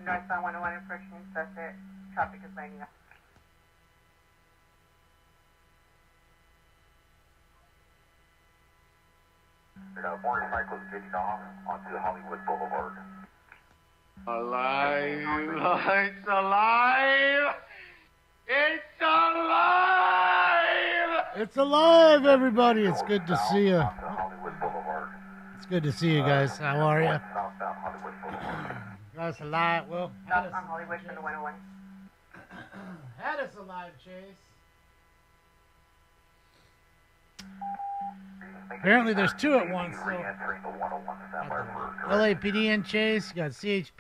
Northbound 101 approaching Sunset. Traffic is lining up. Motorcycles getting off onto Hollywood Boulevard. Alive! It's alive! It's alive! It's alive, everybody. It's good to see you. Hollywood Boulevard. It's good to see you guys. How are you? Southbound Hollywood Boulevard. Guys, alive. Well, Southbound Hollywood from the 101. had us alive, Chase. Apparently there's two at once, so Re-entering the 101 standby for LAPD in Chase, you got CHP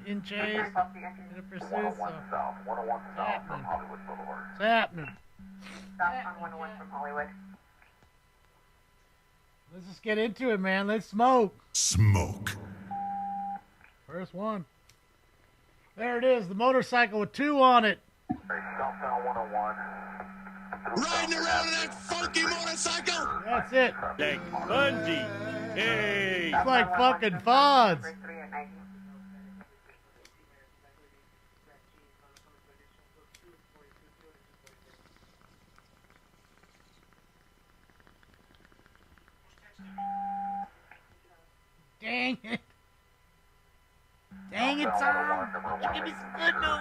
in Chase, Off the entry. in pursuit, 101 so South, 101 South from happening. Hollywood Boulevard. it's happening. Southbound 101 from Hollywood. Let's just get into it, man. Let's smoke. Smoke. First one. There it is, the motorcycle with 2 on it. Southbound 101. Riding around in that funky motorcycle. That's it. Like Bungie. Hey! It's like fucking Fonz. Number 3 at 90. Dang it. Dang it, Tom. You give me some good news.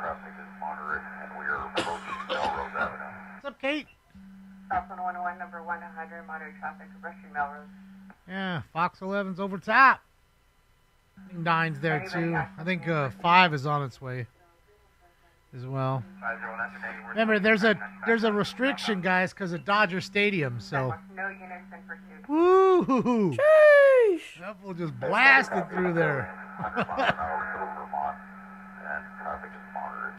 Traffic is moderate, and we are approaching Melrose Avenue. What's up, Kate? Southbound 101, number 100, moderate traffic, rushing Melrose. Yeah, Fox 11's over top. I think 9's there, too. I think 5 is on its way as well. Remember, there's a restriction, guys, because of Dodger Stadium, so... No units in pursuit. Woo! That fool just blasted through there.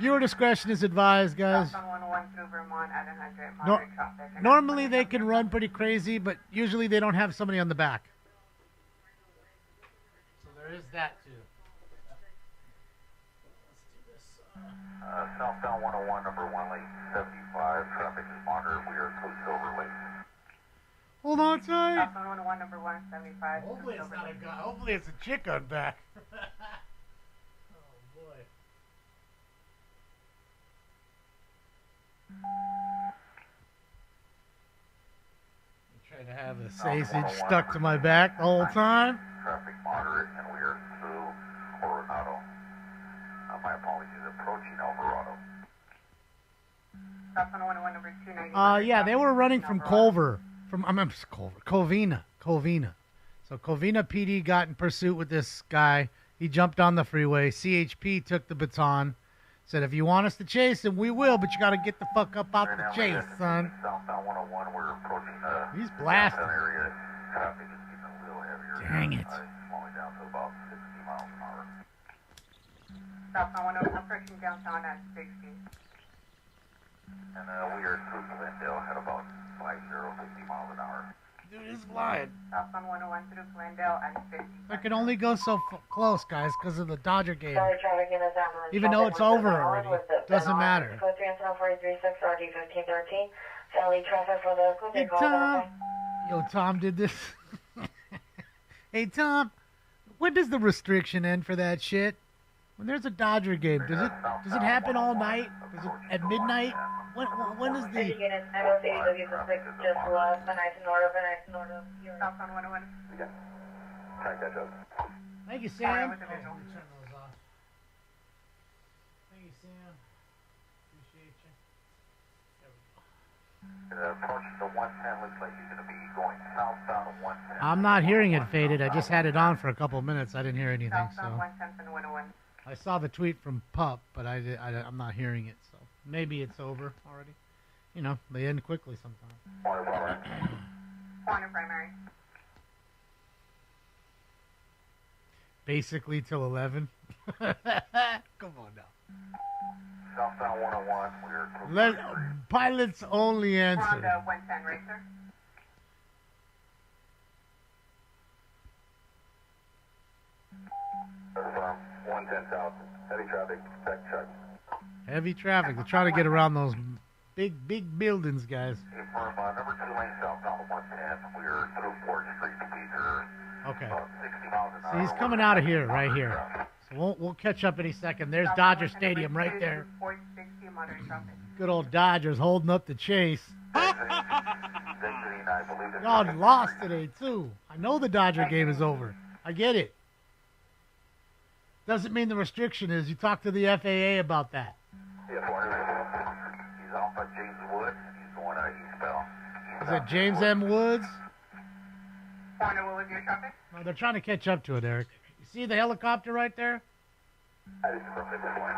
Viewer discretion is advised, guys. Southbound 101 through Vermont at 100, Nor- moderate traffic. Normally they can run pretty crazy, but usually they don't have somebody on the back. So there is that, too. Southbound 101, number 1 lane 75. Traffic is moderate. We are close to overlay. Hold on tight. Southbound 101, number 175. Hopefully it's not a guy. Hopefully it's a chick on back. Oh, boy. I'm trying to have a sausage stuck to my back the whole time. Traffic moderate, and we are through Coronado. My apologies, approaching Alvarado. Southbound 101, number 290. Yeah, they were running from Culver. Covina. So Covina PD got in pursuit with this guy. He jumped on the freeway. CHP took the baton. Said, if you want us to chase him, we will, but you got to get the fuck up out the chase, son. Southbound 101, we're approaching He's blasting. downtown area. Traffic is getting a little heavier. Dang it. Slowing down to about 60 miles an hour. Southbound 101, approaching downtown at 60. And we are through Glendale at about 50 miles an hour. Dude is flying. Southbound 101 through Glendale at 50. I can only go so close, guys, because of the Dodger game. Sorry, traffic in this ambulance. Even though it's over already. Doesn't matter. Code 3 and 436 RD 1513. Sally traffic for the code. Hey, Tom. Yo, Tom did this. Hey, Tom, when does the restriction end for that shit? When there's a Dodger game, does it happen all night? Is it at midnight? When is the... Units, MSAW suspect just left. Van Nuys north of Southbound 101. Yeah. Try to catch up. Thank you, Sorry, Sam. with the visual. Turn those off. Thank you, Sam. Appreciate you. There we go. Approaching the 110, looks like you're going to be going southbound 110. I'm not hearing it faded. I just had it on for a couple of minutes. I didn't hear anything, Southbound so 110 from the 101. I saw the tweet from Pup, but I'm not hearing it. So maybe it's over already. You know, they end quickly sometimes. Corner primary. Basically till 11. Come on now. Southbound 101, we are close Let to overlay. pilots only We're on the answer. 110 racer. From 110 south, heavy traffic, check. Heavy traffic. They're trying to get around those big buildings, guys. From number 2 lane southbound 110, we are through 4th Street. Speeds are Okay. about 60 miles an So hour. he's coming out of here, right here. So So we'll catch up any second. There's Dodger Stadium right there. 460 moderate traffic. Good old Dodgers holding up the chase. Exiting, I believe it's Y'all lost today, too. I know the Dodger game is over. I get it. Doesn't mean the restriction is. You talk to the FAA about that. Yeah, 400. He's off at James Woods. He's going eastbound. Is that James M. Woods? 400, what was your traffic? No, they're trying to catch up to it, Eric. You see the helicopter right there? That is from the point.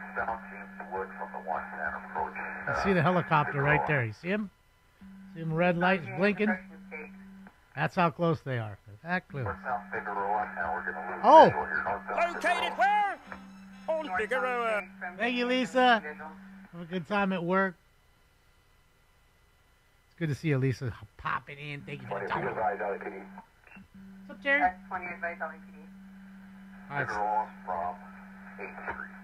Eastbound James Woods from the 110 approach. You see the helicopter right there. You see him? See him red lights blinking? Construction stage. That's how close they are. They're that close. Northbound Figueroa, and we're going to lose Oh! visual here. Northbound Located where? On Northbound Figueroa. stage from Thank you, James Lisa. Visual. Have a good time at work. It's good to see you, Lisa, popping in. Thank you for the time. What's up, Terry? That's 20 advice LAPD. All right, Figueroa from 8th Street.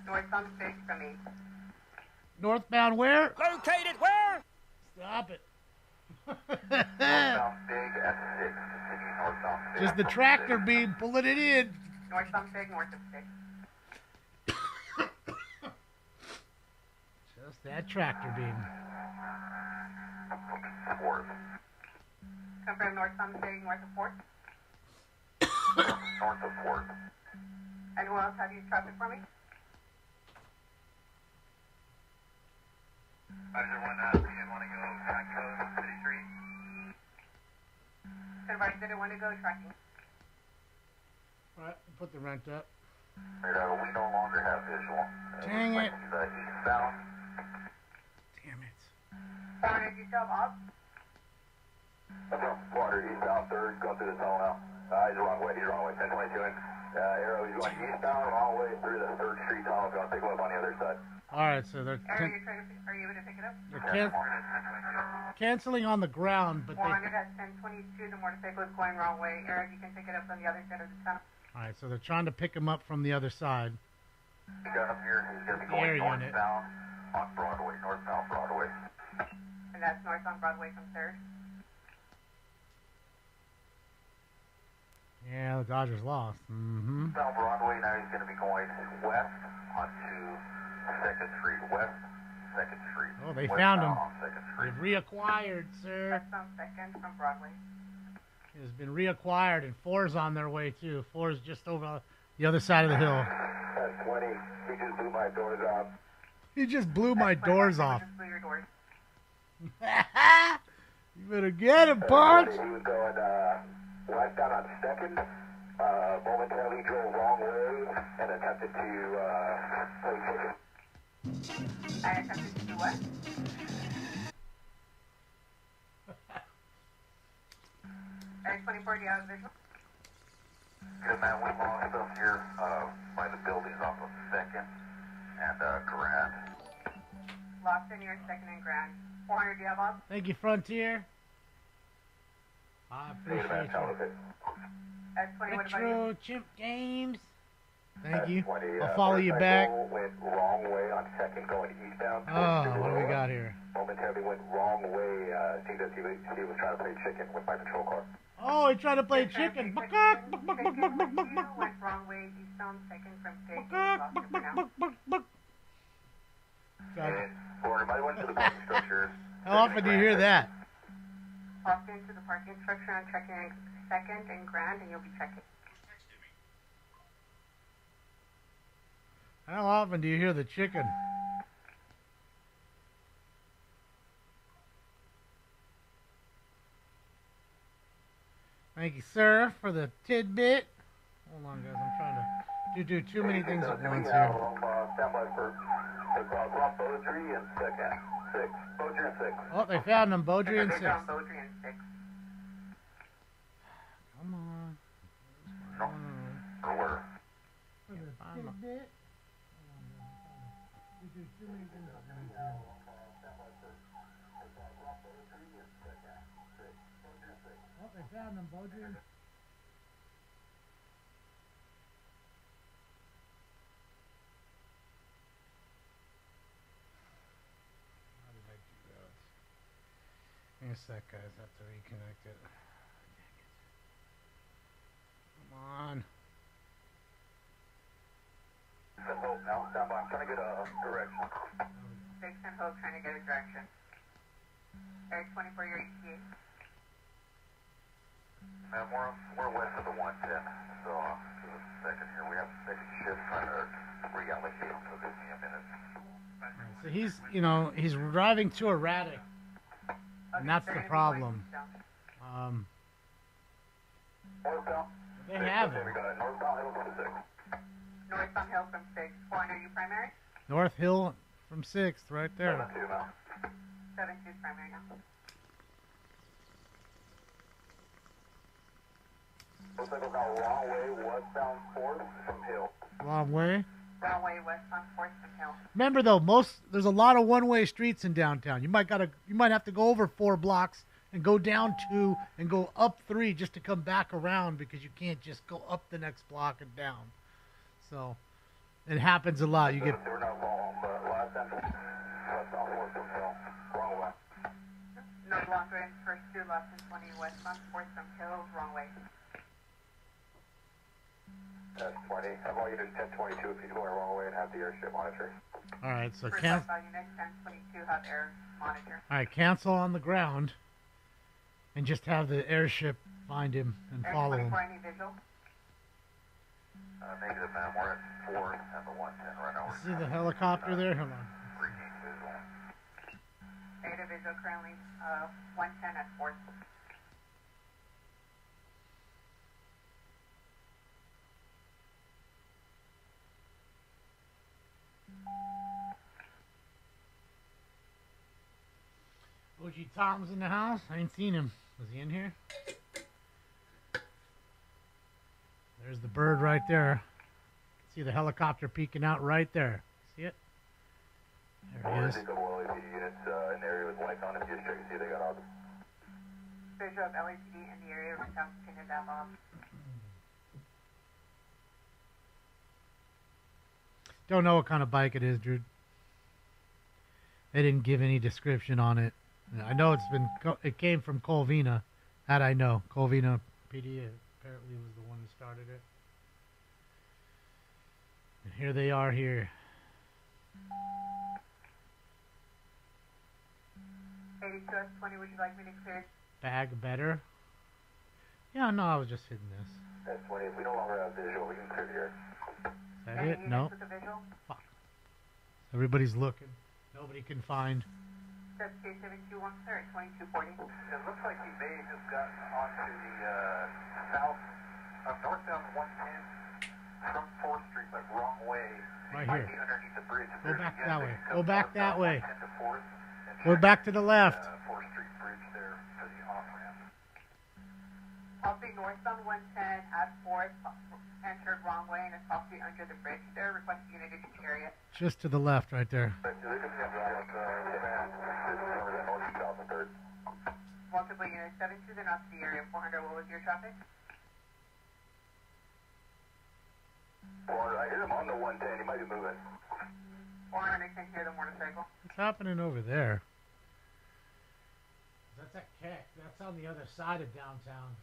Northbound stage from 8th. northbound where? Located where? Stop it. Northbound Big at 6. Continue northbound Big. Just the tractor beam pulling it in. Northbound stage, north of 6. Just that tractor beam. 4th. Confirm northbound stage, north of 4th. North of 4th. And who else have you traffic for me? Roger, 1 PM, want to go track code City Street. Advice didn't want to go tracking. All right, put the rent up. We no longer have visual. Dang it. Eastbound. Damn it. 400, you still have off? Water, eastbound, 3rd, go through the tunnel now. He's the wrong way, 1022 in. Arrow, he's going eastbound, wrong way through the 3rd Street tunnel. If you want to take a look on the other side. All right, so they're, Aaron, are you able to pick it up? they're canceling on the ground, but they... 400 at 1022, the motorcycle is going wrong way. Eric, you can pick it up on the other side of the tunnel. All right, so they're trying to pick him up from the other side. We got him here, he's going to be Air going unit. northbound on Broadway, northbound Broadway. And that's north on Broadway from 3rd. Yeah, the Dodgers lost. Mm-hmm. South Broadway, now he's going to be going west onto 2nd Street, west 2nd Street. Oh, they found him. On 2nd Street. They've reacquired, sir. That's on 2nd from Broadway. It has been reacquired, and 4's on their way, too. 4's just over the other side of the hill. At 20, he just blew my doors off. He just blew my doors off. Just blew your doors. You better get him, Punch! He was going westbound on 2nd, momentarily drove wrong way, and attempted to play chicken. I attempted to do what? Eric 24, do you have a visual? Good man, we lost them here by the buildings off of 2nd and Grand. Lost in near 2nd and Grand. 400, do you have off? Thank you, Frontier. I appreciate you. At 20, what about you? Retro Chimp Games. Thank you. 20, I'll follow you back. Went wrong way on 2nd going eastbound. Oh, what do we got here? Momentarily went wrong way. Seemed as he was trying to play chicken with my patrol car. Oh, he tried to play chicken. Went wrong way, eastbound 2nd from State. Lost it for now. And 400, might went to the parking structure. How often do you hear that? Walked into the parking structure on checking 2nd and Grand, and you'll be checking. How often do you hear the chicken? Thank you, sir, for the tidbit. Hold on, guys. I'm trying to do too many things at once here. Stand by for Beaudry and 2nd. 6. Beaudry and 6. Oh, they found him. Beaudry and 6. Down Beaudry and 6. Come on. Or where? Tidbit. We do too many things at once here. Oh, they found him. Beaudry and How did I do that? Give me a sec, guys. I have to reconnect it. Dang it. Come on. now. Stand by. I'm trying to get a direction. 6 and Hope trying to get a direction. Air 24, your ETA. Man, we're west of the 110, so just a second here. We have a second shift trying to reallocate, so give me a minute. So he's driving too erratic, and that's the problem. Northbound. They have him. We got northbound Hill from 6. Northbound Hill from 6. 400, you primary? North Hill from 6th, right there. 7-2 now. 7-2 is primary now. Looks like we're going wrong way, westbound 4th from Hill. Long way. Wrong way, westbound 4th from Hill. Remember though, there's a lot of one-way streets in downtown. You might have to go over 4 blocks and go down 2 and go up 3 just to come back around, because you can't just go up the next block and down. So it happens a lot. You get We're not wrong, but last time, westbound 4th from Hill. Wrong way. No longer in first 2, left in 20, westbound 4th from Hill, wrong way. That's 20. I want you to 1022 if he's going the wrong way and have the airship monitor. all right. So First cancel. alpha unit 1022 have air monitor. All right, cancel on the ground, and just have the airship find him and Air follow him. 24, any visual? Negative, man. We're at 4 and the 110 right now. See the helicopter there? Hold on. Regain visual. Negative visual currently 110 at 4th. OG Tom's in the house. I ain't seen him. Was he in here? There's the bird right there. See the helicopter peeking out right there. See it? There he is. A couple LAPD units in the area with lights on. If you just check to see if they got out. Visual of LAPD in the area, we're down to pin that off. Don't know what kind of bike it is, Drew. They didn't give any description on it. I know it came from Colvina. That I know. Colvina PD apparently was the one who started it. And here they are here. 82S20, would you like me to clear? Bag better? Yeah, no, I was just hitting this. That's 20. If we no longer have visual, we can clear the air. Is that Any it? units No. with a visual? Fuck. Everybody's looking. Nobody can find. That's K721, sir, 2240. It looks like he may have just gotten onto the south, northbound 110 from 4th Street, but wrong way. Right He might here. be underneath the bridge. Go back Again, that they way. can Go come back that northbound way. 110 to 4th and Go try back to to the get, left. 4th Street Bridge there for the off-ramp. I'll be northbound 110 at 4th, entered wrong way and it's possibly under the bridge there. Request unit in the area. Just to the left right there. But they can come out, man. This is over the north south and 3rd. Multiple units, 72, they're not to the area. 400, what was your traffic? Or I hear him on the 110. He might be moving. 400 can hear the motorcycle. What's happening over there? That's at Keck. That's on the other side of downtown.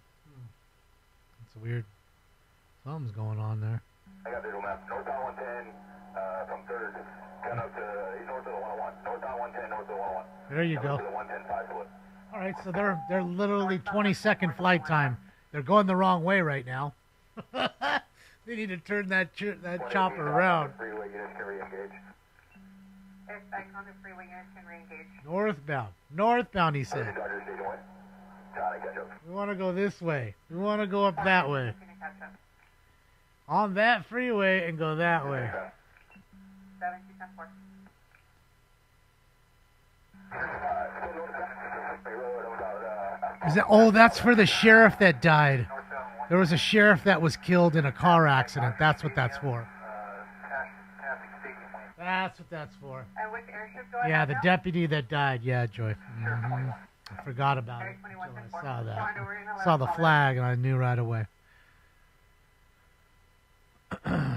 That's weird. Something's going on there. I got visual map. Northbound 110 from 3rd. Coming up to, he's north of the 101. Northbound 110, north of the 101. There you Coming go. up to the 110 5-foot. All right, so they're literally 20-second flight time. They're going the wrong way right now. They need to turn that chopper around. Freeway units can re-engage. If back on the freeway, units can re-engage. Northbound. Northbound, he said. Dodger Station Way. John, I catch up. We want to go this way. We want to go up that way. Can you catch up? On that freeway and go that way. 7210 Is that? Oh, that's for the sheriff that died. There was a sheriff that was killed in a car accident. That's what that's for. That's what that's for. And which airship do I Yeah, have the now? deputy that died. Yeah, Joy. I forgot about it until I saw that. Saw the flag and I knew right away.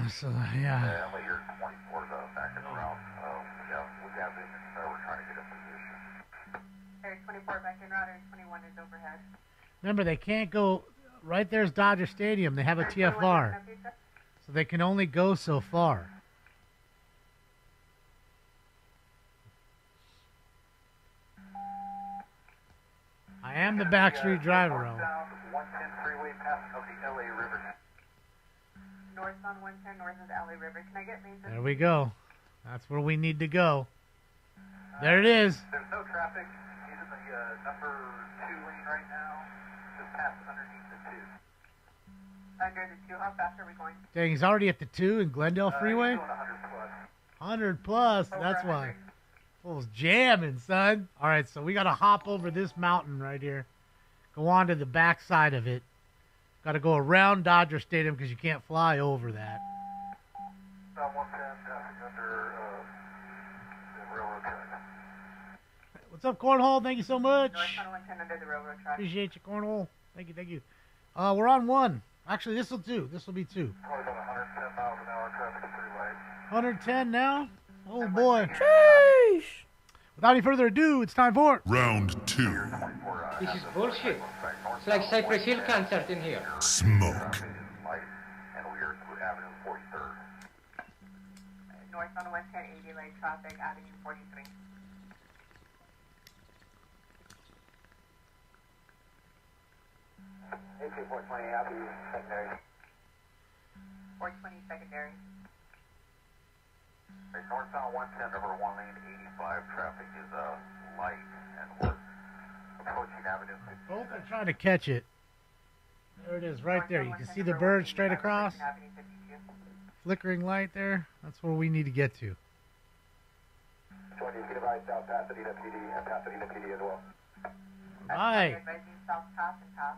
So yeah. Yeah, but you're 24 backing around. Yeah, we have it. We're trying to get a position. Air 24 back in route, Air 21 is overhead. Remember, they can't go. Right there's Dodger Stadium. They have a Air 21 TFR, is empty, sir. so they can only go so far. I am the backstreet driver. South 110 freeway passing of the LA River. North on 110, north of the LA River. Can I get lanes? There we go. That's where we need to go. There it is. There's no traffic. He's in the number 2 lane right now. Just past underneath the 2. Under the 2, how fast are we going? Dang, he's already at the 2 in Glendale Freeway? He's going 100 plus. 100 plus. That's Over why. 100. Fool's jamming, son. All right, so we got to hop over this mountain right here. Go on to the back side of it. Got to go around Dodger Stadium because you can't fly over that. South 110 passing under the railroad track. What's up, Cornhole? Thank you so much. North on 110 under the railroad track. Appreciate you, Cornhole. Thank you, thank you. We're on 1. Actually, this will do. This will be 2. Probably about 110 miles an hour traffic is pretty light. 110 now? Oh, boy. Sheesh. Without any further ado, it's time for... Round 2. This is bullshit. It's like Cypress Hill concert in here. Smoke. Light, and we're Avenue 43rd. North on 110, 80 lane traffic, Avenue 43. AK 420 happy secondary. 420 secondary. Right, northbound 110 number 1 lane 85 traffic is light, and we're approaching Avenue 50. Both are trying to catch it. There it is, right there. You can see the bird straight across. Avenue 52. Flickering light there. That's where we need to get to. 20 is getting by South Pasadena PD and Pasadena PD as well. Right. Advising South Pass and Pass.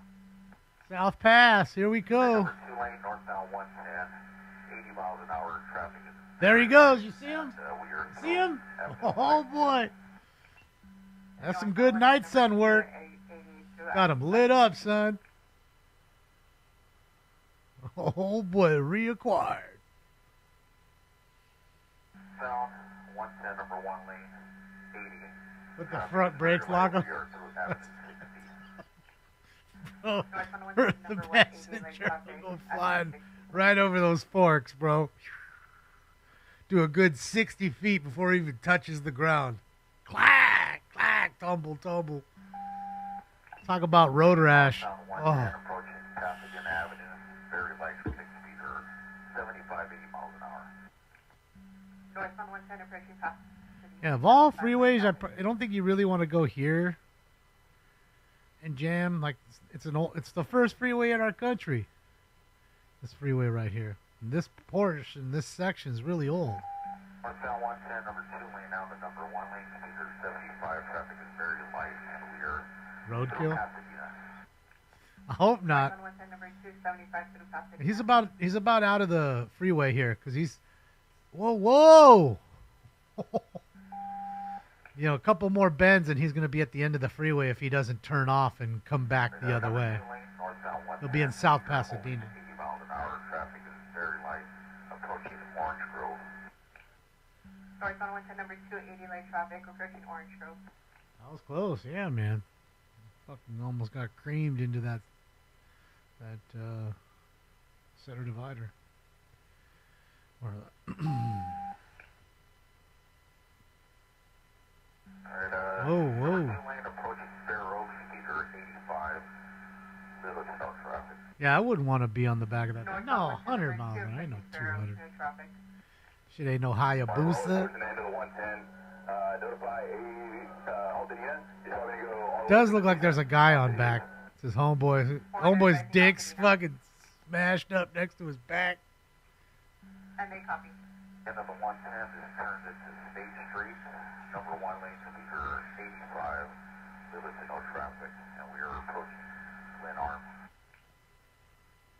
South Pass. Here we go. Number 2 lane northbound 110, 80 miles an hour traffic is. There he goes. You see him? We are See him? Oh, boy. That's some good night sun work. Got him lit up, son. Oh, boy. Reacquired. South 110 number 1 lane 80. With the front brakes lock We on. are through Avenue 60. Bro, North on the 110, number 180 lane passenger traffic, will go Avenue flying 60. right over those forks, bro. Do a good 60 feet before he even touches the ground. Clack, clack, tumble, tumble. Talk about road rash. South 110 Oh, approaching Pasadena Avenue. Very light 6 speed or 75, 80 miles an hour. North on 110 approaching Pass. yeah, of all freeways, I don't think you really want to go here and jam. Like, it's the first freeway in our country. This freeway right here. And this portion, this section is really old. Northbound 110, number 2 lane now, the number 1 lane speaker 75. Traffic is very light, and we are through Roadkill? Pasadena. I hope not. North on 110 number 275 through Pasadena. He's about out of the freeway here because he's whoa. You know, a couple more bends and he's going to be at the end of the freeway if he doesn't turn off and come back the other way. He'll be in South Pasadena. 80 miles an hour. Traffic is very light, approaching Orange Grove. North on 110 number 280 lane traffic, approaching Orange Grove. That was close, yeah, man. Fucking almost got creamed into that center divider. Or Alright, whoa. 2 lane approaching Fair Oak, speaker 85. Village no traffic. Yeah, I wouldn't want to be on the back of that. North No, on 100 110 miles an hour. Ain't no Fair Oaks, 200. no traffic. Shit ain't no Hayabusa. Towards the end of the 110. Notify Altadena. You want me to go all Does look like there's a guy on back. It's his homeboy. Homeboy's dick's fucking smashed up next to his back. And they copy. end of the 110 is turned into State Street. Number 1 lane speaker 85. Village no traffic, and we are approaching Glen Arm.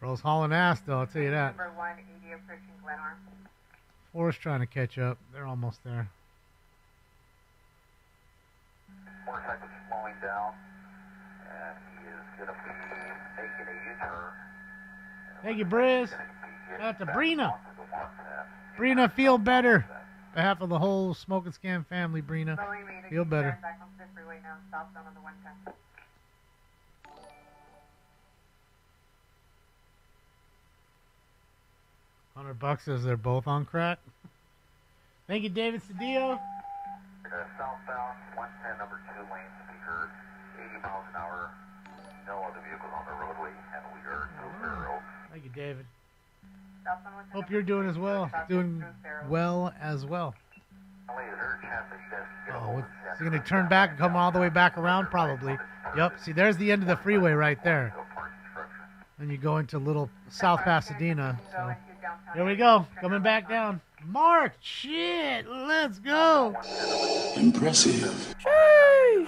Bro's hauling ass, though, I'll tell you that. Number 180 approaching Glen Arm. Forrest trying to catch up. They're almost there. Motorcycle's slowing down, and he is going to be making a U-turn. Thank you, Briz. Gonna be getting Out to back Brina. onto the 110. Brina, feel better. On behalf of the whole Smoke and Scam family, Brina. Slowing me to Feel better. turn back onto the freeway now, southbound on the 110. $100 says they're both on crack. Thank you, David Cedillo. Southbound 110, number 2 lane speaker 80 miles an hour. No other vehicles on the roadway, and we are through Thank you, David. Southbound 110 Hope you're doing as well. Doing well as well. Only is there a chance that you guys can get a Oh, hold of is he going to turn back and come all the way back around? Probably. Yep. See, there's the end of the freeway right there. Then you go into little South Pasadena. So here we go. Coming back down. Mark, shit. Let's go. Impressive.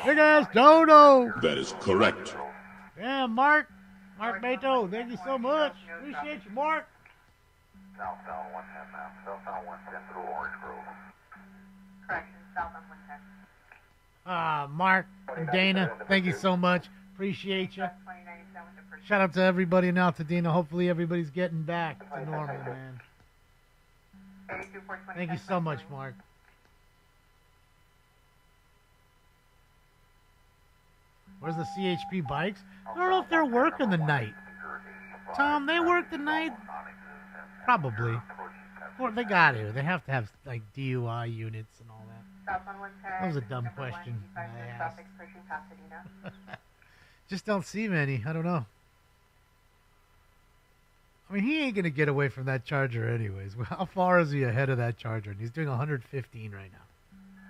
Big ass dodo. That is correct. Yeah, Mark. Mark Beto, thank you so much. Appreciate you, Mark. Southbound 110 now. Southbound 110 through Orange Grove. Correction, southbound 110. Mark and Dana, thank you so much. Appreciate you. 2097 with the first. Shout out to everybody in Altadena. Hopefully everybody's getting back to normal, man. 82420. Thank you so much, Mark. Where's the CHP bikes? I don't know if they're working the night. Tom, they work the night? Probably. Well, they got to. They have to have, like, DUI units and all that. Southbound 110. That was a dumb number question 185 I minutes, asked. traffic approaching Pasadena. Just don't see many. I don't know. I mean, he ain't going to get away from that Charger anyways. How far is he ahead of that Charger? And he's doing 115 right now.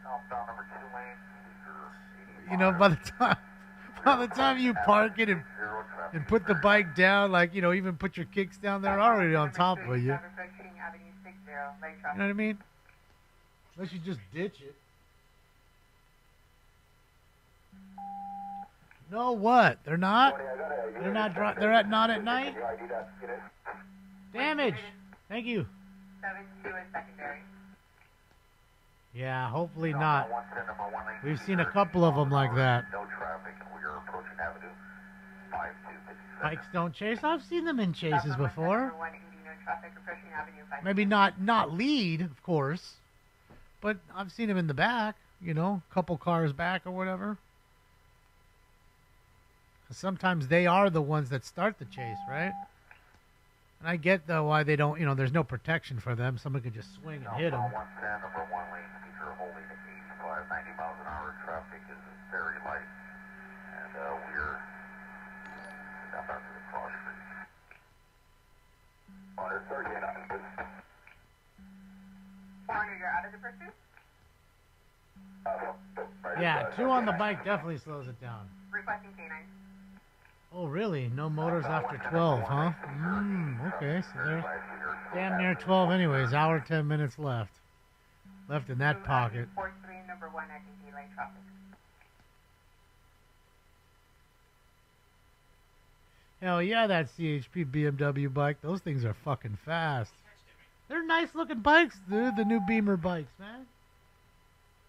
Southbound number 2 lane. You know, by the time you park it and put the bike down, like, you know, even put your kicks down, they're already on top of you. Traffic approaching Avenue 60, lane You traffic. know what I mean? Unless you just ditch it. No, what? They're not? They're not. They're not at night. Damage. Thank you. 72 is secondary. Yeah, hopefully not. We've seen a couple of them like that. No traffic. We are approaching Avenue 5257. Bikes don't chase. I've seen them in chases before. Number 180, no traffic approaching Avenue 5. Maybe not lead, of course, but I've seen them in the back. You know, a couple cars back or whatever. Sometimes they are the ones that start the chase, right? And I get, though, why they don't, you know, there's no protection for them. Someone could just swing and hit them. 110, number 1 lane, speeds are holding at 85, 90 miles an hour. Traffic is very light. And we're down back to the cross street. On our 39. 400, you're out of the pursuit? Yeah, 2 on the bike definitely slows it down. Requesting K9. Oh, really? No motors after 12, huh? Okay, so they're damn near 12 anyways. Hour, 10 minutes left. Left in that pocket. 43, number 1, I think lane traffic. Hell yeah, that CHP BMW bike. Those things are fucking fast. They're nice looking bikes, dude. The new Beamer bikes, man.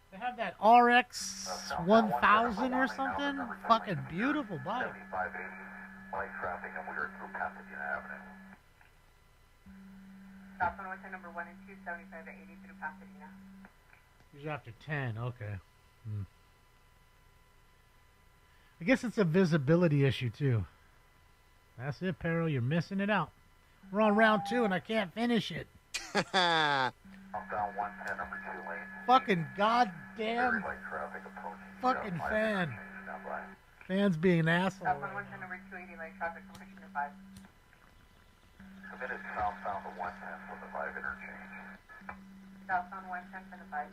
They have that RX 1000 or something. Fucking beautiful bike. 7580, light traffic, and we are through Pasadena Avenue. Southbound 110, number 1 and 2, 75 to 80 through Pasadena. He's after 10, okay. I guess it's a visibility issue, too. That's it, Peril. You're missing it out. We're on round 2, and I can't finish it. Southbound 110, number 2 lane. Fucking Very goddamn light traffic approaching. fucking fan. Stand by. Fan's being an asshole. Southbound right 110, now. number 280, lane traffic, approaching to 5. Committed southbound to 110 from the 5 interchange. Southbound 110 from the 5.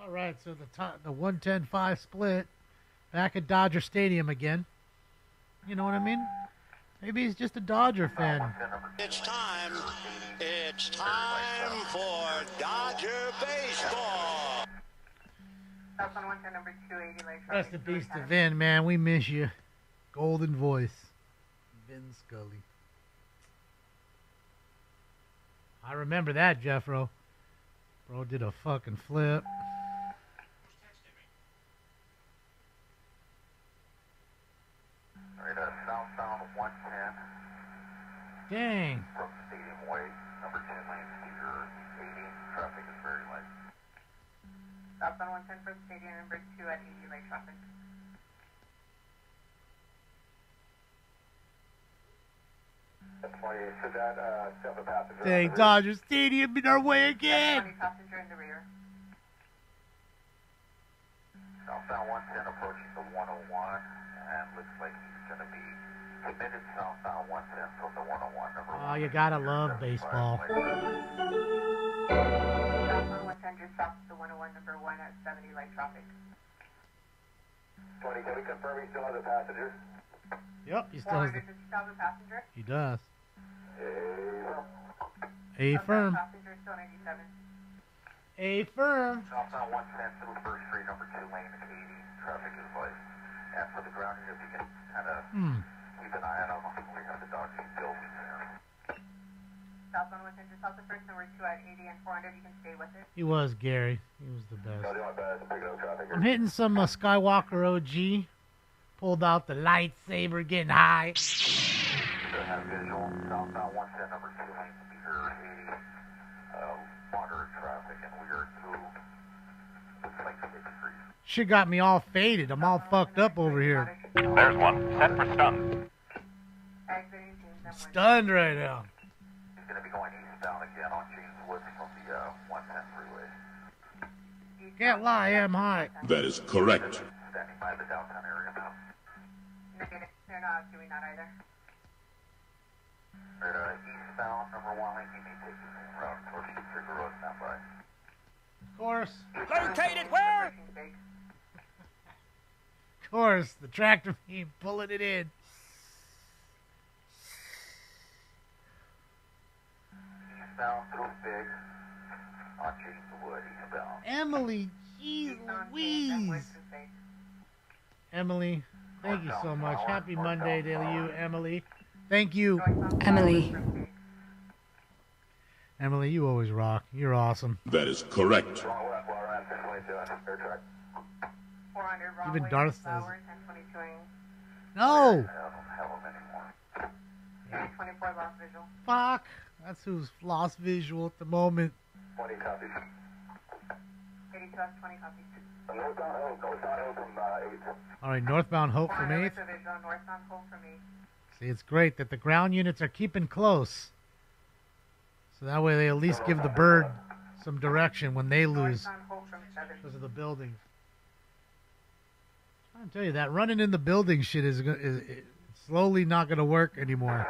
All right, so the 110-5 split back at Dodger Stadium again. You know what I mean? Maybe he's just a Dodger fan. It's time. It's time for Dodger baseball. Southbound 110, number 280, lane traffic. Rest in peace to Vin, man. We miss you. Golden voice. Vin Scully. I remember that, Jeffro. Bro did a fucking flip. Alright, southbound 110 Dang. from Stadium Way, number 10 lane, speeds are 80. Traffic is very light. Southbound 110 from Stadium, number 2 at 80, lane traffic. That's why you should that step a passenger. Dang, Dodger Stadium in our way again. 20 passenger in the rear. Southbound 110 approaching the 101, and looks like he's going to be committed southbound 110 from the 101. Number Oh, you gotta love baseball. Southbound 110 just south of the 101, number 1 at 70 light traffic. 20, can we confirm he still has a passenger? Yep, he still has. 450,000 passenger. He does. Hey, A firm. Passenger still 97. A firm. Southbound 110 through First Street, number 2 lane, 80. Traffic is light. And for the ground unit, if you can kind of keep an eye on them, we have the dog seat buildings there. Southbound 110 just south of First, number 2 at 80 and 400. You can stay with it. He was Gary. He was the best. I'll do my best to pick up traffic here. I'm hitting some Skywalker OG. Pulled out the lightsaber, getting high. Still have visual. Southbound 110, number 2 lane, speaker 80. Moderate traffic, and we are through. Looks like 6 Street. Shit got me all faded. I'm all fucked up over here. There's one. Set for stun. Exiting James M. Stunned right now. He's going to be going eastbound again on James Woods from the 110 freeway. Can't lie, I'm high. That is correct. Standing by the downtown area now. Negative. They're not doing that either. Right, eastbound, number 1 lane, you may take the same route towards the Trigger Road, stand by. Of course. Located where? Approaching big. Of course. The tractor beam pulling it in. Eastbound through Big on James Wood, eastbound. Emily, jeez Eastbound James M. Woods Louise. is big. Emily, thank you so much. Happy Monday to you, Emily. Thank you. Northbound Emily. Flowers from big. Emily, you always rock. You're awesome. That is correct. Wrong left, while around 1022 on air track. 400 wrong Even way, Darth says- Flowers, and 22ing. No! I don't have them anymore. 24 lost visual. Fuck. That's who's lost visual at the moment. 20 copies. 82 has 20 copies. Northbound Hill from 8. All right, northbound Hope from 400 8th. with the visual, northbound Hope from 8. See, it's great that the ground units are keeping close. So that way they at least give the bird some direction when they lose Northbound Hope from 7. because of the buildings. I'm tell you, that running in the building shit is slowly not going to work anymore.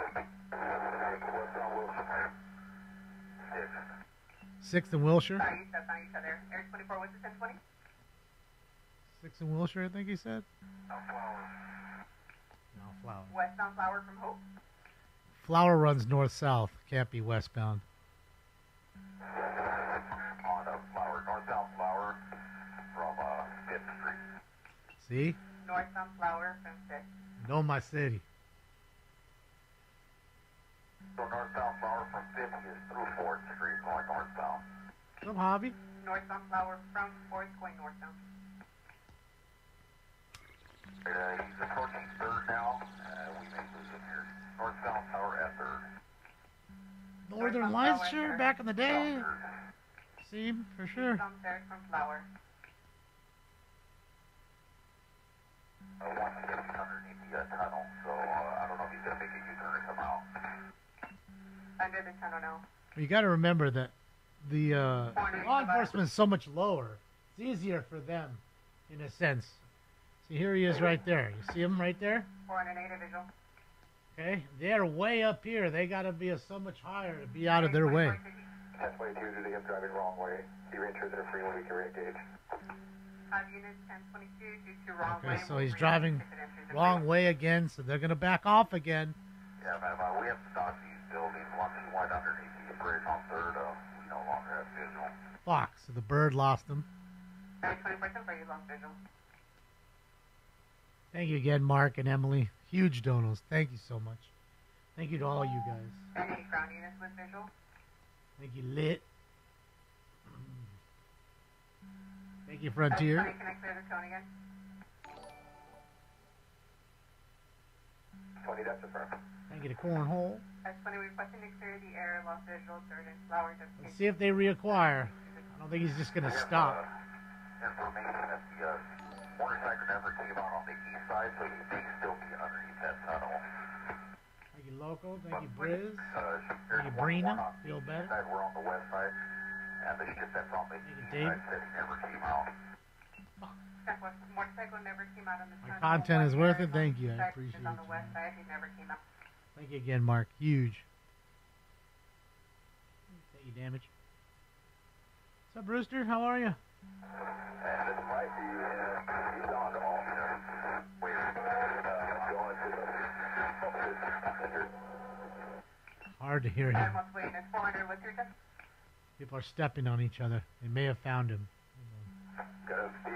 Sixth and Wilshire? Sorry, that's not each other. Air 24, what's it, 1020? Sixth and Wilshire, I think he said. No, Flower. Westbound Flower from Hope. Flower runs north-south. Can't be westbound. On Flower, northbound Flower from 5th Street. See? Northbound Flower from 6. Know my city. So northbound Flower from 50 is through 4th Street going northbound. Some hobby. Northbound Flower from 4th going northbound. He's approaching 3rd now. We may lose him here. Northbound Flower at 3rd. Northern Lights, sure, back in the day. See, for sure. Eastbound 3rd from Flower. Once again, he's underneath the tunnel, so I don't know if he's going to make a U-turn or come out. Under the tunnel now. You got to remember that the law enforcement is so much lower. It's easier for them, in a sense. See, here he is right there. You see him right there? 408 visual. Okay? They're way up here. They got to be so much higher to be out of their way. 1022 to the him driving wrong way. He re-enters in a freeway, we can re-engage. Have units 1022 due to wrong way. Okay, so will he's re-engage driving if it enters the wrong freeway. way again, so they're going to back off again. Yeah, man, we have stopped these buildings once he went underneath the bridge on 3rd. We no longer have visual. Fuck, so the bird lost him. Air 24 for you lost visual. Thank you again, Mark and Emily. Huge donos. Thank you so much. Thank you to all you guys. Any ground units with visual. Thank you, Lit. Thank you, Frontier. Can I clear the cone again? 20, that's affirmed. Thank you to Cornhole. S20 requesting to clear the air, lost visual, 3rd and Flower just Let's see if they reacquire. I don't think he's just going to stop. Information that the motorcycle never came out on the east side, so he may still be underneath that tunnel. Thank you, Local. Thank you, Briz. There's you, one Brina. on the Feel east better? side, we're on the west side, and the ship that's on the Thank you, east Dave. side said he never came out. Motorcycle never came out on the My tunnel. content is worth it. On Thank the you. I side, appreciate on the you. west side, he never came out. Thank you again, Mark. Huge. Thank you, damage. What's up, Brewster? How are you? And this might be, he's on to alternate. Wait, going to the Hard to hear him. And what's waiting is 400. What's your time? People are stepping on each other. They may have found him. Gonna be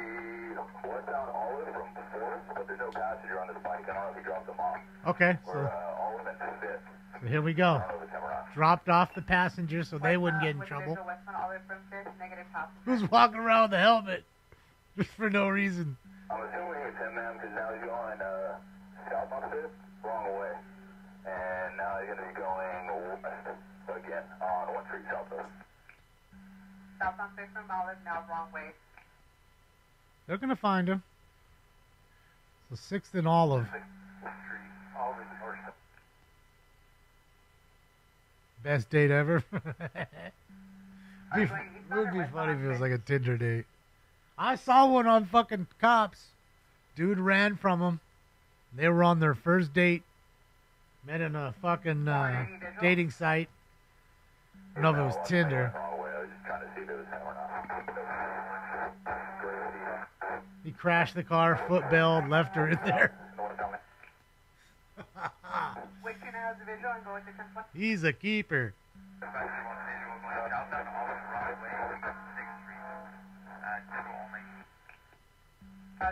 westbound Olive from Forest, but there's no passenger on this bike. I don't know if he dropped them off. Okay, We're so Olive and Fit. here we go. I don't know if it's him or not. Dropped off the passengers so they wouldn't get in With trouble. visual westbound Olive from 5th, negative passenger. Who's walking around with a helmet? Just for no reason. I'm assuming it's him, man, because now he's going south on Fifth, wrong way. And now he's going to be going west again on 1 Street Southwest. South on 5th from Olive, now wrong way. They're going to find him. So 6th and Olive. 6th Street, Olive is north. Best date ever. Are you going eastbound Would or be westbound funny if it was on like a Tinder date. I saw one on fucking Cops. Dude ran from him. They were on their first date. Met in a fucking dating site. I don't know if it was Tinder. Wrong way. I was just trying to see if it was him or not. Great. He crashed the car, foot bailed, left her in there. No one coming. Which unit has the visual and go with the 10 one? He's a keeper.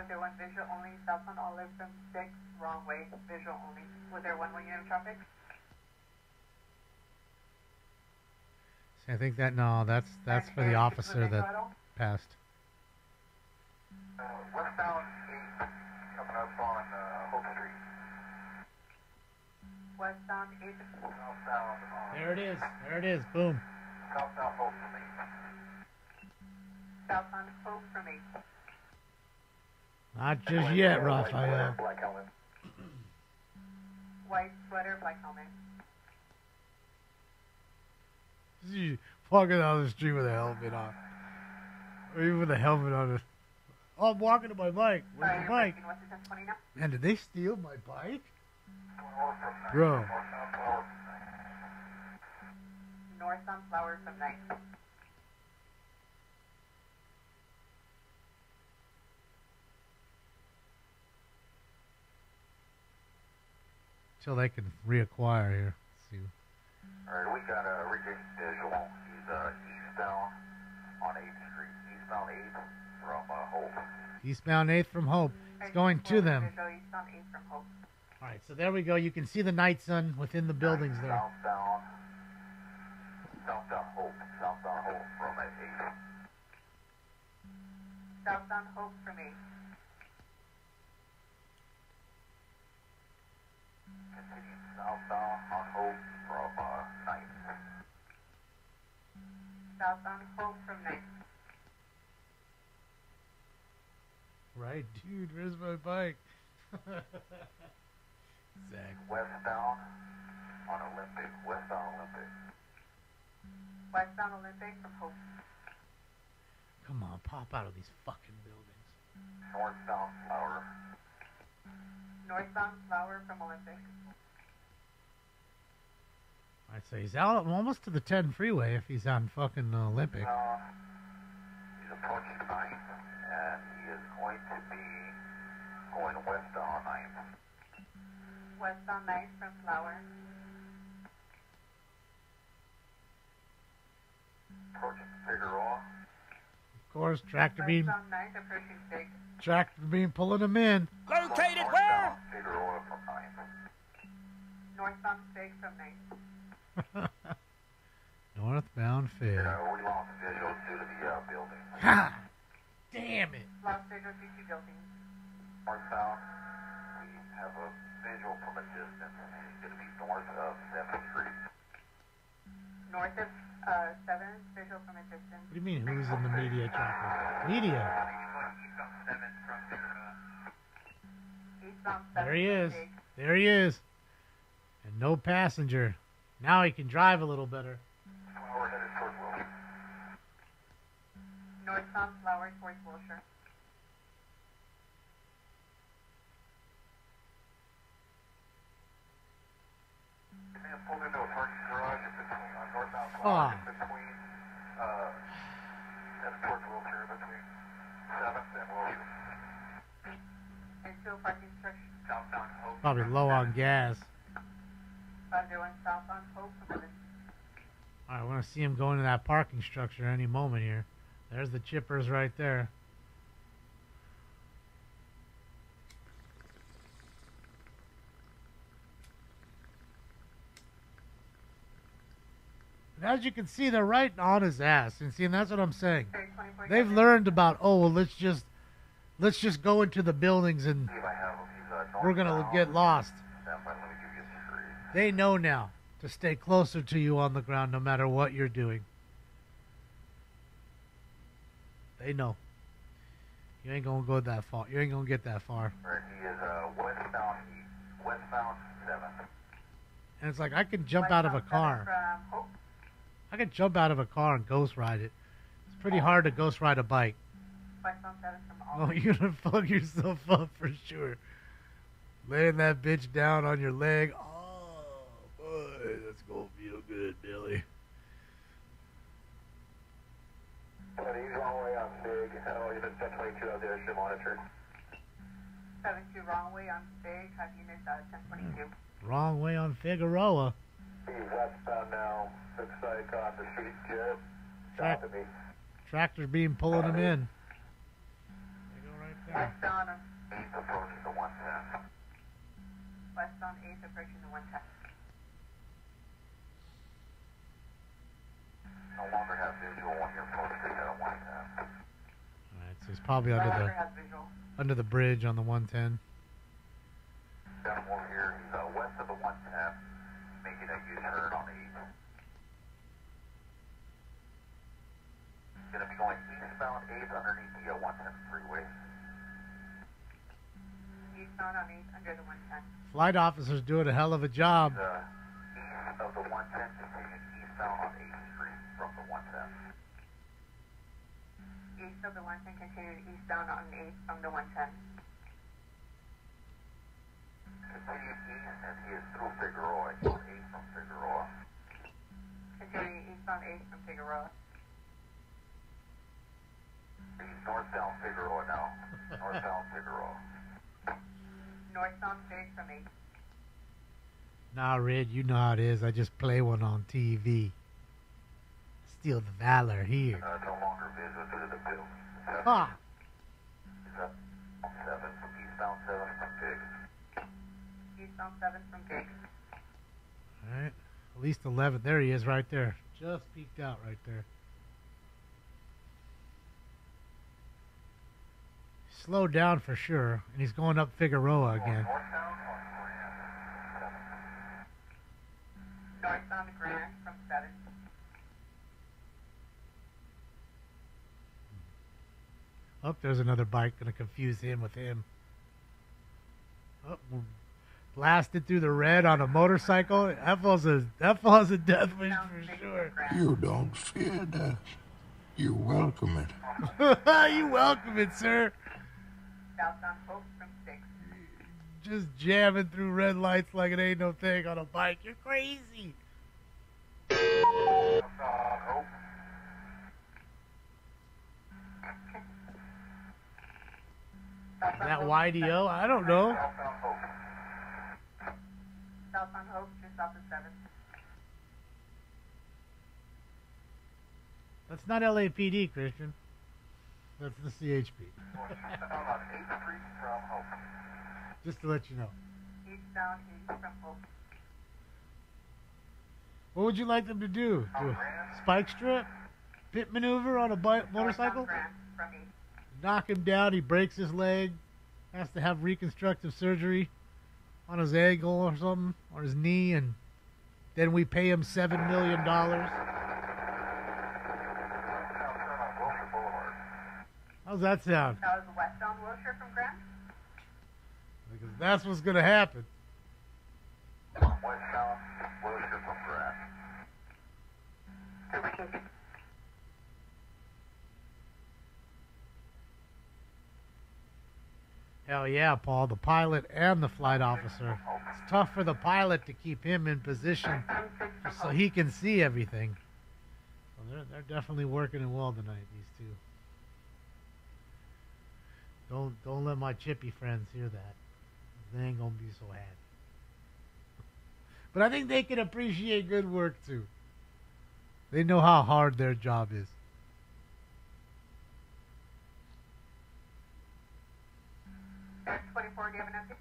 There one visual only, south on Olive from 6, wrong way, visual only. Was there one unit of traffic? See, I think that that's for the officer that passed. Westbound 8 coming up on Hope Street. Westbound 8. Southbound on There it is. There it is. Boom. southbound Hope from 8. Southbound Hope from 8. Not just yet, Raphael. Black helmet. White sweater, black helmet. You walking down the street with a helmet on. Or even with a helmet on it. Oh, I'm walking to my bike. Where's the bike? What's the 1020 now? Man, did they steal my bike? Bro. North Sunflower from 9. Till they can reacquire here. Let's see. Alright, we got a Ricky visual. He's eastbound on 8th Street. Eastbound 8th from Hope. Eastbound 8th from Hope. It's going to them. Visual eastbound 8 from Hope. All right, so there we go. You can see the night sun within the buildings there. Southbound Hope. Southbound Hope from 8th. Southbound Hope from 8. Continue southbound on Hope from 9th. Southbound Hope from 9. Right, dude, where's my bike? Zach. Westbound on Olympic. Westbound Olympic. Westbound Olympic from Hope. Come on, pop out of these fucking buildings. Northbound Flower. Northbound Flower from Olympic. I'd say he's out almost to the 10 freeway if he's on fucking Olympic. He's approaching 9th, and he is going to be going westbound 9th. Westbound 9 from Flower. Approaching Figueroa. Of course, tractor beam Westbound 9 approaching Big. pulling him in. Located where? Figueroa from 9th. Northbound Big from 9. Northbound Fig. We lost visuals due to the building. Ha! Damn it. Lost visual due to building. Northbound, we have a visual from a distance. He's going to be north of 7th Street. North of 7th, visual from a distance. What do you mean, who's in the media chopper? Media. Eastbound 7th There he from is. Big. There he is. And no passenger. Now he can drive a little better. Flower headed towards Wilshire. Northbound Flower towards Wilshire. probably low on gas. 501 south on Hope. All right, I want to see him go into that parking structure any moment here. There's the chippers right there. And as you can see, they're right on his ass. And see, and that's what I'm saying. They've learned about, oh, well, let's just go into the buildings and we're gonna get lost. They know now to stay closer to you on the ground no matter what you're doing. They know. You ain't gonna go that far. You ain't gonna get that far. He is westbound 7. And it's like I can jump out of a car. I can jump out of a car and ghost ride it. It's pretty hard to ghost ride a bike. Westbound 7 from Oh, Albany. you're gonna fuck yourself up for sure. Laying that bitch down on your leg. Oh, boy, that's gonna feel good, Billy. But he's wrong way on Big. Oh, he's been 1022 out there, should monitor. 72 wrong way on Big. Have units 1022. Wrong way on Figueroa. He's westbound now. Looks like on the street, Jared. Track- South of me. Tractor beam pulling him in. They go right there. Westbound on He's approaching the 110. Westbound 8th approaching the 110. No longer have visual when you're posted at a 110. Alright, so he's probably No under longer the has visual. bridge on the 110. Down over here, he's west of the 110, making a U-turn on 8. Gonna be going eastbound 8 underneath the 110 freeway. Eastbound on 8 under the 110. Flight officers doing a hell of a job. East of the 110, continuing eastbound on 8th Street from the 110. East of the 110 continuing eastbound on 8 from the 110. Continue east and he is through Figueroa. He's on 8 from Figueroa. Continuing eastbound 8 from Figueroa. He's northbound Figueroa now. Northbound Figueroa. Northbound Big from 8. Nah, Red, you know how it is. I just play one on TV. Steal the valor here. No longer visible to the building. Ha! He's up on 7 from eastbound 7 from Big. Eastbound 7 from Big. Alright. At least 11. There he is right there. Just peeked out right there. Slowed down for sure. And he's going up Figueroa again. Northbound Northbound Grand from 7. Oh, there's another bike. Gonna confuse him with him. Oh, blasted through the red on a motorcycle. That was a death wish Sound for Big sure. from Grand. You don't fear death. You welcome it. You welcome it, sir. Southbound Hope from 6. Just jamming through red lights like it ain't no thing on a bike. You're crazy. Hope. That YDO? I don't know. Southbound Hope. Southbound Hope just off the 7. That's not LAPD, Christian. That's the CHP. Eastbound on 8th Street from Hope. Just to let you know. Eastbound 8 from Hope. What would you like them to do? Do a spike strip? Pit maneuver on a motorcycle? Northbound Grand from 8. Knock him down, he breaks his leg, has to have reconstructive surgery on his ankle or something, or his knee, and then we pay him $7 million. Now turn on Wilshire Boulevard. How's that sound? That was westbound Wilshire from Grand. Because that's what's going to happen. Westbound Wilshire from Grand. Hell yeah, Paul, the pilot and the flight officer. It's tough for the pilot to keep him in position so he can see everything. So they're definitely working it well tonight, these two. Don't let my chippy friends hear that. They ain't gonna be so happy. But I think they can appreciate good work too. They know how hard their job is. Area 24, do you have an update?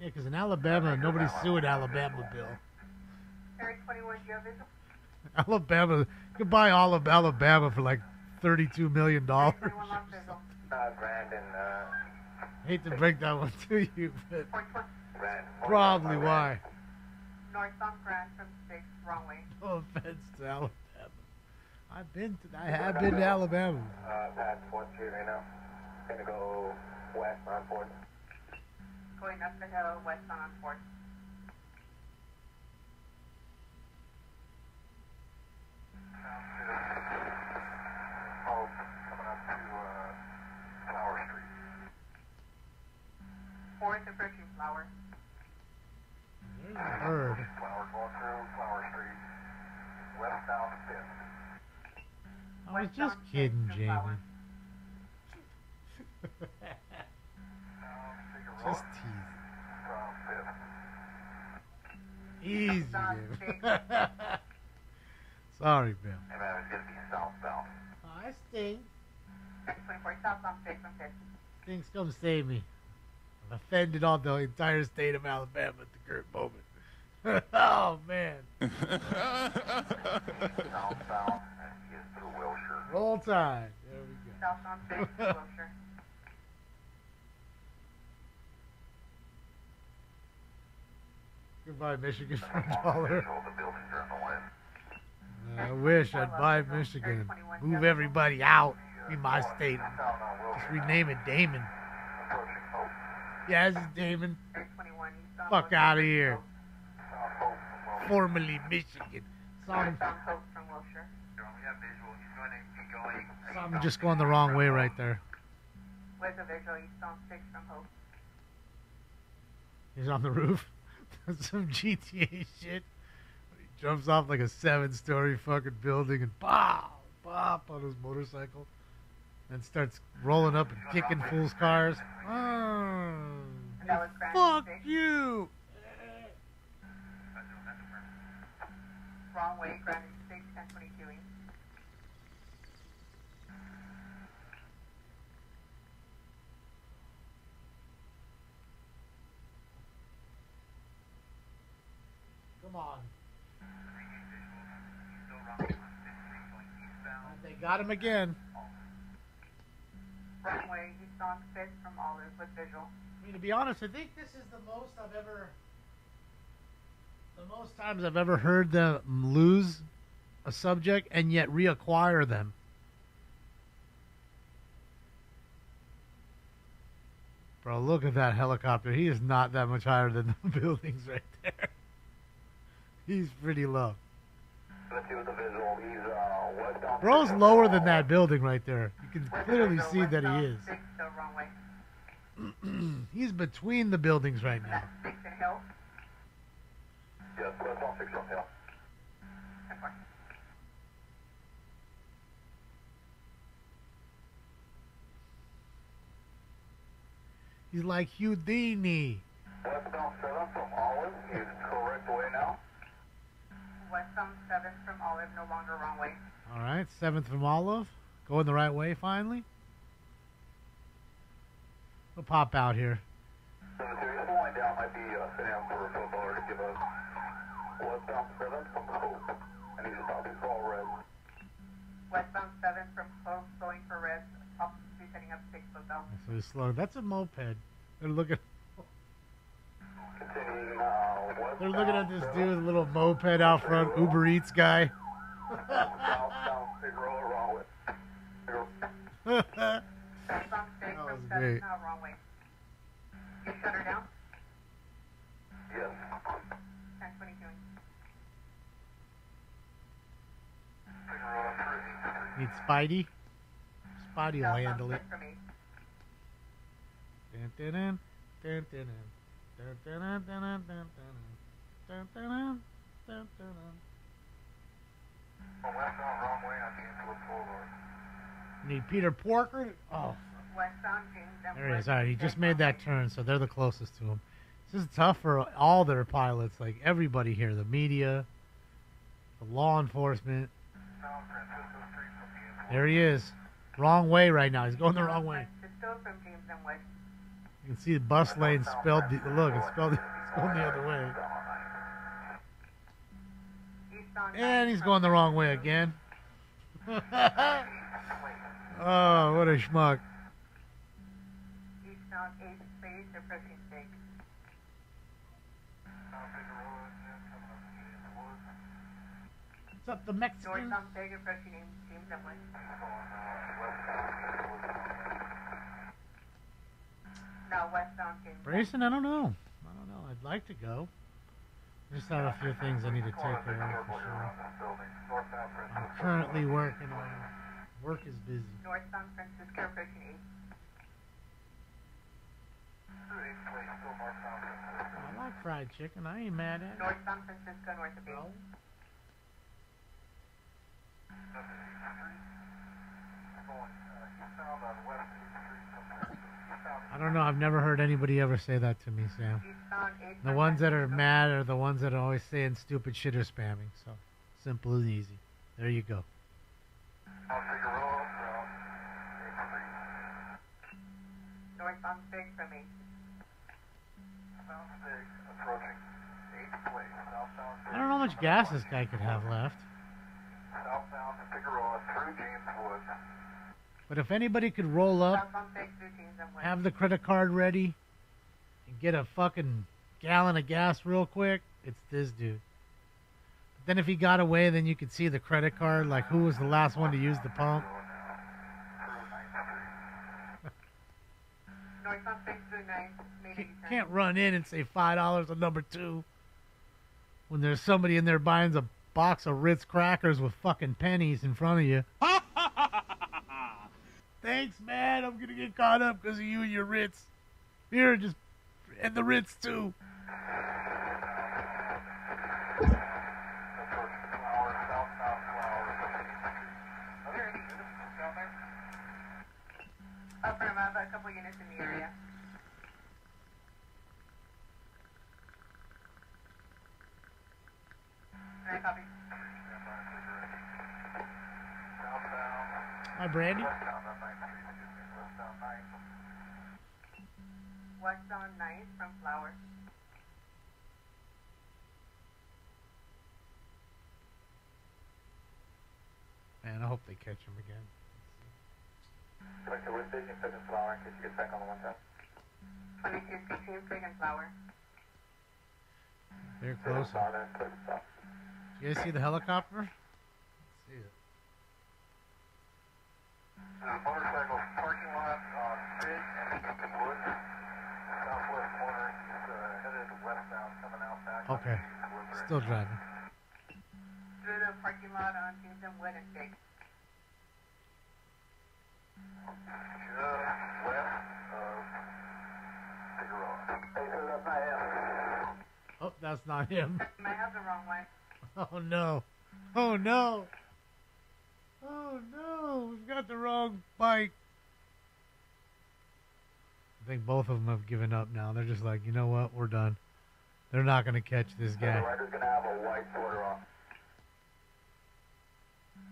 Yeah, because in Alabama, nobody's suing Alabama, Bill. Area 21, do you have visual? Alabama, you can buy all of Alabama for like $32 million. Area 21 lost visual. Brandon, Hate to break that one to you, but 420. probably why. Northbound Grand from 6, wrong way. No offense to Alabama. I have been to Alabama. Past 4th Street right now. Gonna go west on 4th. Going up the hill, westbound on 4th. Oh, coming up to Flower Street. 4th approaching Flower. There's a bird. Flower going through Flower Street. Westbound 5th. I was just kidding, Jamie. Just teasing. From 5th. Easy, Jamie. Sorry, Bill. Hey man, it's gonna be southbound. I stink. Area 24, southbound 6 from 5th. Things come save me. I've offended all the entire state of Alabama at the current moment. Oh, man. Southbound and he is through Wilshire. Roll Tide. There we go. Southbound 6 to Wilshire. Goodbye, Michigan for $1. The buildings are on the left. I wish I'd buy Michigan and move everybody out. Be my state. Just rename it Damon. Approaching Hope. Yeah, this is Damon. Area 21, eastbound. Fuck out of here. South Hope from Wilshire. Formerly Michigan. Some Westbound Hope from Wilshire. We have visual. He's going to be going. just going the wrong way right there. With a visual, eastbound 6 from Hope. He's on the roof. That's some GTA shit. He jumps off like a 7-story fucking building and pop on his motorcycle. And starts rolling up and kicking fools' cars. Oh, And that was Grand fuck 6. you! Wrong way, Grand 6, 1022 east. Come on. They got him again. Wrong way, eastbound 5th from Olive with visual. I mean, to be honest, I think this is the most times I've ever heard them lose a subject and yet reacquire them. Bro, look at that helicopter. He is not that much higher than the buildings right there. He's pretty low. Let's see with the visual. He's westbound. Bro's lower than that building right there. You can clearly see that he is. 6 still wrong way. He's between the buildings right now. That's 6 and hill. Yes, westbound 6 from Hill. 10-4. He's like Houdini. Westbound 7 from Olive. He's correct way now. Westbound 7 from Olive, no longer wrong way. All right, 7th from Olive. Going the right way finally. We'll pop out here. 7-2, this line down might be Sam for a footballer to give us westbound 7 from Hope. And he's stopping for all red. Westbound 7 from Hope, going for red. Top street heading up 6 Lobel. So he's slow. That's a moped. They're looking. Continuing They're looking at this dude with a little moped out front. Uber Eats guy. southbound Figueroa, wrong way. Westbound 6 That from was 7, great. now wrong way. You shut her down? Yes. 1022. Figueroa through 8th Street. Need Spidey. Spidey will Southbound handle it. 6 from 8. Dun, dun, dun, dun, dun, dun. Dun, dun, dun, dun, dun, dun, dun, dun, dun, dun, dun. Westbound wrong way on Kingswood Boulevard. Need Peter Porker. Oh, Westbound James M. there he is. All right, he just made that turn, so they're the closest to him. This is tough for all their pilots, like everybody here, the media, the law enforcement. There he is. Wrong way right now. He's going the wrong way. Francisco from James and Wood. You can see the bus lane spelled. Look, it's spelled. It's going the other way. Eastbound And 9 he's from going the wrong way again. Oh, what a schmuck. Eastbound 8th Place, approaching Stig. What's up, the Mexicans? Northbound Stig, approaching James and Wood. Now westbound James. Grayson, I don't know. I'd like to go. I just have a few things I need to take care of for sure. I'm currently working on it. Work is busy. Northbound Francisco, approaching 8th. I like fried chicken. I ain't mad at it. Northbound Francisco, north of 8th. I don't know. I've never heard anybody ever say that to me, Sam. Eastbound 8th. The ones that are mad are the ones that are always saying stupid shit or spamming. So, simple and easy. There you go. Northbound Stig from 8th. I don't know how much gas this guy could have left. Southbound Figueroa through Jameswood. But if anybody could roll up, Southbound Stig through James and Wood. have the credit card ready, and get a fucking gallon of gas real quick, it's this dude. But then if he got away, then you could see the credit card, like who was the last one to use the pump. Northbound Stig through 9th. Made a You U-turn. can't run in and say $5 on number 2 when there's somebody in there buying a box of Ritz crackers with fucking pennies in front of you. Thanks, man. I'm gonna get caught up because of you and your Ritz. Here, just and the Ritz too. Affirm, I have a couple units in the area. Can I copy? Hi, Brandy. Westbound 9th from Flower. Man, I hope they catch him again. We're station 7 Flower in case you get back on the 110. 2216 Stig and Flower. They're closer. You guys see the helicopter? Let's see it. Motorcycle parking lot on Big and Woods. Southwest corner. He's headed westbound, coming out back. Okay. Still driving. Through the parking lot on James and Wood and Stig. Just west of Figueroa. Hey, so that's not him. Oh, that's not him. I have the wrong one. Oh no. Oh no. Oh no. We've got the wrong bike. I think both of them have given up now. They're just like, you know what? We're done. They're not going to catch this The guy. rider's going to have a white sweater on.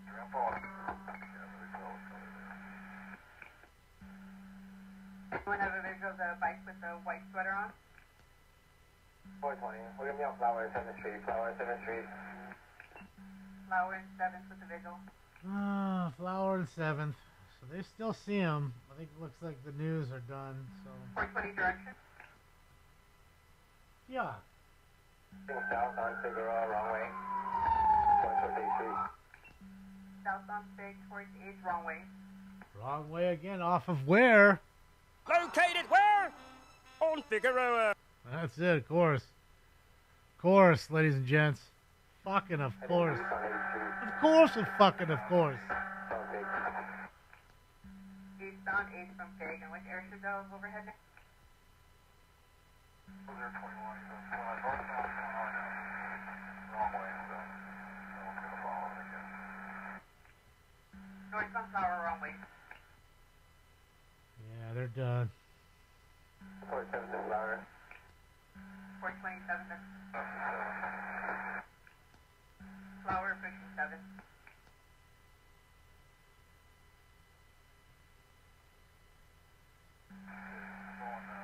Jump on. Anyone have a visual of the bike with the white sweater on? 420. We're going to be on Flower 7th Street. Flower 7th Street. Flower and 7th with the visual. Ah, Flower and 7th. So they still see him. I think it looks like the news are done. So 420 direction. yeah. South on Figueroa, wrong way. Going towards 8th Street. Southbound Stig towards 8th, wrong way. Wrong way again. Off of where? Located where? On Figueroa. That's it. Of course. Of course, ladies and gents. Fucking of course. On 8th Street. Of course, of fucking of course. On 8th. Eastbound 8th from Fig. And which air should go overhead next? There 21. So northbound Flower. Wrong way. So no one's going to follow us again. Northbound Flower, wrong way. Yeah, they're done. Towards 7th and Flower. 427. Flower approaching 7.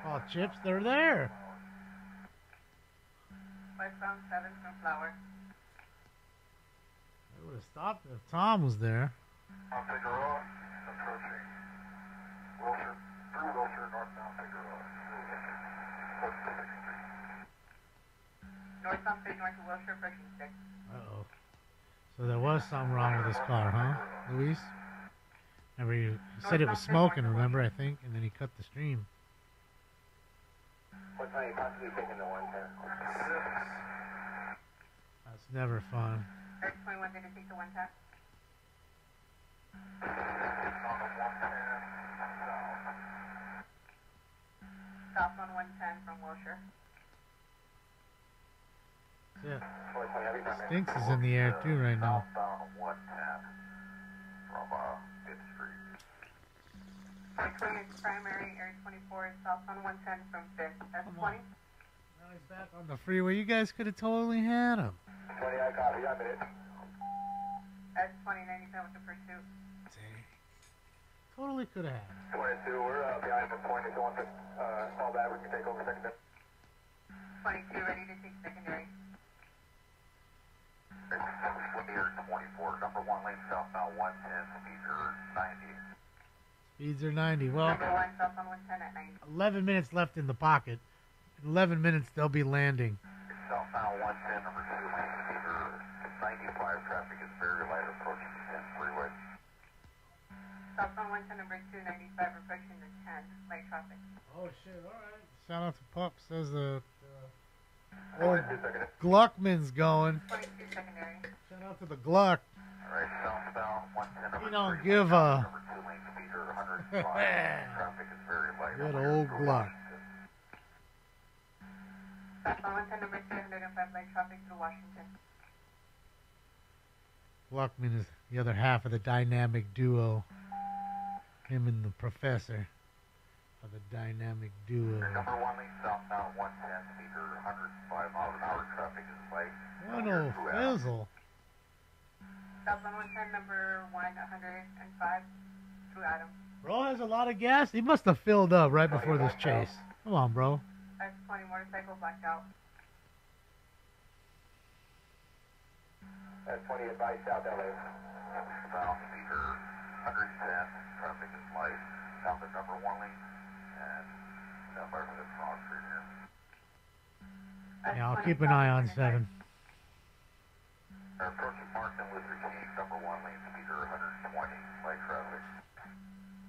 Oh, Chips, they're there. Westbound 7 from Flower. They would have stopped if Tom was there. On Figueroa, approaching Wilshire, through Wilshire, northbound Figueroa. Northbound Big North of Wilshire approaching 6. Uh-oh. So there was something wrong with his car, huh, Luis? Remember, you said it was smoking, remember, I think, and then he cut the stream. What time are you possibly taking the 110? That's never fun. Earth 21 did it take the 110? On the 110, South on 110 from Wilshire. That's it. south. Stinks is in the air, too, right now. Southbound 110 from 5th Street. 20 is primary, Area 24 is south on 110 from 5th. That's 20. Now he's back on the freeway. You guys could have totally had him. 20, I copy, I'm in it. That's 20, 97 with the pursuit. Dang. Totally could have had him. 22, we're behind the point. If you want to call back, we can take over secondary. 22, ready to take secondary. Linear 24, number 1 lane southbound 110, speeds are 90. Speeds are 90. Well, Number 1 south on 110 at 90. 11 minutes left in the pocket. In 11 minutes, they'll be landing. Southbound 110, number 2 lane, speeds are 95. Traffic is very light approaching the 10 freeway. South on 110, number 2, 95, approaching the 10. Light traffic. Oh, shit. All right. Shout out to Pup. Says the old 22 seconds. Gluckman's going. 22 secondary. Shout out to the Gluck. Alright, southbound 110, number He don't 3, give a... number 2 lane, speeds are 105. Traffic is very light. Good old Gluck. South on 110, number 205, light traffic through Washington. Gluckman is the other half of the dynamic duo. Him and the professor are the dynamic duo. Number 1 lane southbound 110, speeds are 105 miles an hour. Traffic is light. What a fizzle. South on 110, number 105, through Adams. Bro has a lot of gas. He must have filled up right before this chase. Come on, bro. That's 20, motorcycle blacked out. That's 20 advice South LA. South speeds are 110. Traffic is light. Down the number 1 lane. And down by the cross street here. That's Yeah, I'll 20 keep an south eye on 105. 7. Approaching Martin Luther King, number 1 lane, speeds are 120. Light traffic.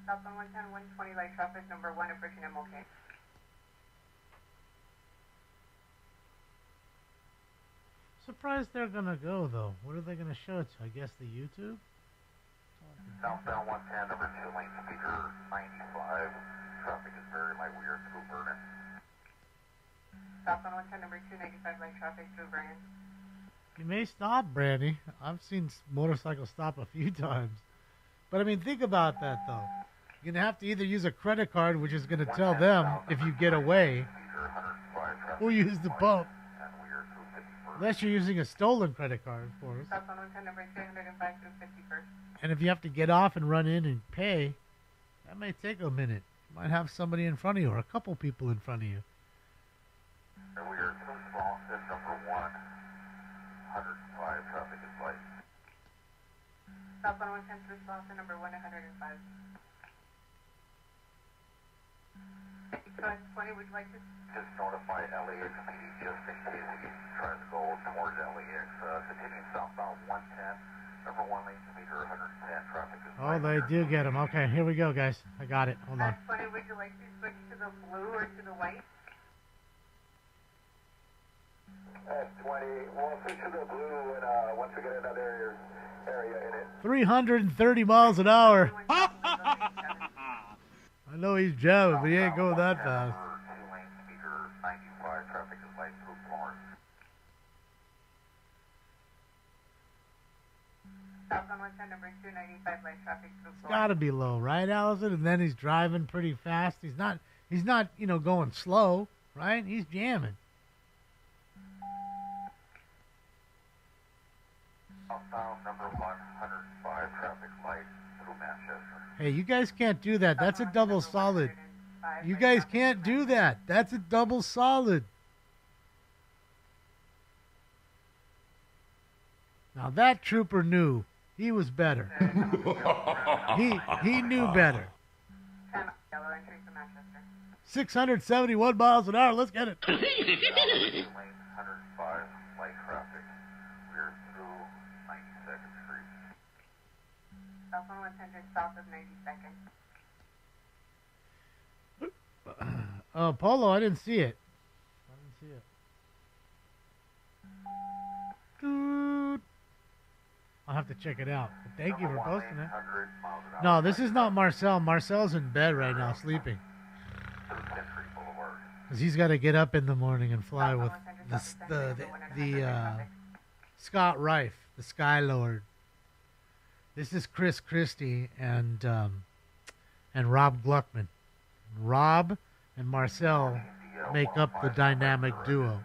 South on 110, 120, light traffic, number 1, approaching MLK. Surprised they're gonna go though. What are they gonna show it to? I guess the YouTube. Southbound 110, number 2 lane, speeds are 95. Traffic is very light. We are through Vernon. South on 110, number 295, light traffic through Vernon. You may stop, Brandy. I've seen motorcycles stop a few times. But I mean, think about that though. You're gonna have to either use a credit card, which is gonna tell them if you get away, Speeds are 105. Traffic or use the pump. and we are through 51st. Unless you're using a stolen credit card, of course. South on 110, number 205 through 51st. And if you have to get off and run in and pay, that may take a minute. You might have somebody in front of you or a couple people in front of you. And we are through Swanson, number 1. 105. Traffic is light. South on 110 through Slauson, number 105. So it's 20, would you like to? Just notify LAX PD just in case he tries to go towards LAX. Continuing southbound 110, number 1 lane, speed are 110. Traffic is Oh, they do get them. Okay, here we go, guys. I got it. Hold on. That's 20, would you like to switch to the blue or to the white? At 20, we'll switch to the blue and once we get another area in it. 330 miles an hour. I I know he's jamming, but he ain't going that fast. Number 2 lane, speed are 95. Traffic is light through Florence. South on 110, number 295, light traffic through It's Florence. got to be low, right, Allison? And then he's driving pretty fast. He's not, going slow, right? He's jamming. Westbound number 105, traffic light through Manchester. Hey, you guys can't do that. That's a double solid. You guys can't do that. That's a double solid. Now that trooper knew. He was better. he knew better. 10 yellow entry to Manchester. 671 miles an hour. Let's get it. Lane 105, light traffic. We're through 92nd Street. Southbound 100 south of 92nd. Polo, I didn't see it. Dude. I'll have to check it out. But thank you for posting it. No, this is not Marcel. Marcel's in bed right now, sleeping. Because he's got to get up in the morning and fly with the Scott Rife, the Sky Lord. This is Chris Christie and Rob Gluckman. Rob and Marcel make up the dynamic duo.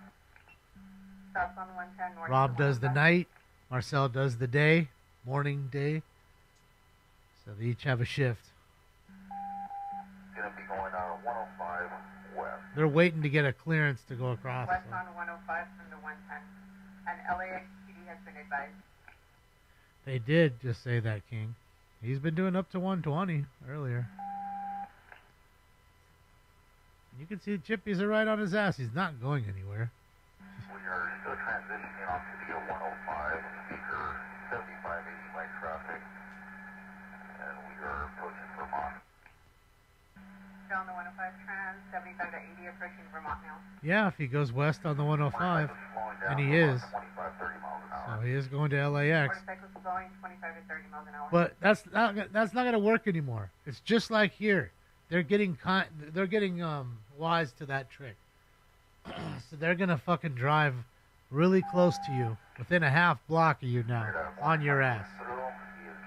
Rob does the night, Marcel does the day, morning, day. So they each have a shift. Gonna be going on 105 west. They're waiting to get a clearance to go across. Westbound 105 from the 110. And LAX PD has been advised. They did just say that, King. He's been doing up to 120 earlier. You can see Chippy's are right on his ass. He's not going anywhere. We are still transitioning onto the 105, speaker 7580 light traffic, and we are approaching Vermont. Down the 105 trans, 75 to 80 approaching Vermont now. Yeah, if he goes west on the 105, and he is. 25, 30 miles an hour. So he is going to LAX. Motorcycles going 25 to 30 miles an hour. But that's not going to work anymore. It's just like here. They're getting wise to that trick. So they're going to fucking drive really close to you, within a half block of you now, on your ass. He is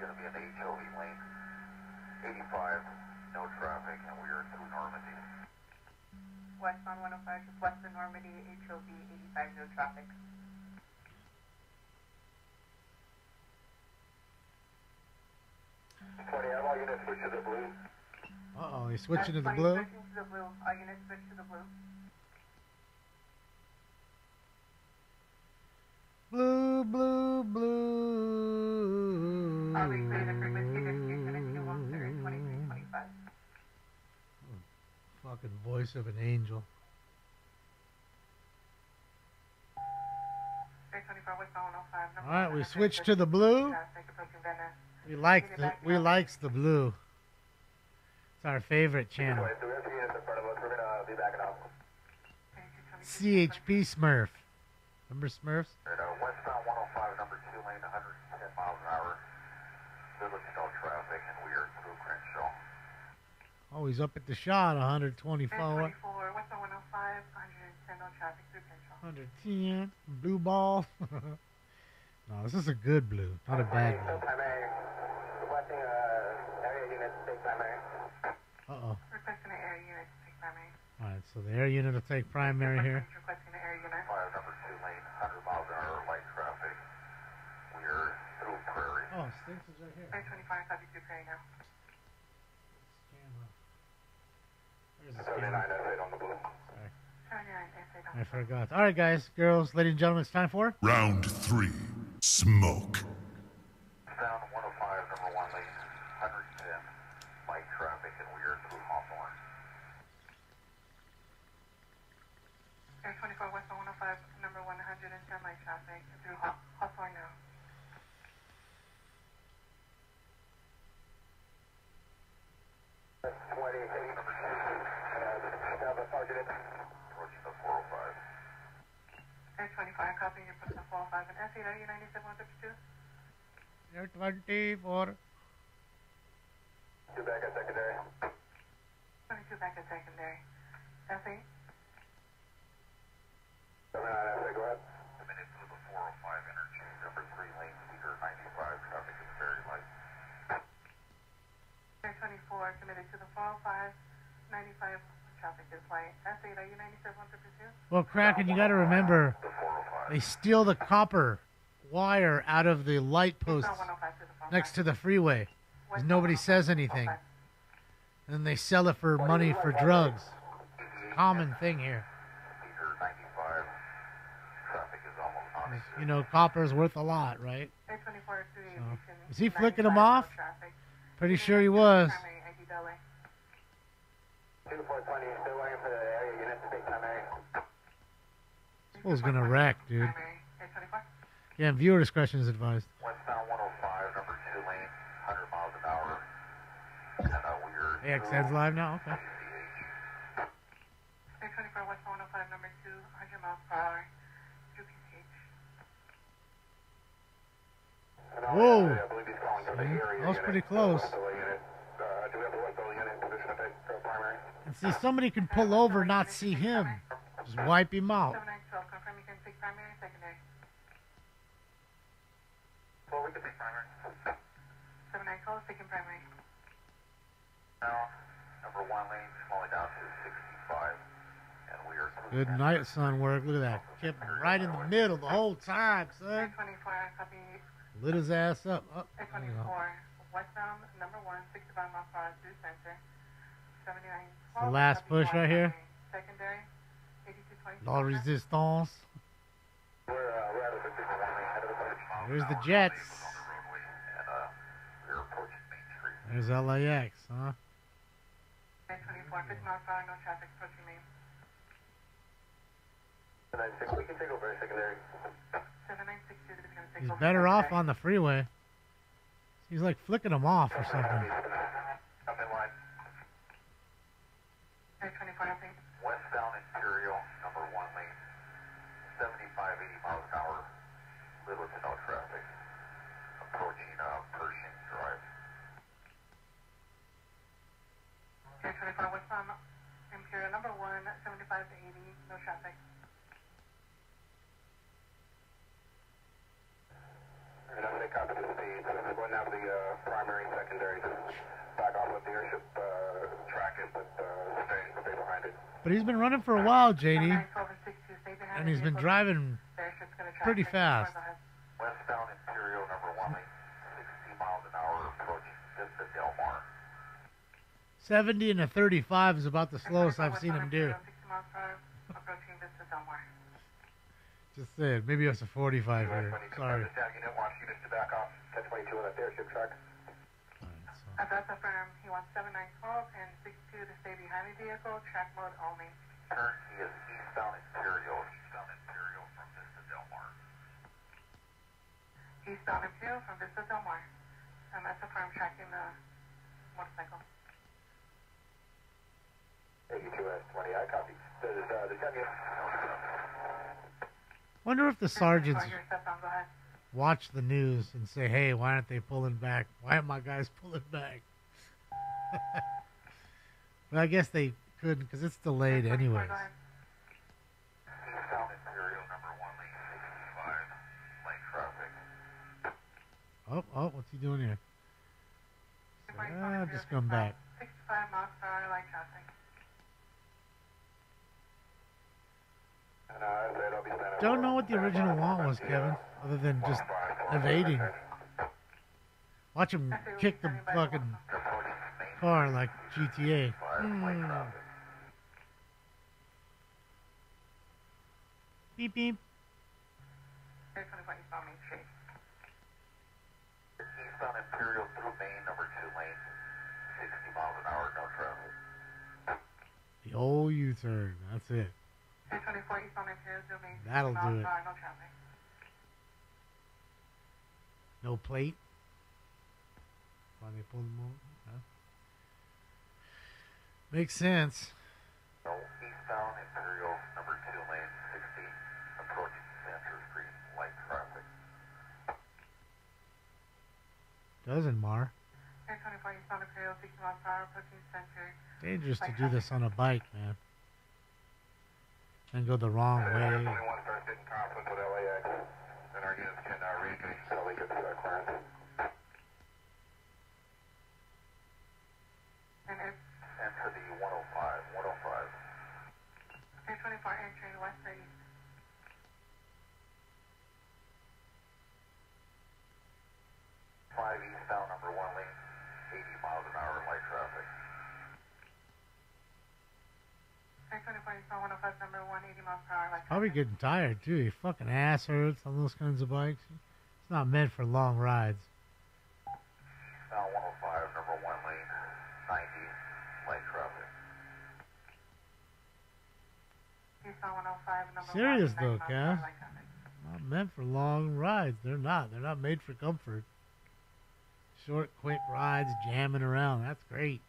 going to be in the HOV lane. 85, no traffic, and we are through Normandy. Westbound 105 just west of Normandy, HOV 85, no traffic. All units switch to the blue. Uh-oh, he's switching to the 20, blue? Switching to the blue. All units switch to the blue. Blue, blue, blue. I'll reclaim the frequency distribution and you will clear 2325. Fucking voice of an angel. 324 westbound 105. All right, we switched to the blue. Traffic approaching Venice. We likes the blue. It's our favorite channel. So we have 3 units in front of us. We're going to be backing off. CHP Smurf. Remember Smurfs? Westbound 105, number 2 lane, 110 miles an hour. Village no traffic, and we are through Crenshaw. Oh, he's up at the shot, 124. 324 westbound 105, 110 no traffic through Crenshaw. 110. Blue ball. No, this is a good blue, not a bad blue. Primary. Requesting area unit to take primary. Uh-oh. Requesting an area unit to take primary. All right, so the air unit will take primary here. Requesting an area unit. 5, number 2 lane, 100 miles an hour, light traffic. We are through Prairie. Oh, Stinks is right here. 325, copy through Prairie now. Camera. There's the 79, camera. S8 on the blue. 79, S8 on I forgot. All right, guys, girls, ladies and gentlemen, it's time for... Round 3. Smoke. Down 105, number 1 lane, 110, light traffic, and we are through Hawthorne. 324 west on 105, number 110 light traffic through Hawthorne now. That's 20, number 2, targeted. Approaching the 405. 325, copy your person 405 and S8, are you 97152? Air 24. 2 back at secondary. 22 back at secondary. S8? 79, S8, go ahead. Committed through the 405 interchange, number 3 lane, speaker 95, traffic is very light. 324, committed to the 405, 95, traffic is light. S8, are you 97152? Well, Kraken, you got to remember, The 405. they steal the copper wire out of the light posts Eastbound 105 to the phone. next to the freeway. 'Cause nobody says anything. And they sell it for money for drugs. Common thing here. Cedar 95. Traffic is almost on. You know, copper's worth a lot, right? 824 to the So, aviation. is he flicking 'em 95, off? no traffic. Pretty sure he was. Primary ID delay. 2420, still waiting for the area unit to take primary. This fool's gonna wreck, dude. Primary 824. Yeah, viewer discretion is advised. Westbound 105, number 2 lane, 100 miles an hour. And we're AXN's live now? Okay. 824 West 105, number 2, 100 miles per hour. 2 PCH. Whoa. I believe he's calling for the area That was unit. pretty close. Do we have the West Valley unit in position to take primary? And see, somebody can pull over and not see him. Just wipe him out. 7912, confirm you can take primary, secondary. Well, we can take primary. 7912, taking primary. Now, number 1 lane slowing down to 65. And we are Good night, son. Work. Look at that. Kept him right in the middle the whole time, son. 824, copy. Lit his ass up. Oh, there you go. 824, westbound, number 1, 65 miles per hour, through center. 79. The last push right here. Secondary. 8220. Low resistance. We're out of the 51 lane, head of the bridge. There's the Jets. On the roadway, and we're approaching Main Street. There's LAX, huh? 824, 50 miles per hour, no traffic, approaching main. 796, we can take over secondary. 7962, this is going to take He's over better off secondary. on the freeway. He's like flicking him off or something. Come in line. 824, nothing. Westbound Imperial, number 1 lane. 75, 80 miles an hour. Little to no traffic. Approaching Pershing Drive. 824, westbound, Imperial, number 1, 75 to 80, no traffic. And I'm going to copy the speed. So we're going down to the primary and secondary. Just back off with the airship track is, but stay behind it. But he's been running for a while, JD. 7912 and 62, stay behind And the he's been vehicle. driving The airship's gonna track pretty it. fast. Go ahead. Westbound Imperial, number 1 lane. 60 miles an hour approaching Vista Del Mar. 70 and a 35 is about the slowest I've seen him do. 60 miles per hour, approaching Vista Del Mar. Just saying. Maybe it's a 45 here. Sorry. Unit, watch units to back off. 1022 on that airship track. Alright, so At that affirm, he wants 7912 and 62 to stay behind the vehicle, track mode only. Turn, he is eastbound Imperial from Vista Del Mar. Eastbound Imperial from Vista Del Mar. That's affirm, tracking the motorcycle. 82S20, I copy. This is the 10 unit. wonder if the sergeants Your stepdown, go ahead. watch the news and say, hey, why aren't they pulling back? Why aren't my guys pulling back? But I guess they couldn't because it's delayed anyways. Go ahead. Eastbound Imperial, number 1 lane, 65, lane traffic. Oh, what's he doing here? Just come back. 65 miles per hour, light traffic. And I'll be standing Don't know what the original want was, Kevin, other than just evading. Watch him kick the fucking car like GTA. Beep beep. 825 eastbound Main Street. Eastbound Imperial through Main, number 2 lane, 60 miles an hour, no traffic. The old U-turn. That's it. 824 eastbound Imperial through Main. That'll 60 miles do it. per hour, no traffic. No plate. Why they pulled them over? Huh? Makes sense. No, eastbound Imperial, number 2 lane, 60, approaching Center Street, light traffic. Doesn't Mar? 824 eastbound Imperial, 60 miles per hour, approaching Center. Dangerous to do this on a bike, man. And go the wrong way. 21 starts getting confident with LAX, and our units can re-engage until they get to that clearance. And it's Enter the 105, 824 entering west or east. eastbound, number 1 lane, 80 miles an hour light traffic. 324 eastbound 105, number 1, 80 miles per hour light Probably traffic. getting tired too. Your fucking ass hurts on those kinds of bikes. It's not meant for long rides. Eastbound 105, number 1 lane, 90 light traffic. Eastbound 105, number 1, Serious 90 though, miles per hour Cass. light traffic. Not meant for long rides. They're not. They're not made for comfort. Short, quick rides, jamming around. That's great.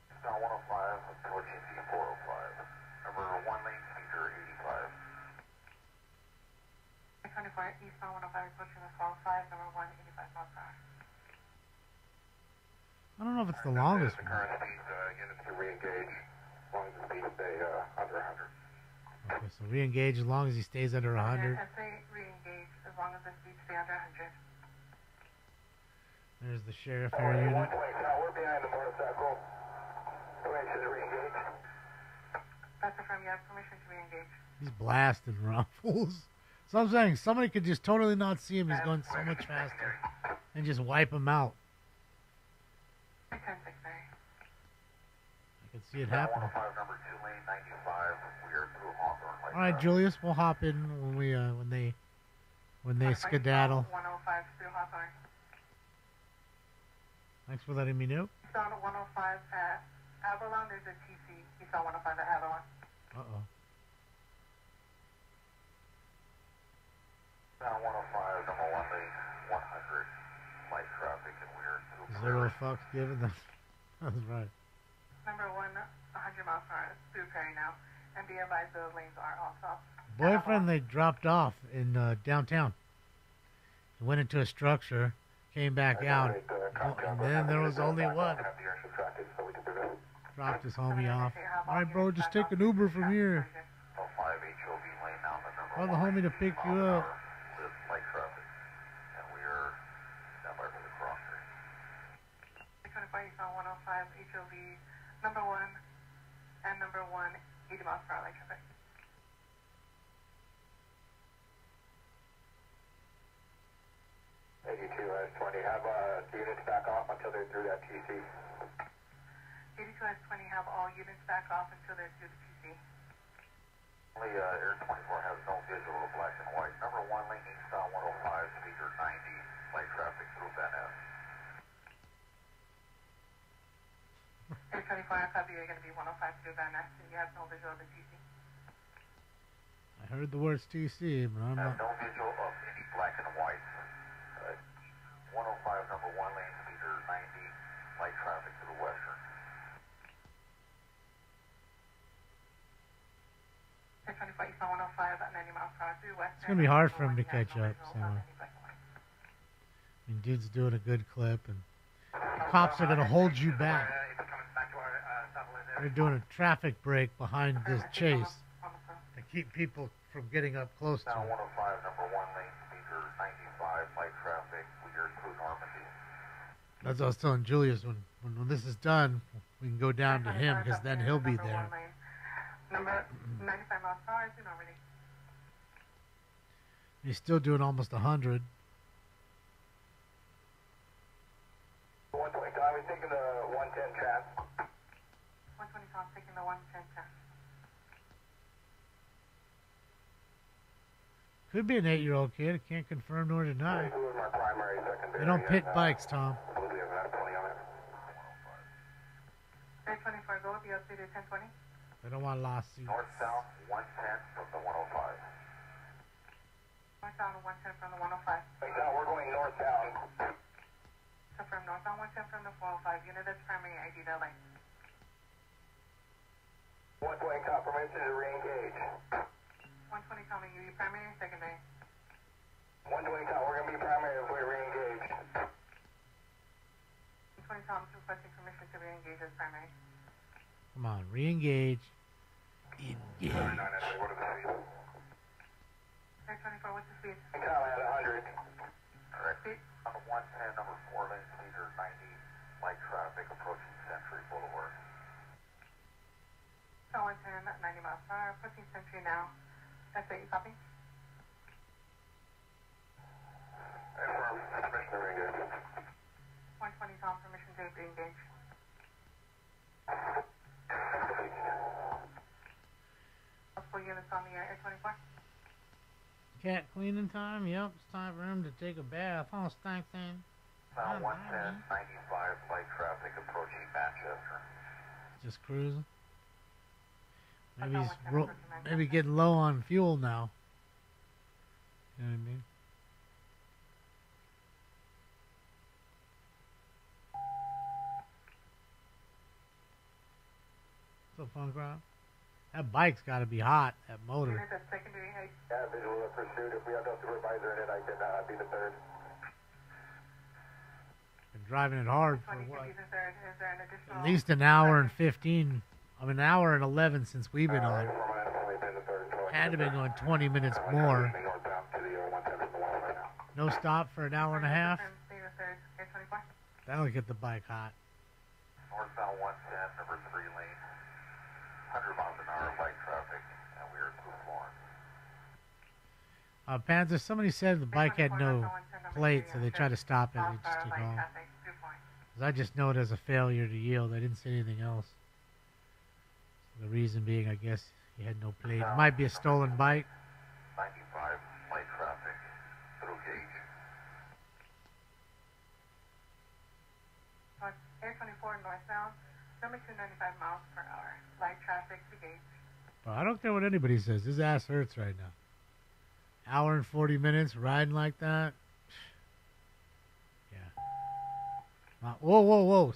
Eastbound 105, approaching the 405. Number 1 lane, speeder 85. 324 eastbound 105, approaching the 405, number 1, 85 miles per hour. I don't know if it's the longest The one. current speed, units to re-engage, as long as the speed stay under 100. Okay, so re-engage as long as he stays under 100. SA re-engage as long as the speed stay under 100. There's the sheriff area unit. We're behind the motorcycle. Permission to re-engage. That's affirmed. You have permission to re-engage. He's blasting ruffles. So I'm saying somebody could just totally not see him. He's going so much faster and just wipe him out. 10-6, sorry. I can see it happening. 105, number 2 lane, 95. We are through Hawthorne light All right, traffic. Julius, we'll hop in when they skedaddle. 105 through Hawthorne. Thanks for letting me know. Eastbound 105 at Avalon, there's a TC. Eastbound 105 at Avalon. Uh-oh. Eastbound 105, number 1 lane, 100 light traffic, and we are through Zero fucks given. That's right. Number 1, 100 miles per hour through Perry now. And be advised the lanes are all stopped. Boyfriend they dropped off in downtown. He went into a structure, came back out, and then there was only one. Dropped his homie off. All right, bro, just take an Uber from here. 05 HOV lane now, the number Tell the 1 homie to pick you up. with light traffic, and we are standby for the crossing. 625 Eastbound 105 HOV, number 1 and number 1, 80 miles per hour light traffic. 82 S20, have units back off until they're through that TC. 82 S20 have all units back off until they're through the TC. Only Air 24 has no visual of black and white. Number 1 lane eastbound 105, speeder 90, light traffic through Van Ness. Air 24, I copy you're going to be 105 through Van Ness, and you have no visual of the TC. I heard the words TC, but I'm Have not. no visual of any black and white. 105, number 1 lane, speeder 90, light traffic through Western. Air 24 eastbound 105 at 90 miles per hour through Western. It's gonna be hard for him to Number 1, catch you have up, no visual so, of any black and white. I mean, dude's doing a good clip, and cops are gonna hold you back. They're doing a traffic break behind this chase On the phone. to keep people from getting up close to Now him. 105, number 1 lane, speeder 95, light traffic, we are through Normandy. That's what I was telling Julius. When this is done, we can go down to him because then he'll be there. Number 95 miles per hour through Normandy. He's still doing almost 100. 120, I was taking the 110 chat. 120 Tom taking the 110 10. Could be an 8-year-old kid. I can't confirm nor deny. Who was my primary, secondary? They don't pit bikes, Tom. I believe we have an F20 on it. Air 24, go with the updated 1020. They don't want lost seats. North-south, 110 from the 105. Northbound 110 from the 105. Now we're going northbound. So from northbound 110 from the 405, unit that's primary ID to lane. 120 confirmation to re-engage. 120 Tommy, you primary or secondary? 120 Tom, we're going to be primary if we re-engage. 120 Tom is requesting permission to re-engage as primary. Come on, re-engage. Engage. What are the speeds? Air 24, what's the speed? Tom at 100. Correct. Speed? On the 110, number 4 lane, speeder 90, light traffic approaching Century Boulevard. So 110, 90 miles per hour, approaching Century now. SA, you copy? Affirm. Permission to re-engage. Air 24. Cat cleaning time? Yep, it's time for him to take a bath. Oh, stank thing. Now 110, 95, light traffic approaching Manchester. Just cruising. Maybe he's maybe getting low on fuel now. You know what I mean? What's up, Funk Rock? That bike's got to be hot. That motor. Unit at secondary height. Yeah, visual of pursuit. If we have no supervisor in it, I can be the third. Been driving it hard for 22 what? be the third. Is there an additional? At least an hour and 15. I mean, an hour and 11 since we've been on. Had to been going 20 minutes more. No stop for an hour and a half. Be the third. Air 24. That'll get the bike hot. Northbound 110, number 3 lane. 100 miles an hour light traffic, and we are through Florence. Panzer, somebody said the bike had no plate, so they tried to stop it. They just keep going. 'Cause I just know it as a failure to yield. I didn't say anything else. The reason being, I guess, he had no plate. It might be a stolen bike. 95, light traffic, through gauge. Air 24 northbound, number 295 miles per hour. Light traffic to gauge. Well, I don't care what anybody says. His ass hurts right now. Hour and 40 minutes riding like that. Yeah. Whoa, whoa, whoa!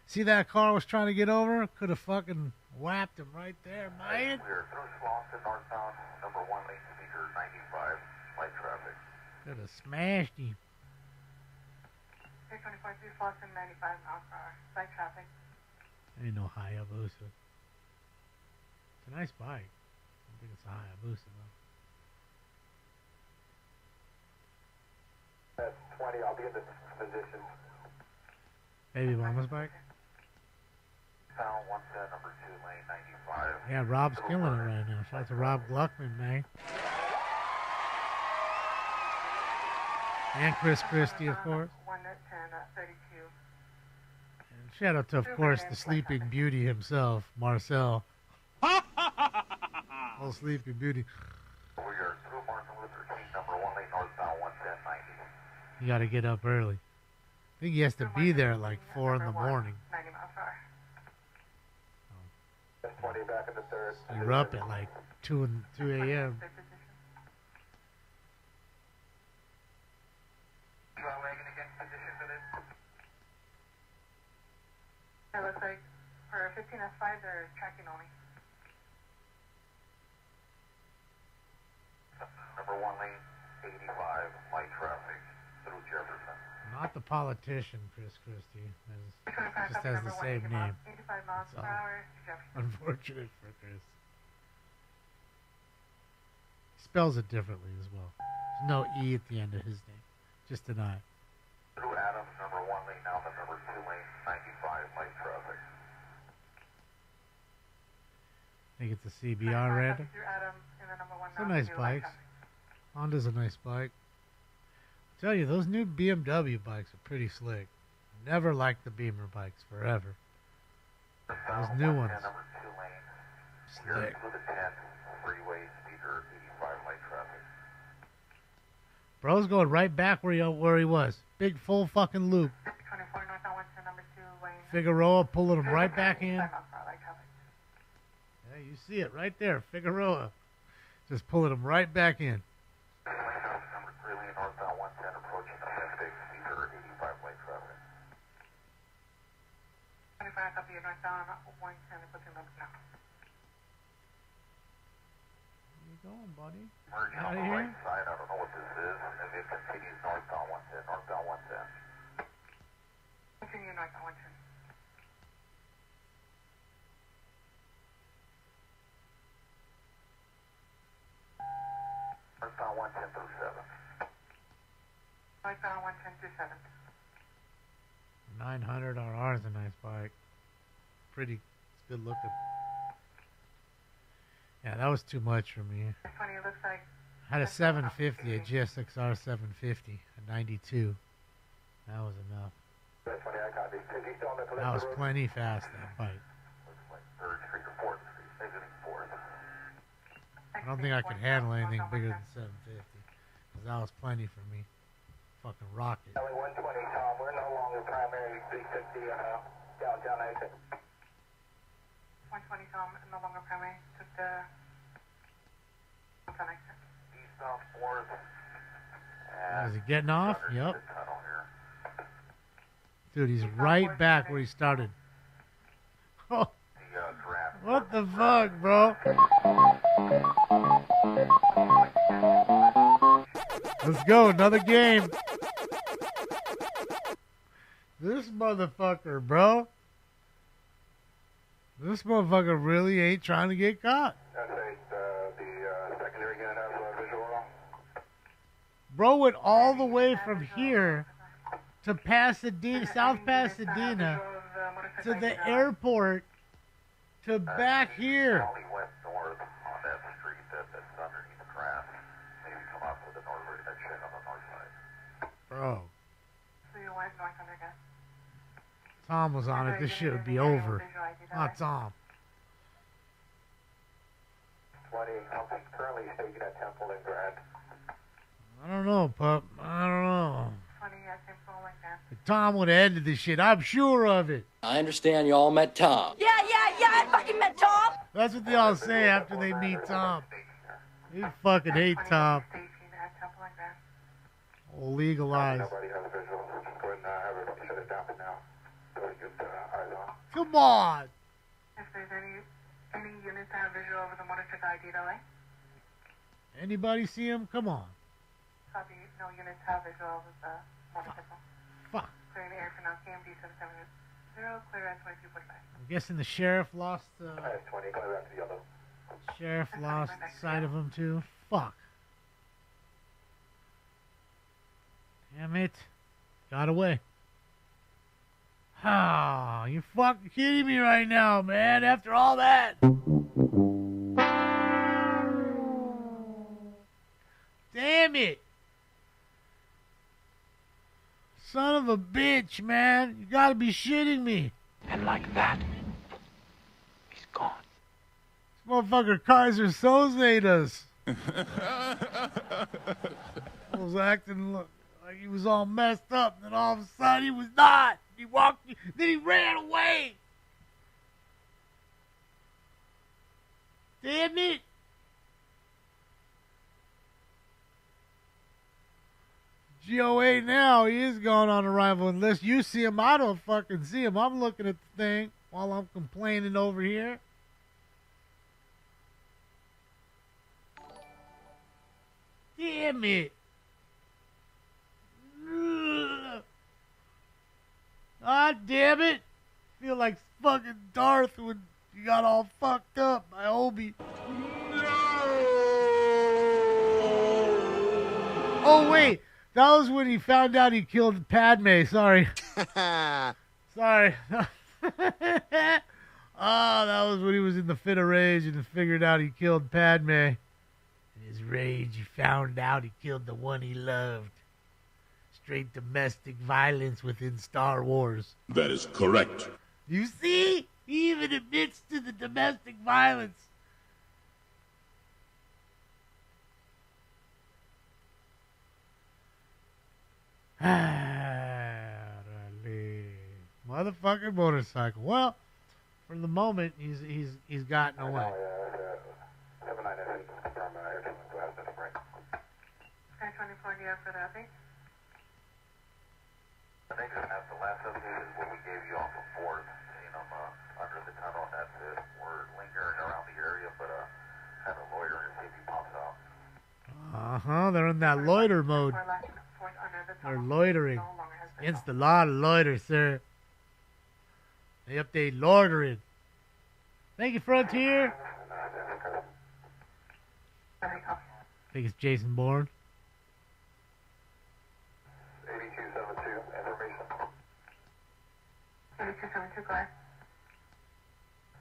See that car was trying to get over? Could have fucking whapped him right there, man. We are through Slauson, northbound, number 1 lane, speaker 95, light traffic. Could have smashed him. Air 24 through Slauson, 95 miles per hour. Light traffic. Ain't no Hayabusa. It's a nice bike. I don't think it's a Hayabusa though. That's 20, I'll be in this position. Baby Mama's bike? Sound 110, number 2 lane, 95. Yeah, Rob's killing it right now. Shout out to Rob Gluckman, man. And Chris Christie, of course. 110, 32. And shout out to, of course, the Sleeping Beauty himself, Marcel. Oh, Sleeping Beauty. We are through Martin Luther King, number 1 lane, northbound, 110, 90. You gotta get up early. I think he has to be there at like 4 in the morning. 90 miles per hour. That's 20 back in the third. So you're up at like 2 a.m. Third position. Wagon again, position for this. It looks like for 15S5 they're tracking only. Number 1 lane, 85, light traffic, through Jefferson. Not the politician, Chris Christie. It 25 just has the number same 185 name. 85 miles That's per all. hour. Jefferson. Unfortunate for Chris. He spells it differently as well. There's no E at the end of his name. Just an I. Through Adams, number 1 lane, now the number 2 lane, 95, light traffic. I think it's a CBR random. Through Adam in the number 1 It's a nice bike. Honda's a nice bike. I tell you, those new BMW bikes are pretty slick. Never liked the Beamer bikes forever. Those new ones. Number 2 lane, Slick. through the 10, freeway, speaker 85, light traffic. Bro's going right back where he was. Big full fucking loop. 24 north on 110 number 2 lane. Figueroa pulling him right back in. 85 miles per hour, light traffic. Yeah, you see it right there. Figueroa. Just pulling him right back in. Number 3 lane, northbound 110, approaching the Pacific, speaker 85, light traffic. 25 copy of northbound 110 approaching Lubbock now. Where you going, buddy? Merging on Outta the here? right side, I don't know what this is, and it continues northbound 110, northbound 110. Continue northbound 110. Northbound 110 through 7. Northbound 110 through 7. 900 RR is a nice bike. Pretty, it's good looking. Yeah, that was too much for me. 20 it looks like. I had a 750, a GSXR 750, a 92. That was enough. That's funny, I got these. Is he still on the That was plenty fast, that bike. Looks like 3rd Street or 4th Street, exiting 4th. I don't think I could handle anything bigger than 750. Because that was plenty for me. Fucking rocket. LA 120, Tom. We're no longer primary 350 downtown exit. 120 Tom, no longer primary. Took the downtown exit. Eastbound 4th. Is he getting off? Yep. Dude, he's right back where he started. Oh, what the fuck, bro? Let's go, another game. This motherfucker, bro. This motherfucker really ain't trying to get caught. The secondary unit has a visual. Bro went all the way from here to Pasadena, South Pasadena, to the airport, to back here. Only went north on that street that's underneath the grass. Maybe come up to the north, that shit on the north side. Bro, So you went north under gas. Tom was on it. This shit would be over. Not Tom. 20, I'm currently stationed at Temple and Grand. I don't know, pup. I don't know. 20, I think so like that. If Tom would have ended this shit. I'm sure of it. I understand you all met Tom. Yeah, I fucking met Tom. That's what they all say after they meet Tom. They fucking hate Tom. Station at Temple and Grand. Oh, legalized. Nobody has a visual. Just go ahead and have everybody shut it down for now. So we get eyes on. Come on. If there's any units that have visual over the motorcycle ID delay, Anybody see him? Come on. copy, no units have visual over the motorcycle. Fuck. Clearing the air for now, KMD 770, clear at 2245. I'm guessing the sheriff lost. 20, going back to the yellow. Sheriff lost sight of him too. Fuck. Damn it. Got away. Ah, you fucking kidding me right now, man. After all that. Damn it. Son of a bitch, man. You gotta be shitting me. And like that, he's gone. This motherfucker Kaiser Soze us. Was acting like he was all messed up, and then all of a sudden he was not. He walked, then he ran away. Damn it. GOA now, he is gone on arrival. Unless you see him, I don't fucking see him. I'm looking at the thing while I'm complaining over here. Damn it. God damn it. Feel like fucking Darth when you got all fucked up by Obi. Oh, wait. That was when he found out he killed Padme. Sorry. Sorry. Oh, that was when he was in the fit of rage and figured out he killed Padme. In his rage, he found out he killed the one he loved. Straight domestic violence within Star Wars. That is correct. You see? He even admits to the domestic violence. Motherfucking motorcycle. Well, for the moment, he's gotten away. 79 confirm air to the break. Sky 24, do you have further updates? I think that's the last update is what we gave you off of 4th. Seeing them under the tunnel, and that's it. We're lingering around the area, but kind of loitering to see if he pops out. Uh-huh, they're in that loiter mode. They're loitering. Against the law to loiter, sir. They update loitering. Thank you, Frontier. I think it's Jason Bourne. 8272, information. 8272, go ahead.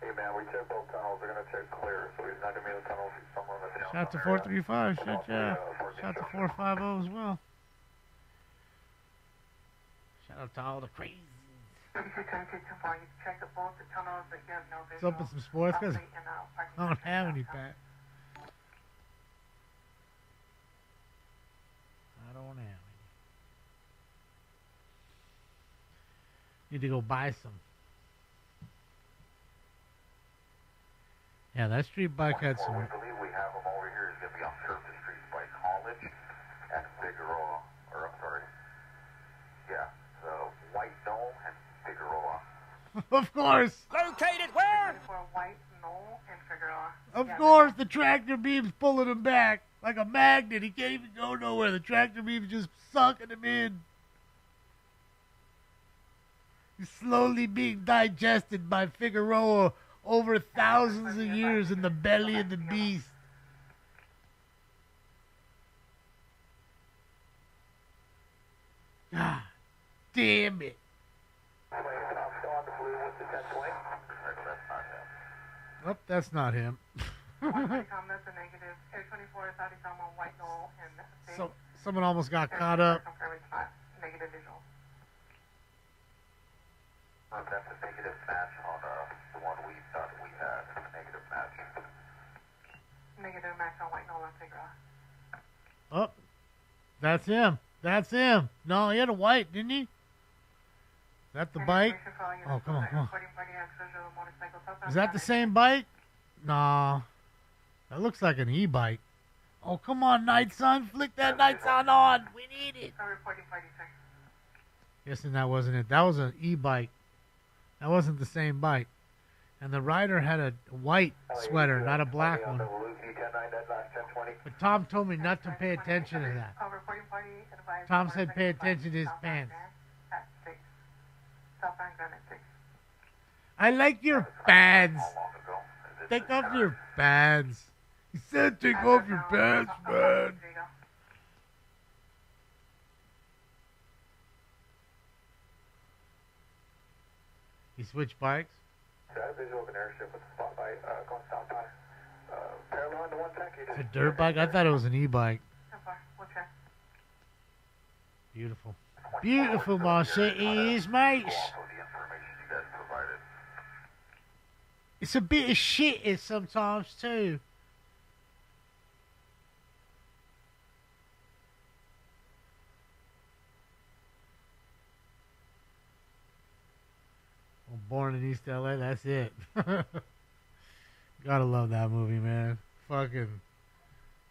Hey man, we checked both tunnels. They're gonna check clear, so he's not gonna be in the tunnels. He's somewhere in the town. Shout to 435. Shit, yeah. Shout to 450 as well. Shout out to all the crazy. 8272, too far. You check both the tunnels, but you have no What's visual. up with some sports? Because I don't have any, Pat. I don't have any. Need to go buy some. Yeah, that street bike had some. I believe we have them over here. It's going to be on Surface Street by College and Figueroa. Or, I'm sorry. Yeah, so White Knoll and Figueroa. Of course. Located where? For White Knoll and Figueroa. Of course, the tractor beam's pulling him back like a magnet. He can't even go nowhere. The tractor beam's just sucking him in. He's slowly being digested by Figueroa over thousands of years in the belly of the beast. God damn it. Oh, that's not him. That's a negative. Air 24 is out on White Knoll and So someone almost got caught up. Negative visual. That's a negative match on the one we thought we had. Negative match. Negative match on White Knoll and Figueroa. Oh, that's him. That's him. No, he had a white, didn't he? Is that the bike? Oh, come on, come on. Is that the same bike? No. That looks like an e-bike. Oh, come on, Night Sun. Flick that Night Sun on. We need it. Guessing that wasn't it. That was an e-bike. That wasn't the same bike. And the rider had a white sweater, not a black one. But Tom told me not to pay attention to that. Tom said pay attention to his pants. I like your pants. Take off your pants. He said take off your pants, man. He switched bikes? It's a dirt bike? I thought it was an e-bike. Beautiful. Beautiful, Mercedes, mate. It's a bit of shit sometimes, too. Well, Born in East LA, that's it. Gotta love that movie, man. Fucking,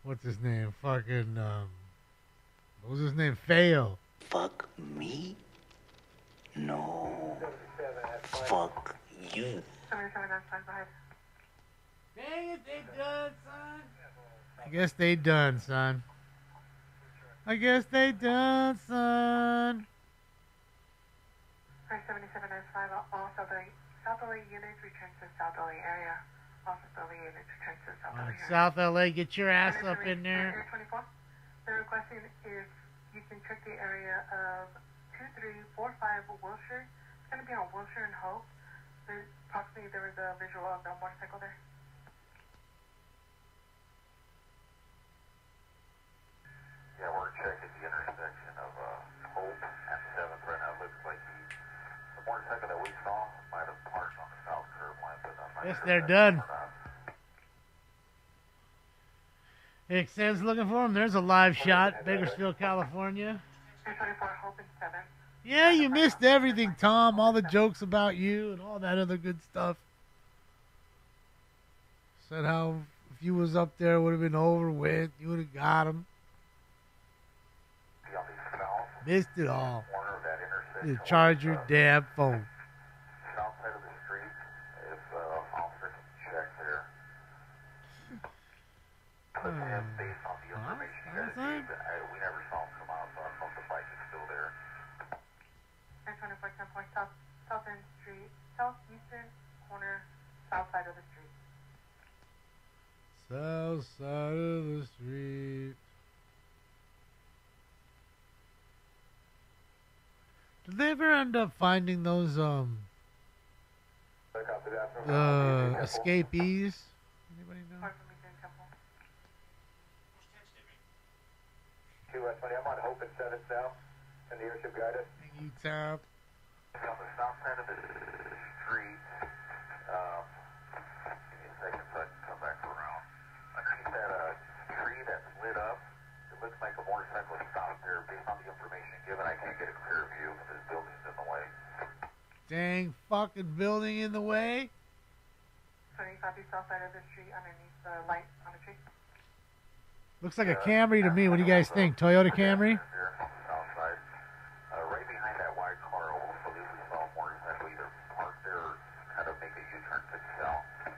what's his name? Fucking, what was his name? Fail. Fuck me? No. Fuck you. Dang it, they done, son. I guess they done, son. I guess they done, son. 7795, all South LA units return to South LA area. All South LA units return to South LA area. South LA, get your ass up in there. Air 24, they're requesting if you can check the area of 2345 Wilshire. It's going to be on Wilshire and Hope. Approximately, there was a visual of the motorcycle there. Yeah, we're checking the intersection of Hope and 7th right now. It looks like the motorcycle that we saw might have parked on the south curb line, but I'm not Yes, sure they're done. Extends looking for him. There's a live shot, Bakersfield, California. Air 24 Hope and 7th. Yeah, you missed everything, Tom. All the jokes about you and all that other good stuff. Said how if you was up there, it would have been over with. You would have got him. Missed it all. You charge your damn phone. South side of the street, if officer can check there. But based on the information you guys gave, we never saw him come out, so I don't know if the bike is still there. Air 24 10 point South End Street, southeastern corner, south side of the street. South side of the street. Did they ever end up finding those escapees? Anybody know? 2 West 20, I'm on Hope and 7th now, and the airship guided. Thank you, Top. On the south side of the street, give me a second so I can come back around. Underneath that tree that's lit up, it looks like a motorcycle stopped here, based on the information given, I can't get a clear view. This building's in the way. Dang fucking building in the way. 20 copy south side of the street underneath the light on the tree. Looks like a Camry to me. What do you guys think? Toyota Camry? Here, south side. Right behind that white car, hopefully we saw a motorcycle either parked there or kind of make a U-turn to the south.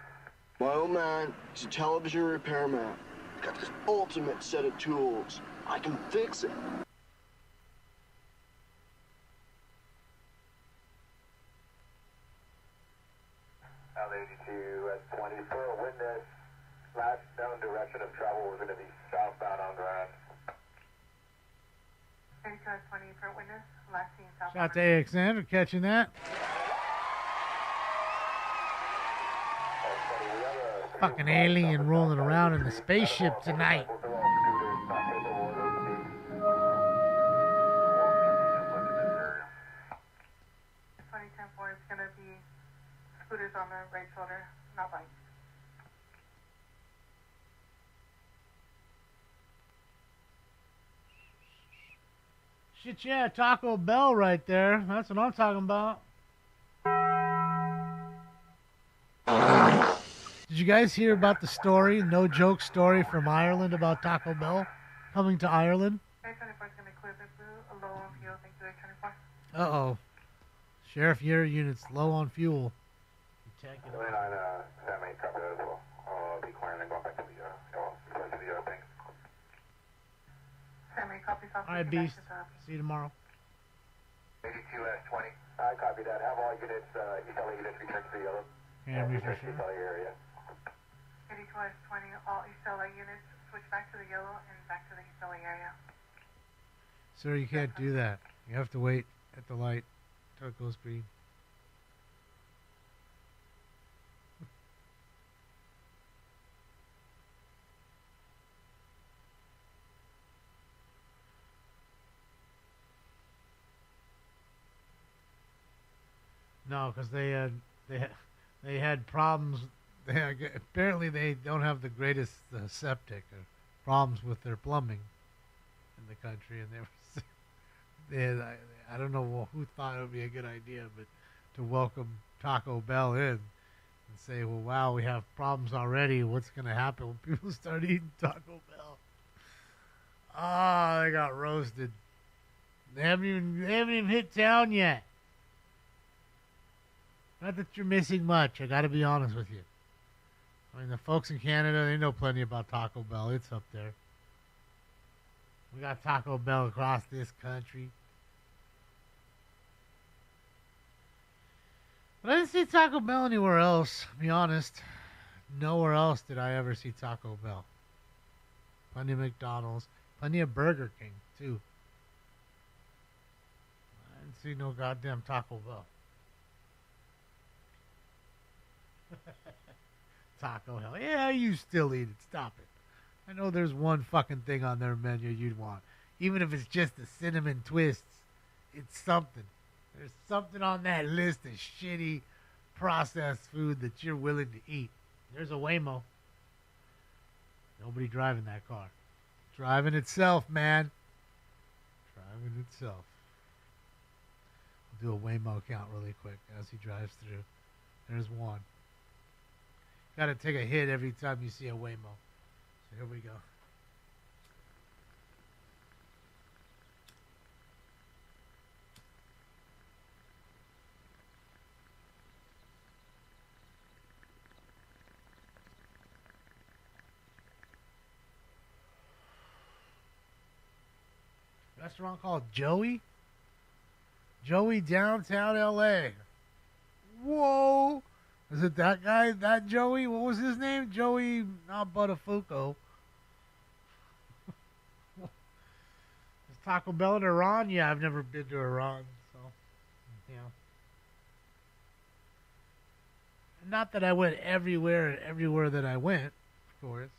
My old man, he's a television repairman. Got this ultimate set of tools. I can fix it. L82 at 20 for a witness. Last known direction of travel was going to be southbound on Grand. 32 at 20 for a witness. Last seen south. Shout to AXN for catching that. Fucking alien rolling around in the spaceship tonight. 2010-4 is going to be scooters on the right shoulder, not bikes. Shit, yeah, Taco Bell right there. That's what I'm talking about. Did you guys hear about the story, no joke story from Ireland about Taco Bell coming to Ireland? 824 is going to clear the blue, a low on fuel, thank you, 824. Uh-oh. Sheriff, your unit's low on fuel. Going on Sam 8, copy that as well. I'll be clearing and going back to the thing. Sam 8, copy south. All right, Beast. See you tomorrow. 82 at 20. I copy that. Have all units, ESLA units return to the yellow. Camry for sure. ESLA area. 82 at 20, all ESLA units switch back to the yellow and back to the ESLA area. Sir, you can't do that. You have to wait at the light until it goes green. No, because they had problems. Apparently they don't have the greatest septic or problems with their plumbing in the country, and I don't know who thought it would be a good idea, but to welcome Taco Bell in and say, well, wow, we have problems already. What's going to happen when people start eating Taco Bell? Ah, they got roasted. They haven't even hit town yet. Not that you're missing much. I got to be honest with you. I mean, the folks in Canada, they know plenty about Taco Bell. It's up there. We got Taco Bell across this country. But I didn't see Taco Bell anywhere else, to be honest. Nowhere else did I ever see Taco Bell. Plenty of McDonald's. Plenty of Burger King, too. I didn't see no goddamn Taco Bell. Taco Hell. Yeah, you still eat it. Stop it. I know there's one fucking thing on their menu you'd want. Even if it's just the cinnamon twists. It's something. There's something on that list of shitty processed food that you're willing to eat. There's a Waymo. Nobody driving that car. Driving itself, man. Driving itself. I'll do a Waymo count really quick as he drives through. There's one. Got to take a hit every time you see a Waymo. So here we go. Restaurant called Joey? Joey downtown LA. Whoa! Is it that guy? That Joey? What was his name? Joey, not Buttafuoco. Is Taco Bell in Iran? Yeah, I've never been to Iran, so yeah. Not that I went everywhere that I went, of course.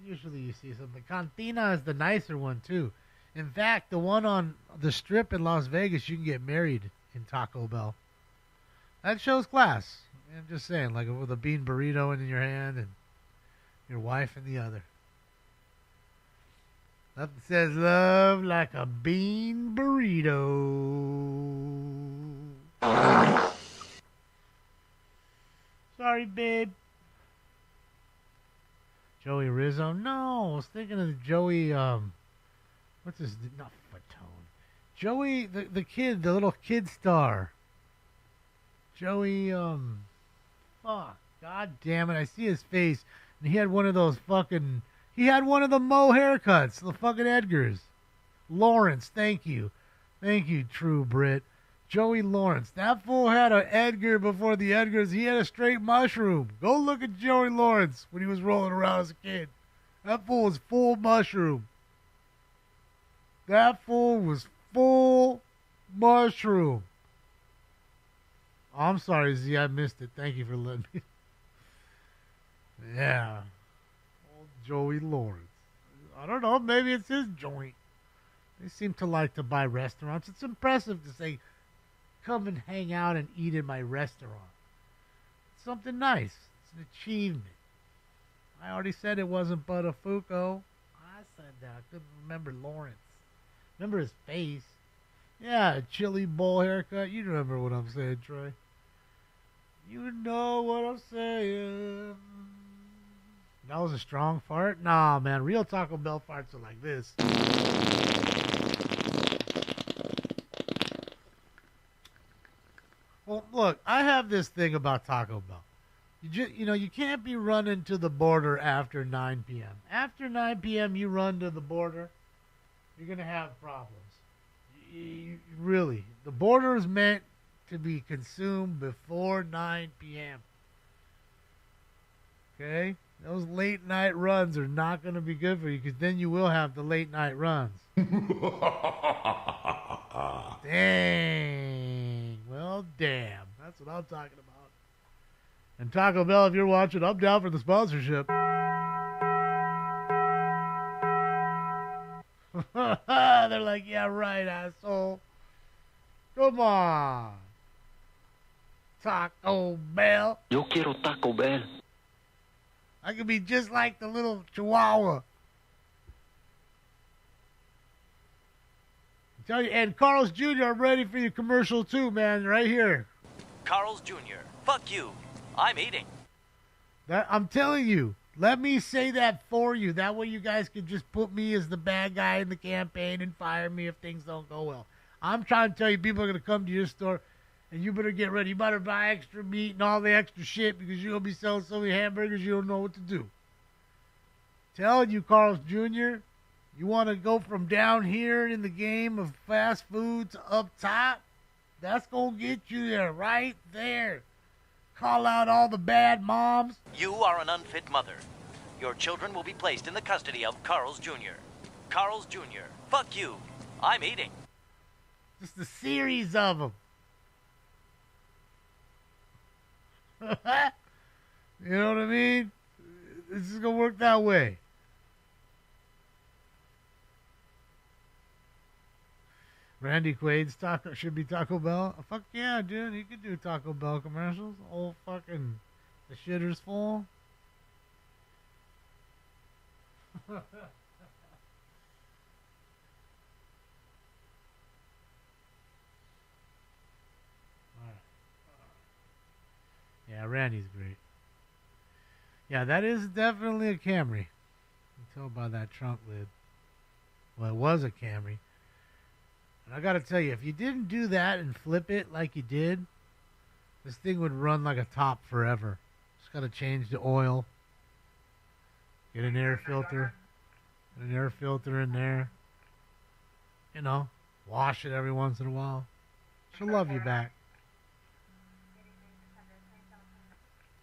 Usually you see something. Cantina is the nicer one, too. In fact, the one on the Strip in Las Vegas, you can get married in Taco Bell. That shows class. I'm just saying, like with a bean burrito in your hand and your wife in the other. Nothing says love like a bean burrito. Sorry, babe. Joey Rizzo? No, I was thinking of Joey, what's his, not Fatone. Joey, the kid, the little kid star. Joey, fuck, god damn it, I see his face, and he had one of those fucking, he had one of the Mo haircuts, the fucking Edgars. Lawrence, thank you. Thank you, True Brit. Joey Lawrence. That fool had an Edgar before the Edgars. He had a straight mushroom. Go look at Joey Lawrence when he was rolling around as a kid. That fool was full mushroom. That fool was full mushroom. Oh, I'm sorry, Z. I missed it. Thank you for letting me. Yeah. Old Joey Lawrence. I don't know. Maybe it's his joint. They seem to like to buy restaurants. It's impressive to say, come and hang out and eat in my restaurant. It's something nice. It's an achievement. I already said it wasn't Buttafuoco. I said that. I couldn't remember Lawrence. Remember his face. Yeah, a chili bowl haircut. You remember what I'm saying, Troy. You know what I'm saying. That was a strong fart? Nah, man. Real Taco Bell farts are like this. Well, look, I have this thing about Taco Bell. You can't be running to the border after 9 p.m. After 9 p.m., you run to the border, you're going to have problems. Really. The border is meant to be consumed before 9 p.m. Okay? Those late night runs are not going to be good for you because then you will have the late night runs. Dang. Well, damn. That's what I'm talking about. And Taco Bell, if you're watching, I'm down for the sponsorship. They're like, yeah, right, asshole. Come on. Taco Bell. Yo quiero Taco Bell. I could be just like the little chihuahua. I tell you, and Carl's Jr., I'm ready for your commercial too, man, right here. Carl's Jr., fuck you. I'm eating. I'm telling you, let me say that for you. That way you guys can just put me as the bad guy in the campaign and fire me if things don't go well. I'm trying to tell you, people are going to come to your store, and you better get ready. You better buy extra meat and all the extra shit because you're going to be selling so many hamburgers you don't know what to do. Telling you, Carl's Jr., you want to go from down here in the game of fast food to up top? That's going to get you there, right there. Call out all the bad moms. You are an unfit mother. Your children will be placed in the custody of Carl's Jr. Carl's Jr., fuck you. I'm eating. Just a series of them. You know what I mean? This is going to work that way. Randy Quaid's taco should be Taco Bell. Oh, fuck yeah, dude. He could do Taco Bell commercials. Old fucking the shitter's full. Yeah, Randy's great. Yeah, that is definitely a Camry. You can tell by that trunk lid. Well, it was a Camry. And I got to tell you, if you didn't do that and flip it like you did, this thing would run like a top forever. Just got to change the oil. Get an air filter. Get an air filter in there. You know, wash it every once in a while. She'll love you back.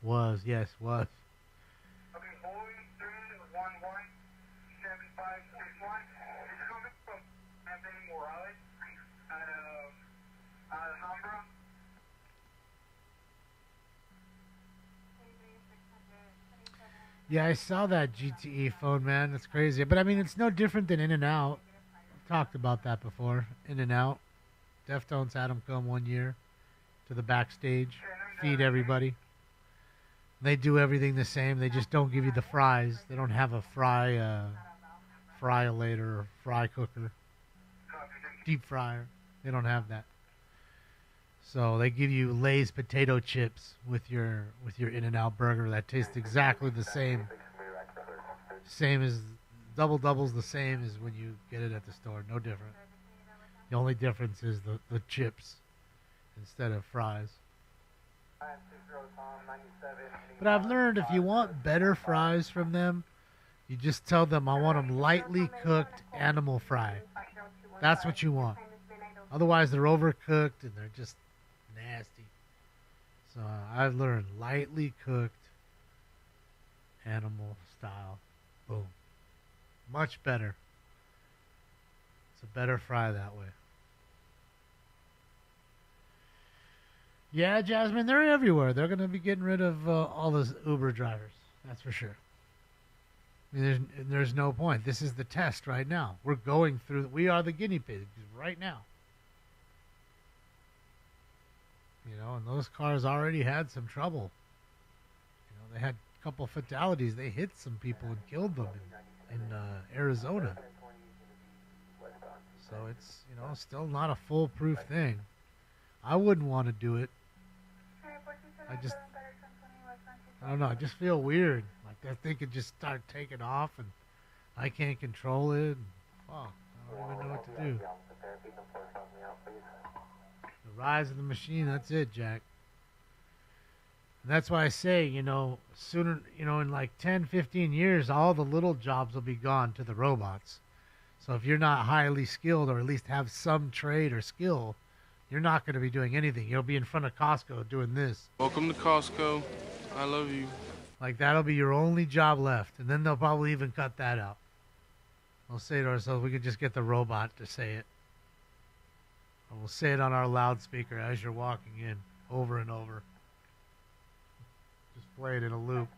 Was, yes, was. Okay, boy, 311 7561. It's coming from Anthony Morales at Alhambra. Yeah, I saw that GTE phone, man. That's crazy. But I mean, it's no different than In-N-Out. I've talked about that before. In-N-Out. Deftones had them come one year to the backstage, feed everybody. They do everything the same. They just don't give you the fries. They don't have a fry fry-lator or fry cooker, deep fryer. They don't have that. So they give you Lay's potato chips with your In-N-Out burger that tastes exactly the same. Same as Double Double's the same as when you get it at the store. No different. The only difference is the chips instead of fries. But I've learned if you want better fries from them, you just tell them I want them lightly cooked animal fry. That's what you want. Otherwise, they're overcooked and they're just nasty. So I've learned lightly cooked animal style. Boom. Much better. It's a better fry that way. Yeah, Jasmine, they're everywhere. They're going to be getting rid of all those Uber drivers. That's for sure. I mean, there's no point. This is the test right now. We're going through. We are the guinea pigs right now. You know, and those cars already had some trouble. You know, they had a couple fatalities. They hit some people and killed them in Arizona. So it's, you know, still not a foolproof thing. I wouldn't want to do it. I don't know. I just feel weird. Like that thing could just start taking off and I can't control it. And, fuck, I don't even know what to do. The rise of the machine, that's it, Jack. And that's why I say, you know, sooner, you know, in like 10, 15 years, all the little jobs will be gone to the robots. So if you're not highly skilled or at least have some trade or skill, you're not going to be doing anything. You'll be in front of Costco doing this. Welcome to Costco. I love you. Like, that'll be your only job left. And then they'll probably even cut that out. We'll say to ourselves, we could just get the robot to say it. And we'll say it on our loudspeaker as you're walking in, over and over. Just play it in a loop.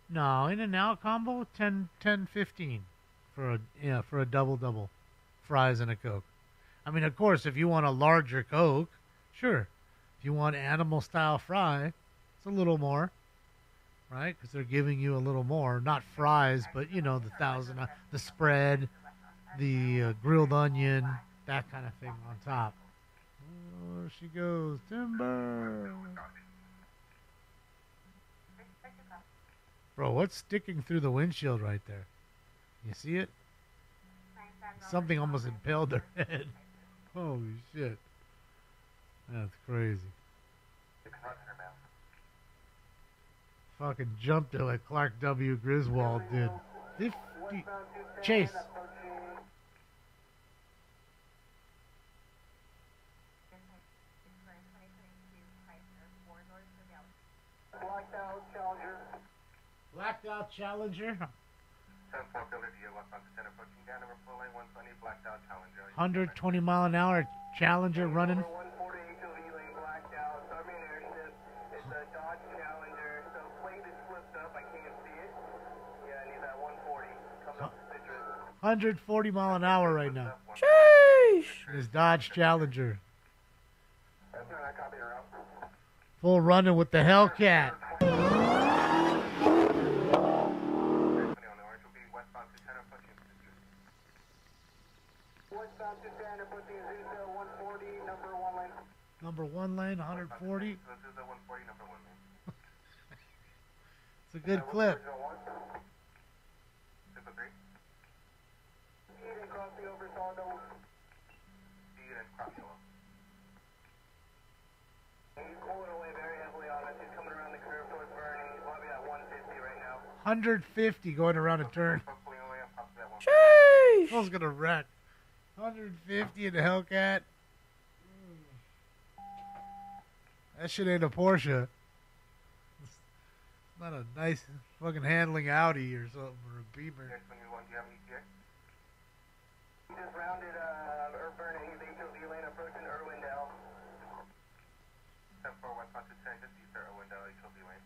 No, In-N-Out combo, 10, 15 for a double, fries and a Coke. I mean, of course, if you want a larger Coke, sure. If you want animal style fry, it's a little more, right? Because they're giving you a little more, not fries, but you know, the spread, the grilled onion, that kind of thing on top. Oh, there she goes, Timber. Bro, what's sticking through the windshield right there? You see it? Something almost impaled their head. Holy shit. That's crazy. Fucking jumped it like Clark W. Griswold did. 50. Chase. Blacked out Challenger. 120 mile an hour Challenger running. It's a Dodge Challenger, so plate is flipped up, I can't see it. Yeah, I need that 140. Comes up to Citrus. 140 mile an hour right now. Sheesh! This Dodge Challenger. Full running with the Hellcat. Number one lane, 140. It's a good clip. He's pulling away very heavily on us. He's coming around the curve towards Vernon. He's probably at 150 right now. 150 going around a turn. Sheesh! I was gonna wreck. 150 in the Hellcat. That shit ain't a Porsche. It's not a nice fucking handling Audi or something, or a Beamer. He just rounded Vernon. He's HOV lane approaching Irwindale. 10-4 West 10, just east of Irwindale, HOV lane.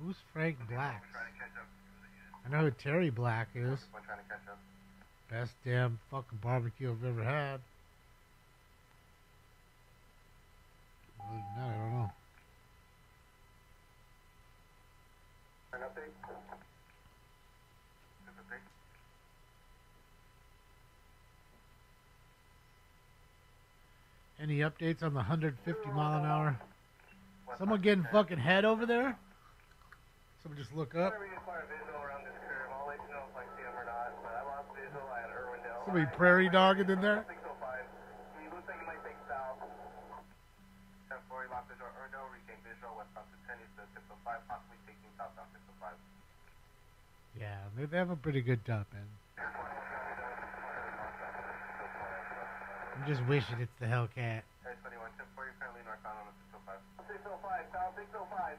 Who Who's Frank Black? I know who Terry Black is. Best damn fucking barbecue I've ever had. Other than that, I don't know. An update? Any updates on the 150 mile an hour? Someone getting fucking head over there? Someone just look up. Somebody prairie dogging in there? Yeah, they have a pretty good top end. I'm just wishing it's the Hellcat. 605, South 605.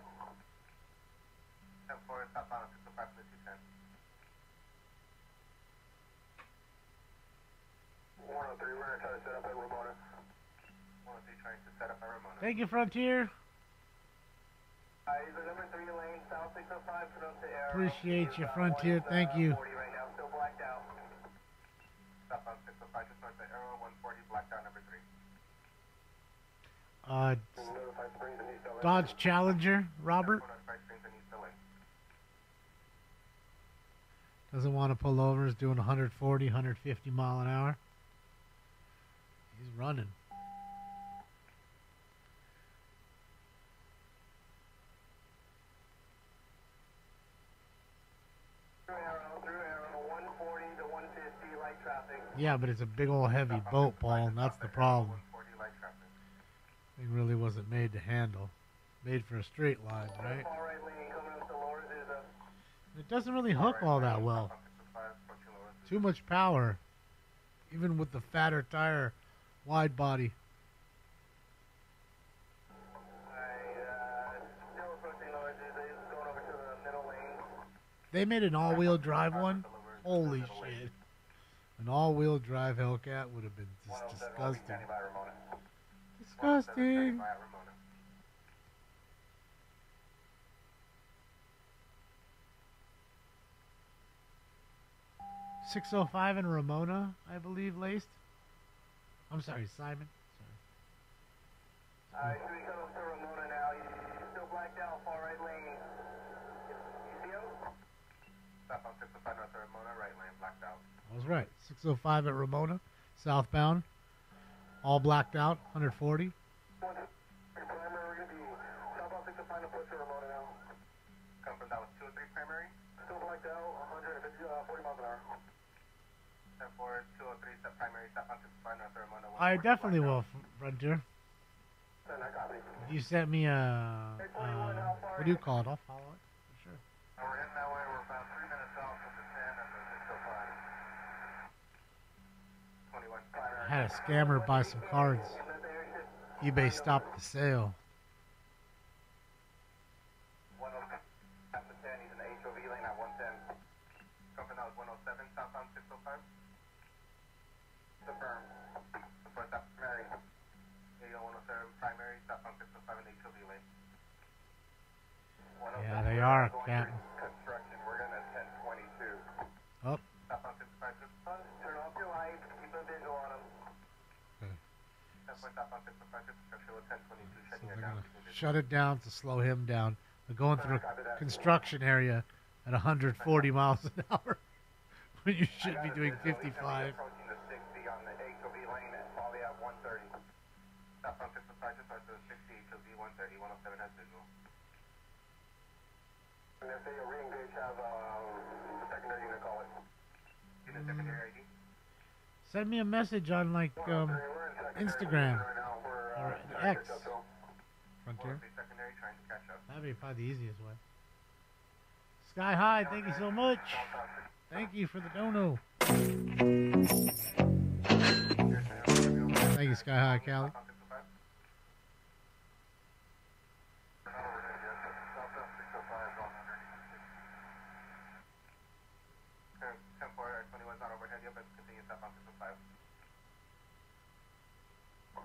10-4, stop on 605 for the 210. 103, we're going to try to set up at Ramona. 103 trying to set up at Ramona. Thank you, Frontier. He's the number 3 lane, South 605, put up to air. Appreciate you, Frontier. Thank you. 40 right now, still blacked out. Stop on 605, just north of Arrow, 140, blacked out, number 3. Dodge Challenger, Robert. Doesn't want to pull over, is doing 140, 150 mile an hour. He's running. Through Arrow, 140 to 150, light traffic. Yeah, but it's a big old heavy boat, Paul, and that's the problem. Thing really wasn't made to handle. Made for a straight line, right? It doesn't really hook all that well. Too much power. Even with the fatter tire, wide body. They made an all-wheel drive one? Holy shit. An all-wheel drive Hellcat would have been just disgusting. Disgusting. 605 in Ramona, I believe, laced. I'm sorry, Simon. Alright, here we come up to Ramona now. He's still blacked out, far right lane. You see him? Stop on 605 north of Ramona, right lane, blacked out. I was right. 605 at Ramona, southbound. All blacked out, 140. Primary, we're going to be southbound 605 approach to Ramona now. Come from that was 203 primary. Still blacked out, 140 miles an hour. 10-4, 203, step primary, stop on 605 north of Ramona. I definitely will, Frontier. If you sent me what do you call it? I'll follow it. For sure. We're heading that way. We're about 3 minutes south of the 10 and the 605. 21. I had a scammer buy some cards. eBay stopped the sale. 107, at the 10, he's in the HOV lane at 110. Come from that was 107, southbound 605. Confirm. Before stop primary. AO 107 primary, southbound 605 in the HOV lane. Yeah, they are, Captain. Construction, we're going to 1022. Oh. Southbound 605, turn off your lights, keep a visual on them. Okay. Southbound 605, construction with 1022, shutting it They're down. gonna shut it down to slow him down. They're going through a construction area at 140 miles an hour when you should be doing 55. Approaching the 60 on the HOV lane at Folly at 130. Southbound 605, just north of the 60, HOV 130, 107 has visual. And if they re-engage, have secondary unit call it. Unit secondary ID. Send me a message on like Instagram or X. Frontier. Secondary trying to catch up. That'd be probably the easiest way. Sky High, thank you so much. Thank you for the dono. Thank you, Sky High, Cali.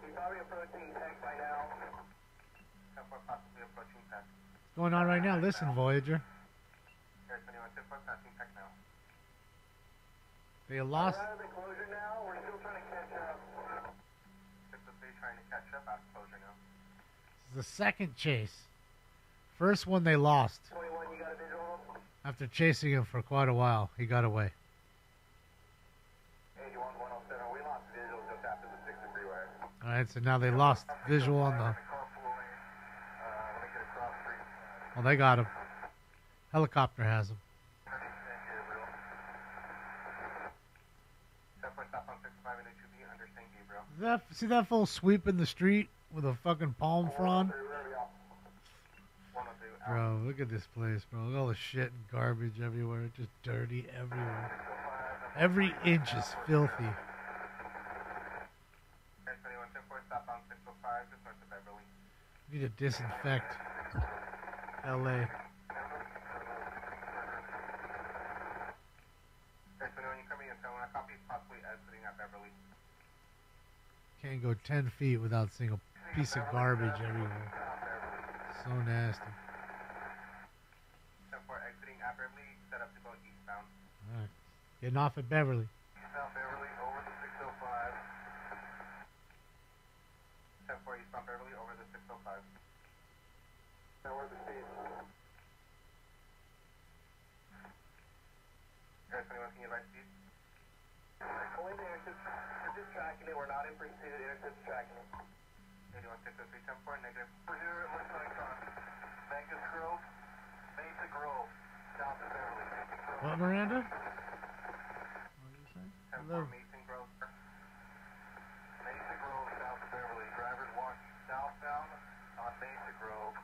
He's probably approaching tank by now. 10-4 possibly approaching tank. going on right now. Listen, Voyager. Air 21 10-4, passing tech now. They lost. We're out of the closure now. We're still trying to catch up. 603 trying to catch up out of closure now. This is the second chase. First one they lost. 21, you got a visual? After chasing him for quite a while, he got away. 81 107, we lost visual just after the 60 freeway. All right, so now they lost visual on the. Well, they got him. Helicopter has him. See that fool sweeping the street with a fucking palm frond? Bro, look at this place, bro. Look at all the shit and garbage everywhere. Just dirty everywhere. Every inch is filthy. Need to disinfect LA. Can't go 10 feet without seeing a piece of garbage everywhere. So nasty. Exiting at Beverly, set up to go eastbound. Alright. Getting off at Beverly. Eastbound Beverly, over the 605. 10-4 eastbound Beverly, over the 605. Now where's the speed? Air 21, can you advise speed? Only the intercepts, we're just tracking it, we're not in pursuit, the intercepts tracking it. 81 603 10-4, negative. We're here at West Icon. Vegas Grove, Mesa Grove, south of Beverly. What, Miranda? What did you say? Hello. Mason Grove. Mesa Grove, south of Beverly. Drivers watch southbound on Mesa Grove.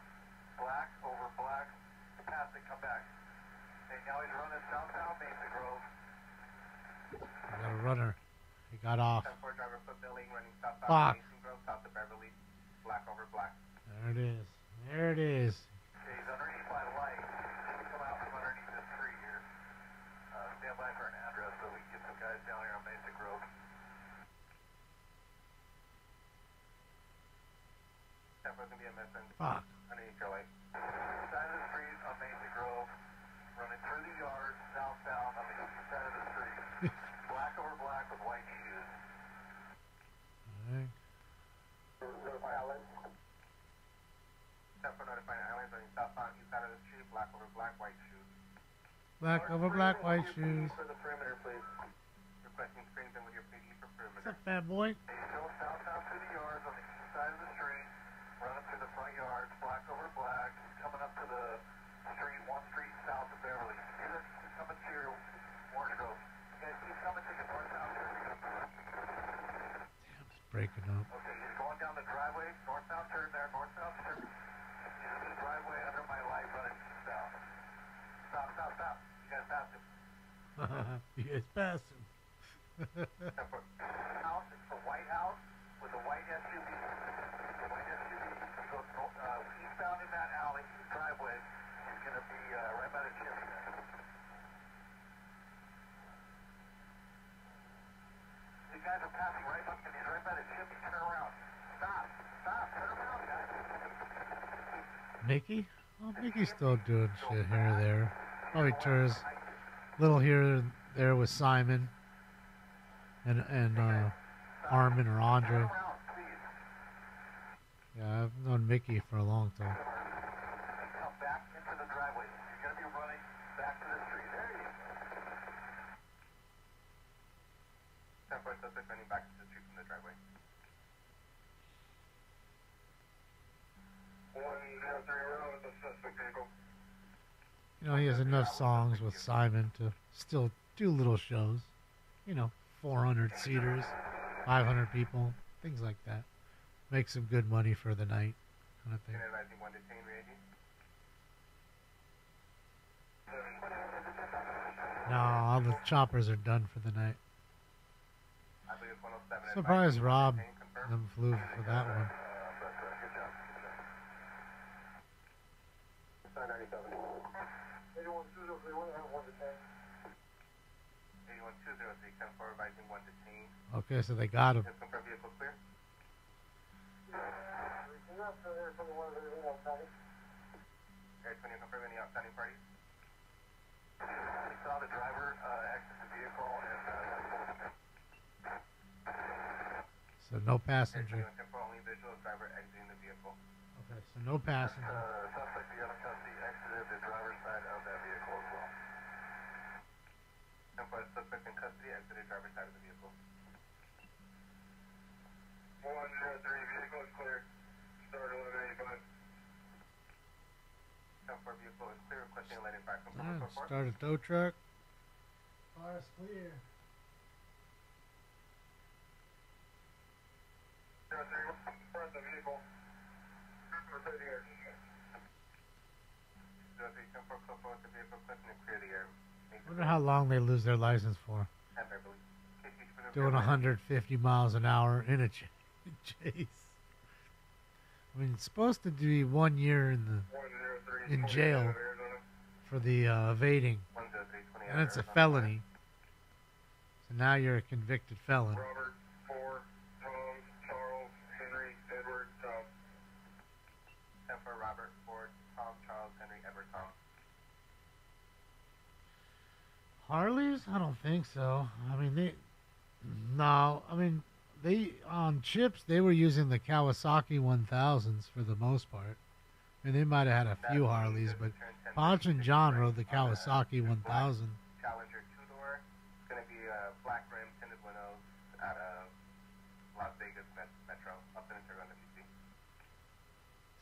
Black over black. Pass it, come back. Okay, now he's running southbound Mesa Grove. I got a runner. He got off. 10-4 driver foot billing running southbound Fuck. Mason Grove, south of Beverly. Black over black. There it is. There it is. Okay, he's underneath my light. Come out from underneath this tree here. Stand by for an address so we can get some guys down here on Mesa Grove. 10-4's gonna be a missing. Fuck. Underneath your light. Side of the street on Mesa Grove. Running through the yard, southbound on the east side of the street. Black over black with white shoes. Alright. Notify Islands. 10-4 notifying Islands running southbound east side of the street. Black over black, white shoes. Black over black, white shoes. For the perimeter, please. Requesting screens in with your PD for perimeter. What's up, fat boy? Still southbound through the yards on the east side of the street. Running through the front yards, black over black. Coming up to the street, one street south of Beverly. He's coming to your Orange Grove. You guys keep coming to your north-south turn. Damn, it's breaking up. Okay, he's going down the driveway, north-south turn there, north-south turn. He's in the driveway under my light running south. Stop, stop, stop. You guys passed him. You guys passed him. House, it's a white house with a white SUV. The white SUV, he goes eastbound in that alley, driveway. He's going to be right by the chimney there. These guys are passing right up and he's right by the chimney. Turn around. Stop, stop, turn around, guys. Mickey? Well, Mickey's still doing shit here or there. Probably tours little here and there with Simon and Armin or Andre. Yeah, I've known Mickey for a long time. Come back into the driveway. You're going to be running back to the street. There you go. 10-4 suspect running back to the street from the driveway. 103 road with the suspect vehicle. You know, he has enough songs with Simon to still do little shows. You know, 400 seaters, 500 people, things like that. Make some good money for the night, kind of thing. Advising one detained, ready? No, all the choppers are done for the night. I believe it's 107. Surprised Rob them flew for that one. Good job. 97. 8120, one detained. 8120, 10-4, advising one detained. Okay, so they got him. Confirm vehicle clear. County party. We saw the driver exit the vehicle and So no passenger. only visual driver exiting the vehicle. Okay, so no passenger. Suspect the other custody exited the driver's side of that vehicle as well. Tempo suspect in custody exited driver's side of the vehicle. 103 vehicle is clear. Start 1185. Tempo vehicle is clear. Requesting a lighting back from Start a tow truck. Car is clear. 03, front the vehicle. Clear the air. 03, tempo close forward the vehicle, requesting to clear the air. I wonder how long they lose their license for. Doing 150 miles an hour in a chase. I mean, it's supposed to be 1 year in jail for the evading, and it's a felony. So now you're a convicted felon. Robert, 4, Tom, Charles, Henry, Edward, Tom. Tempo Robert, Ford, Tom, Charles, Henry, Edward, Tom. Harleys? I don't think so. I mean, they on chips, they were using the Kawasaki 1000s for the most part. I mean, they might have had a few Harleys, but Ponch and John rode the Kawasaki 1000. Challenger 2-door. It's going to be black rim, tinted windows out of Las Vegas Metro, up in Intergon WC.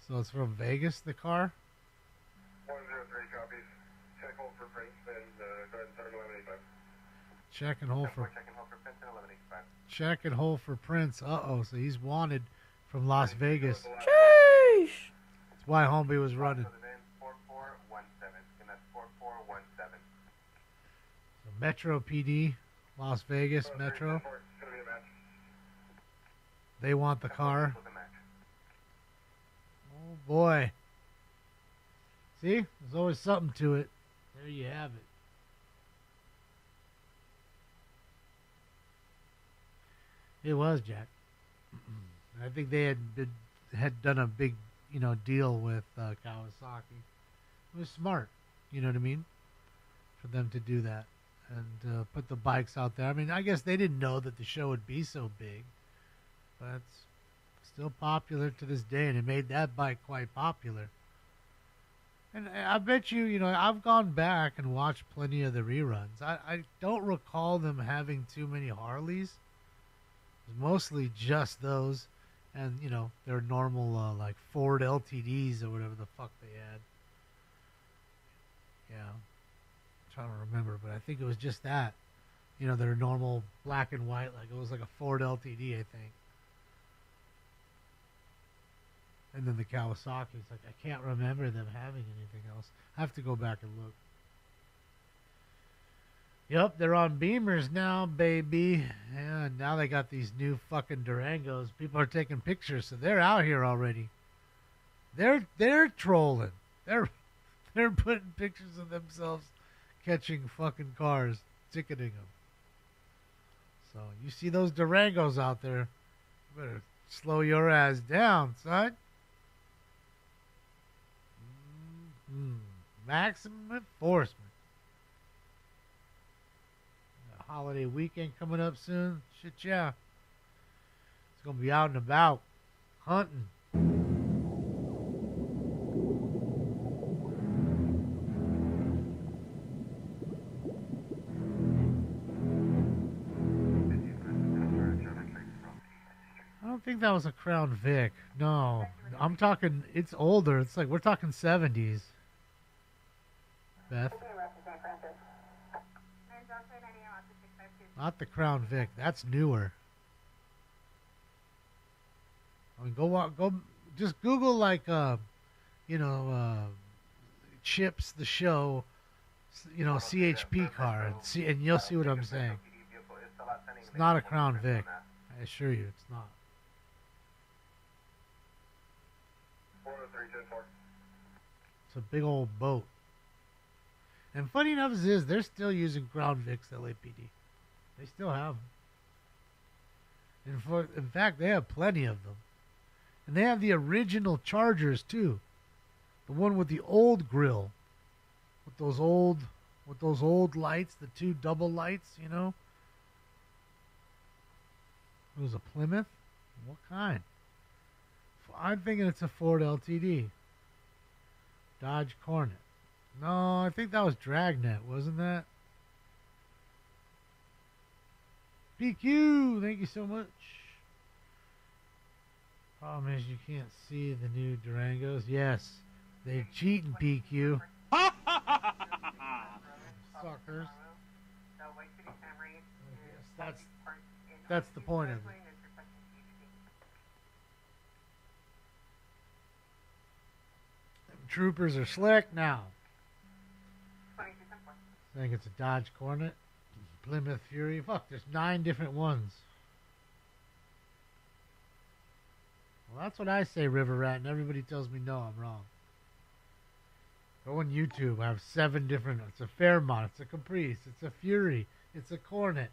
So it's from Vegas, the car? 103 copies. Check hold for print and go ahead and start 1185. Check and hold for Checking hold for print and 1185. check and hold for Prince. Uh-oh, so he's wanted from Las Vegas. Sheesh! That's why Homie was running. 4417. And that's 4417. So Metro PD, Las Vegas Metro. They want the car. Oh boy. See? There's always something to it. There you have it. It was, Jack. I think they had done a big, deal with Kawasaki. It was smart, you know what I mean, for them to do that and put the bikes out there. I mean, I guess they didn't know that the show would be so big, but it's still popular to this day, and it made that bike quite popular. And I bet you, I've gone back and watched plenty of the reruns. I don't recall them having too many Harleys. Mostly just those, and their normal like Ford LTDs or whatever the fuck they had. Yeah, I'm trying to remember, but I think it was just that. Their normal black and white, like it was like a Ford LTD, I think. And then the Kawasaki's like I can't remember them having anything else. I have to go back and look. Yep, they're on Beamers now, baby. Yeah, now they got these new fucking Durangos. People are taking pictures, so they're out here already. They're trolling. They're putting pictures of themselves catching fucking cars, ticketing them. So you see those Durangos out there, you better slow your ass down, son. Maximum enforcement. Holiday weekend coming up soon. Shit, yeah. It's going to be out and about. Hunting. I don't think that was a Crown Vic. No. I'm talking, it's older. It's like, we're talking 70s. Beth. Not the Crown Vic. That's newer. I mean, go. Just Google like, Chips the show, CHP car, and you'll see what I'm saying. It's not a Crown Vic. I assure you, it's not. It's a big old boat. And funny enough is they're still using Crown Vics LAPD. They still have them. In fact, they have plenty of them. And they have the original Chargers, too. The one with the old grill. with those old lights, the two double lights, you know. It was a Plymouth. What kind? I'm thinking it's a Ford LTD. Dodge Coronet. No, I think that was Dragnet, wasn't that? PQ, thank you so much. Problem is you can't see the new Durangos. Yes, they cheat in PQ. Suckers. Yes, that's the point of it. Them troopers are slick now. I think it's a Dodge Coronet. Plymouth Fury. Fuck, there's 9 different ones. Well, that's what I say, River Rat, and everybody tells me no, I'm wrong. Go on YouTube. I have 7 different. It's a Fairmont. It's a Caprice. It's a Fury. It's a Coronet.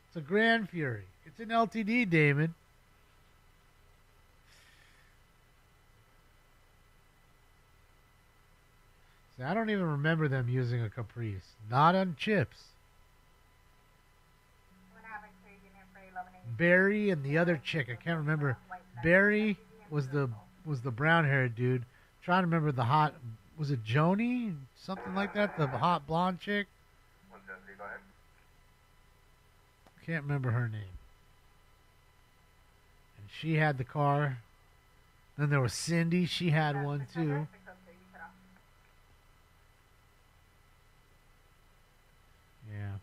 It's a Grand Fury. It's an LTD, Damon. See, I don't even remember them using a Caprice. Not on chips. Barry and the other chick, I can't remember. Barry was the brown-haired dude. Trying to remember the hot. Was it Joni? Something like that. The hot blonde chick. Can't remember her name. And she had the car. Then there was Cindy. She had one too. Yeah.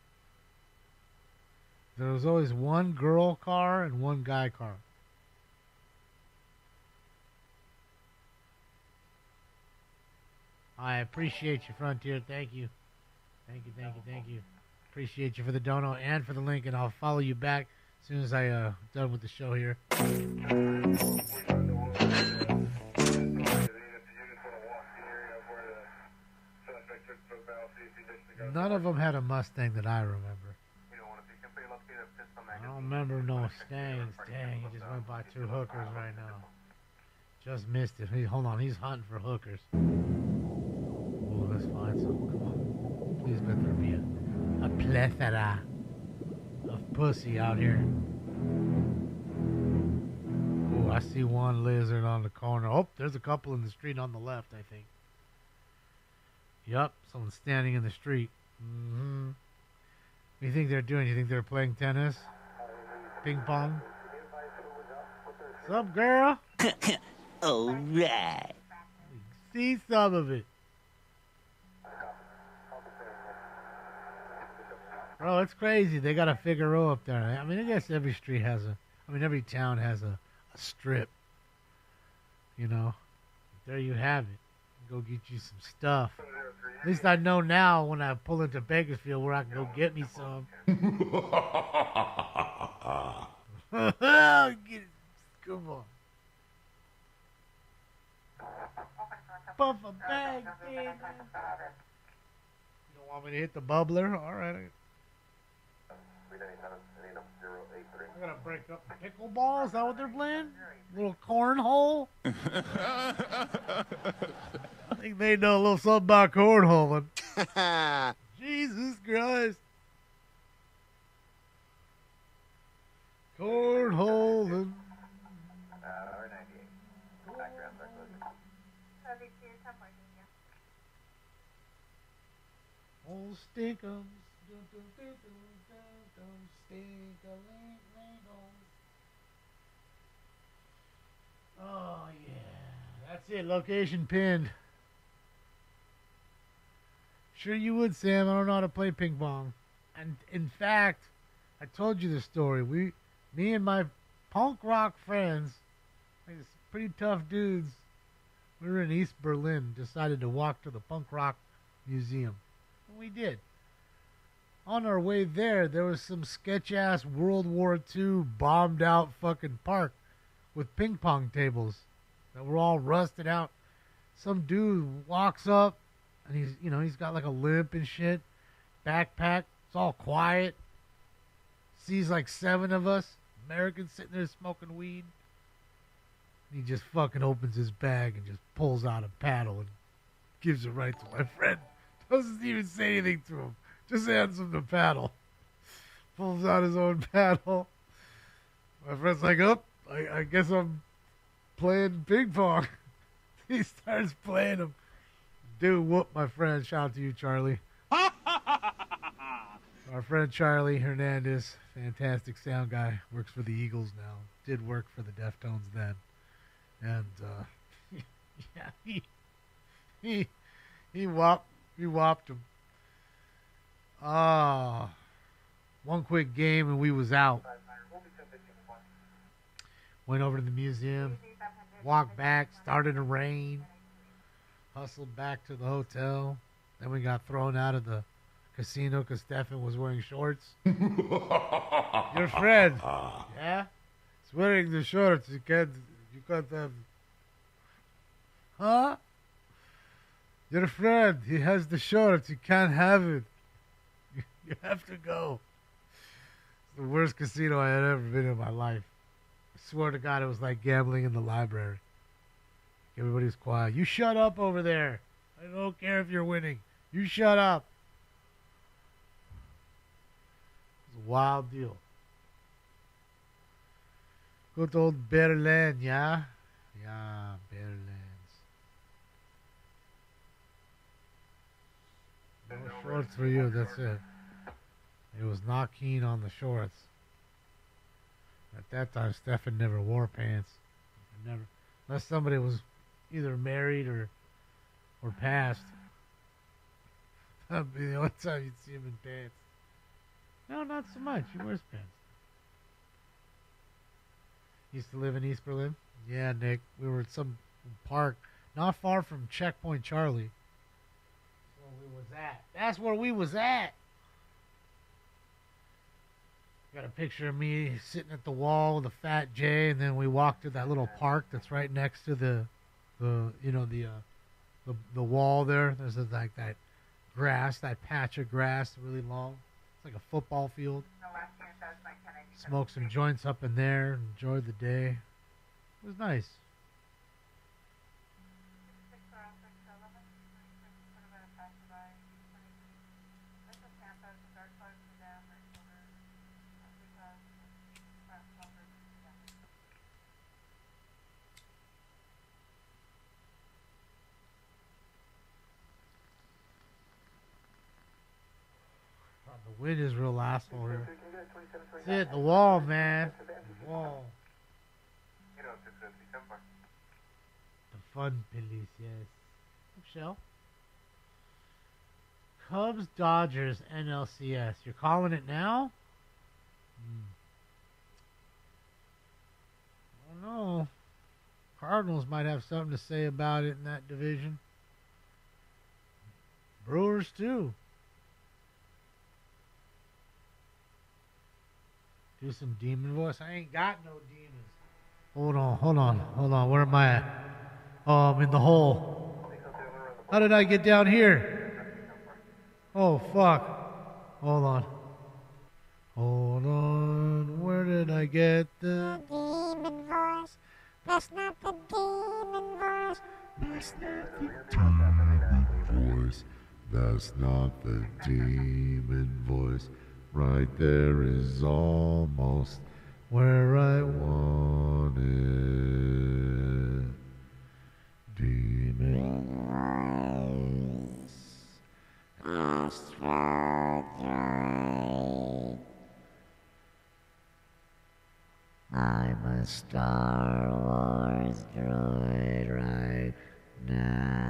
There was always one girl car and one guy car. I appreciate you, Frontier. Thank you. Thank you, thank you, thank you. Appreciate you for the dono and for the link, and I'll follow you back as soon as I done with the show here. None of them had a Mustang that I remember. I don't remember no Mustangs. Dang, he just went by 2 hookers right now. Just missed it. Hold on, he's hunting for hookers. Oh, let's find some. Come on. Please let there be a plethora of pussy out here. Oh, I see one lizard on the corner. Oh, there's a couple in the street on the left, I think. Yup, someone's standing in the street. Mm-hmm. What do you think they're doing? You think they're playing tennis? Ping pong? What's up, girl? All right. See some of it. Bro, it's crazy. They got a Figaro up there. I mean, I guess every street has every town has a strip. You know? There you have it. Go get you some stuff. At least I know now when I pull into Bakersfield where I can go get me some. Get it. Come on. Puff a bag, baby. You don't want me to hit the bubbler? Alright. I gotta break up the pickleball. Is that what they're playing? Little cornhole? I think they know a little something about cornholing. Jesus Christ. Cornholing. Old stinkums. Oh, yeah. That's it. Location pinned. Sure you would, Sam. I don't know how to play ping pong. And, in fact, I told you the story. Me and my punk rock friends, like pretty tough dudes, we were in East Berlin, decided to walk to the punk rock museum. And we did. On our way there was some sketch-ass World War II bombed-out fucking park with ping pong tables that were all rusted out. Some dude walks up, and he's got like a limp and shit, backpack. It's all quiet. Sees like 7 of us Americans sitting there smoking weed. And he just fucking opens his bag and just pulls out a paddle and gives it right to my friend Doesn't even say anything to him. Just hands him the paddle. Pulls out his own paddle. My friend's like, oh, I guess I'm playing ping pong. He starts playing him. Dude, whoop my friend. Shout out to you, Charlie. Our friend Charlie Hernandez, fantastic sound guy, works for the Eagles now. Did work for the Deftones then. And, yeah, he whopped him. One quick game and we was out. Went over to the museum, walked back, started to rain, hustled back to the hotel. Then we got thrown out of the casino because Stefan was wearing shorts. Your friend, yeah? He's wearing the shorts. You can't have... Huh? Your friend, he has the shorts. You can't have it. You have to go. It's the worst casino I had ever been in my life. I swear to God, it was like gambling in the library. Everybody's quiet. You shut up over there. I don't care if you're winning. You shut up. It's a wild deal. Good old Berlin, yeah? Yeah, Berlin. No shorts for you, that's it. He was not keen on the shorts. At that time, Stefan never wore pants. Never, unless somebody was either married or passed. That'd be the only time you'd see him in pants. No, not so much. He wears pants. Used to live in East Berlin. Yeah, Nick. We were at some park not far from Checkpoint Charlie. That's where we was at. Got a picture of me sitting at the wall with a fat J, and then we walked to that little park that's right next to the wall there. There's like that grass, that patch of grass, really long. It's like a football field. Smoked some joints up in there. Enjoyed the day. It was nice. The wind is real asshole here. That's it, the wall, man. The wall. The fun police, yes. Michelle. Cubs, Dodgers, NLCS. You're calling it now? I don't know. Cardinals might have something to say about it in that division. Brewers, too. Do some demon voice. I ain't got no demons. Hold on. Where am I at? Oh, I'm in the hole. How did I get down here? Oh, fuck. Hold on. Where did I get the demon voice? That's not the demon voice. That's not the demon voice. That's not the demon voice. Right there is almost where I want it. Demon voice. I'm a Star Wars droid right now.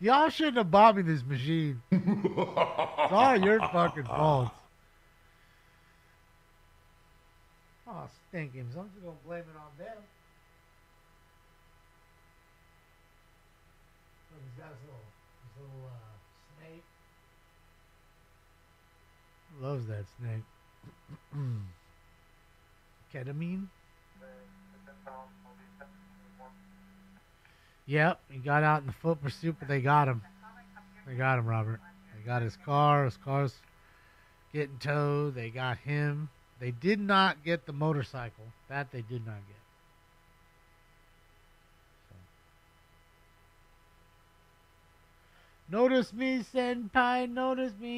Y'all shouldn't have bought me this machine. It's all your fucking fault. Oh, stinking. I'm just going to blame it on them. Look, he's got his little snake. Loves that snake. Ketamine? Yep, he got out in the foot pursuit, but they got him. They got him, Robert. They got his car. His car's getting towed. They got him. They did not get the motorcycle. That they did not get. Notice me, senpai, notice me.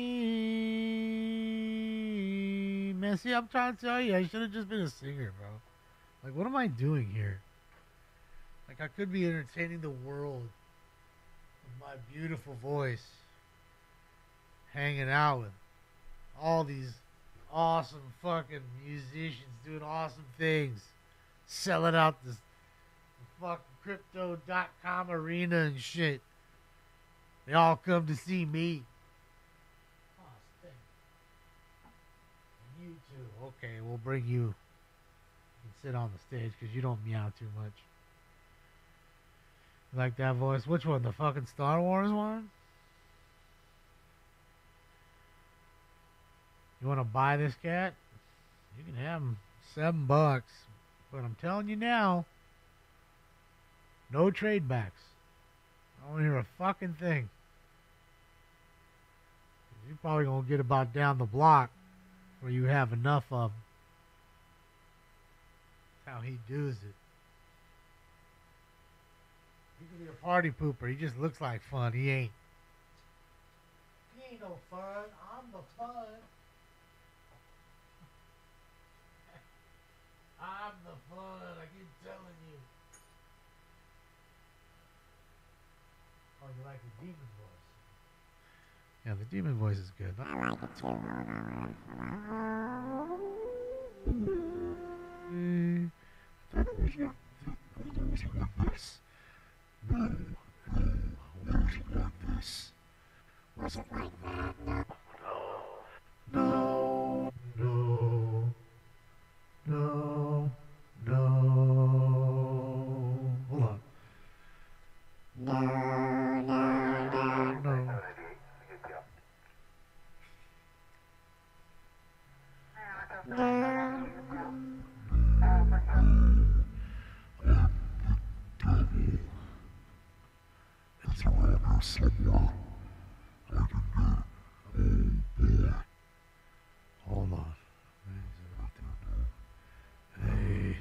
Man, see, I'm trying to tell you, I should have just been a singer, bro. Like, what am I doing here? Like, I could be entertaining the world with my beautiful voice, hanging out with all these awesome fucking musicians doing awesome things, selling out the fucking crypto.com arena and shit. They all come to see me. Oh, stink. And you too. Okay, we'll bring you. You can sit on the stage because you don't meow too much. You like that voice? Which one? The fucking Star Wars one? You want to buy this cat? You can have him $7. But I'm telling you now, no trade backs. I don't hear a fucking thing. You're probably going to get about down the block where you have enough of them. That's how he does it. He could be a party pooper. He just looks like fun. He ain't. He ain't no fun. I'm the fun. I'm the fun. I keep telling you. Oh, you like the demon voice? Yeah, the demon voice is good. I like it too. Was it like that? No. Hold on. No. It's almost hold on. Hey.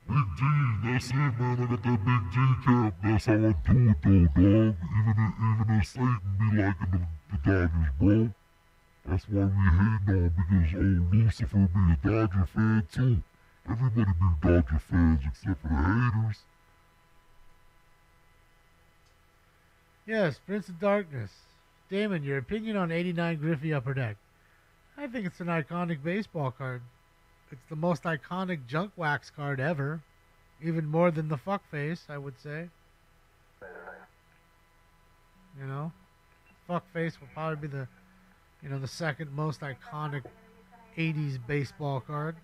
Big G, that's it, man. I got that big G cap. That's how I do it, though, dog. Even if Satan be liking the Dodgers, bro. That's why we hating on, because Lucifer be a Dodger fan, too. Everybody be Dodger fans except for the haters. Yes, Prince of Darkness. Damon, your opinion on 89 Griffey Upper Deck. I think it's an iconic baseball card. It's the most iconic junk wax card ever. Even more than the fuckface, I would say. You know? Fuckface will probably be the second most iconic 80s baseball card.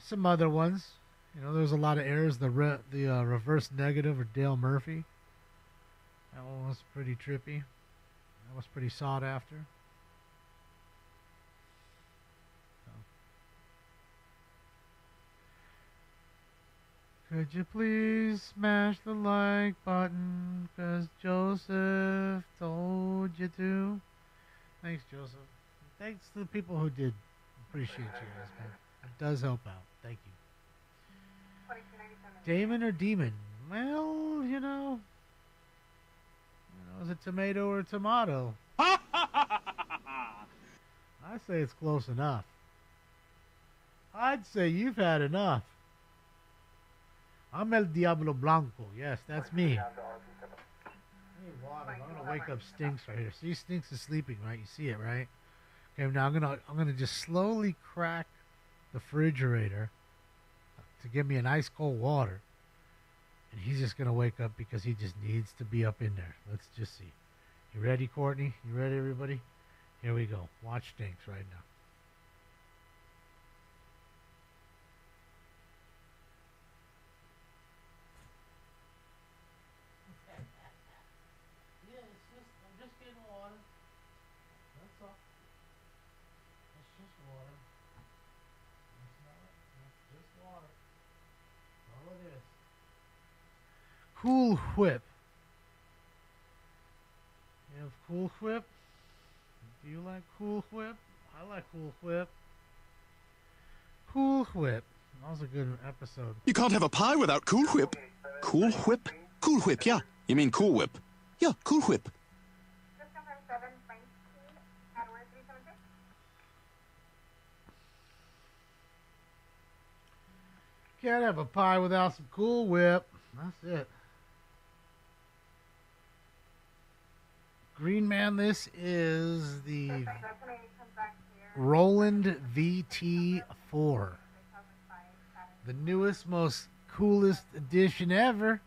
Some other ones. There's a lot of errors. The reverse negative or Dale Murphy. That one was pretty trippy. That was pretty sought after. Could you please smash the like button? 'Cause Joseph told you to. Thanks, Joseph. Thanks to the people who did. Appreciate you guys, man. It does help out. Thank you. Damon or Demon? Well, is it tomato or tomato? I say it's close enough. I'd say you've had enough. I'm El Diablo Blanco. Yes, that's me. I need water. I'm gonna wake up Stinks right here. See, Stinks is sleeping, right? You see it, right? Okay, now I'm gonna just slowly crack the refrigerator to give me an ice cold water, and he's just gonna wake up because he just needs to be up in there. Let's just see. You ready, Courtney? You ready, everybody? Here we go. Watch Stinks right now. Cool Whip. You have Cool Whip? Do you like Cool Whip? I like Cool Whip. Cool Whip. That was a good episode. You can't have a pie without Cool Whip. Cool Whip? Cool Whip, yeah. You mean Cool Whip? Yeah, Cool Whip. Can't have a pie without some Cool Whip. That's it. Green Man, this is the Roland VT4. The newest, most coolest edition ever.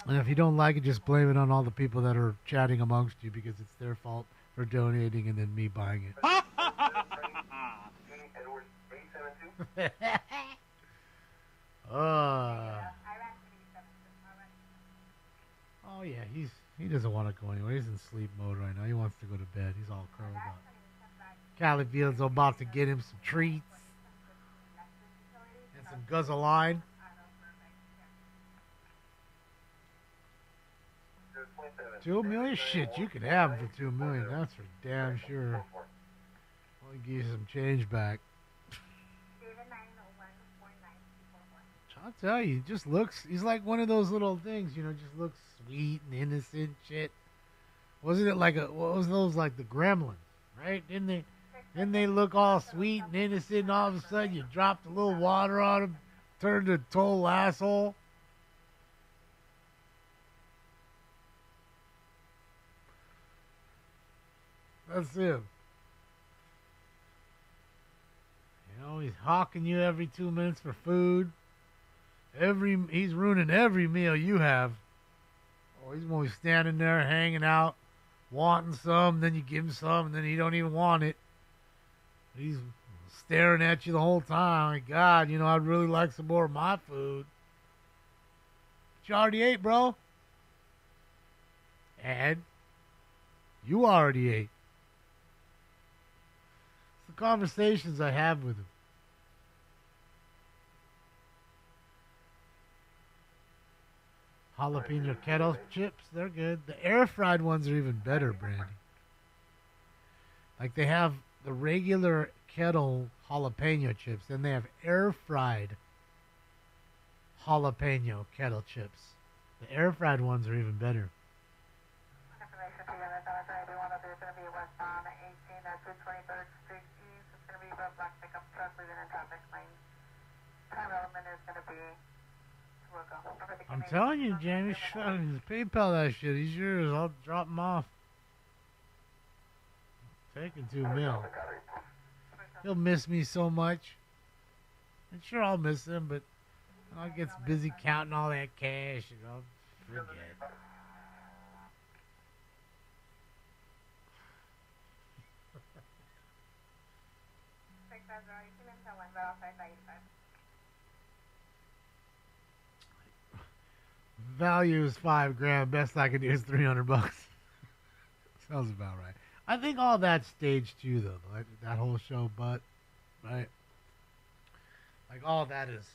And if you don't like it, just blame it on all the people that are chatting amongst you because it's their fault for donating and then me buying it. Oh yeah, he doesn't want to go anywhere. He's in sleep mode right now. He wants to go to bed. He's all curled up. Cali Field's about to get him some treats and some Guzzoline. $2 million? Shit, you could have him for $2 million. That's for damn sure. I'll give you some change back. I'll tell you, he just looks, he's like one of those little things, you know, just looks sweet and innocent shit. Wasn't it like what was those, like the Gremlins, right? Didn't they look all sweet and innocent and all of a sudden you dropped a little water on them, turned a total asshole? That's him. You know, he's hawking you every 2 minutes for food. He's ruining every meal you have. Oh, he's always standing there hanging out, wanting some, then you give him some, and then he don't even want it. He's staring at you the whole time. Like, God, you know, I'd really like some more of my food. But you already ate, bro. And you already ate. It's the conversations I have with him. Jalapeno kettle chips, they're good. The air fried ones are even better, Brandy. Like they have the regular kettle jalapeno chips, then they have air fried jalapeno kettle chips. The air fried ones are even better. Information to you, that's everyone up there is going to be westbound 18 at 223rd Street East. It's going to be a black pickup truck leaving in traffic lane. Time element is going to be I'm telling you, Jamie, PayPal that shit. He's yours. I'll drop him off. Taking $2 million. He'll miss me so much. And sure, I'll miss him, but I'll get busy counting all that cash and I'll forget. Value is $5,000. Best I can do is $300. Sounds about right. I think all that's staged too, though. Like that whole show, but right, like all that is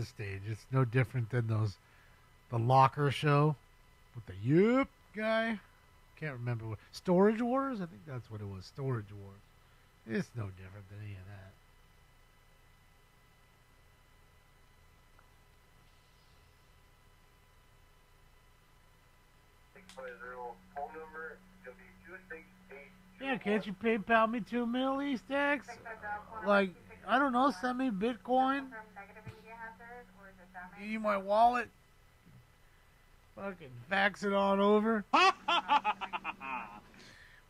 staged. It's no different than the Locker show with the Yup guy. Can't remember what Storage Wars. I think that's what it was. Storage Wars. It's no different than any of that. Yeah, can't you PayPal me $2 million, East X? Like, I don't know, send me Bitcoin. Give you my wallet. Fucking fax it on over. When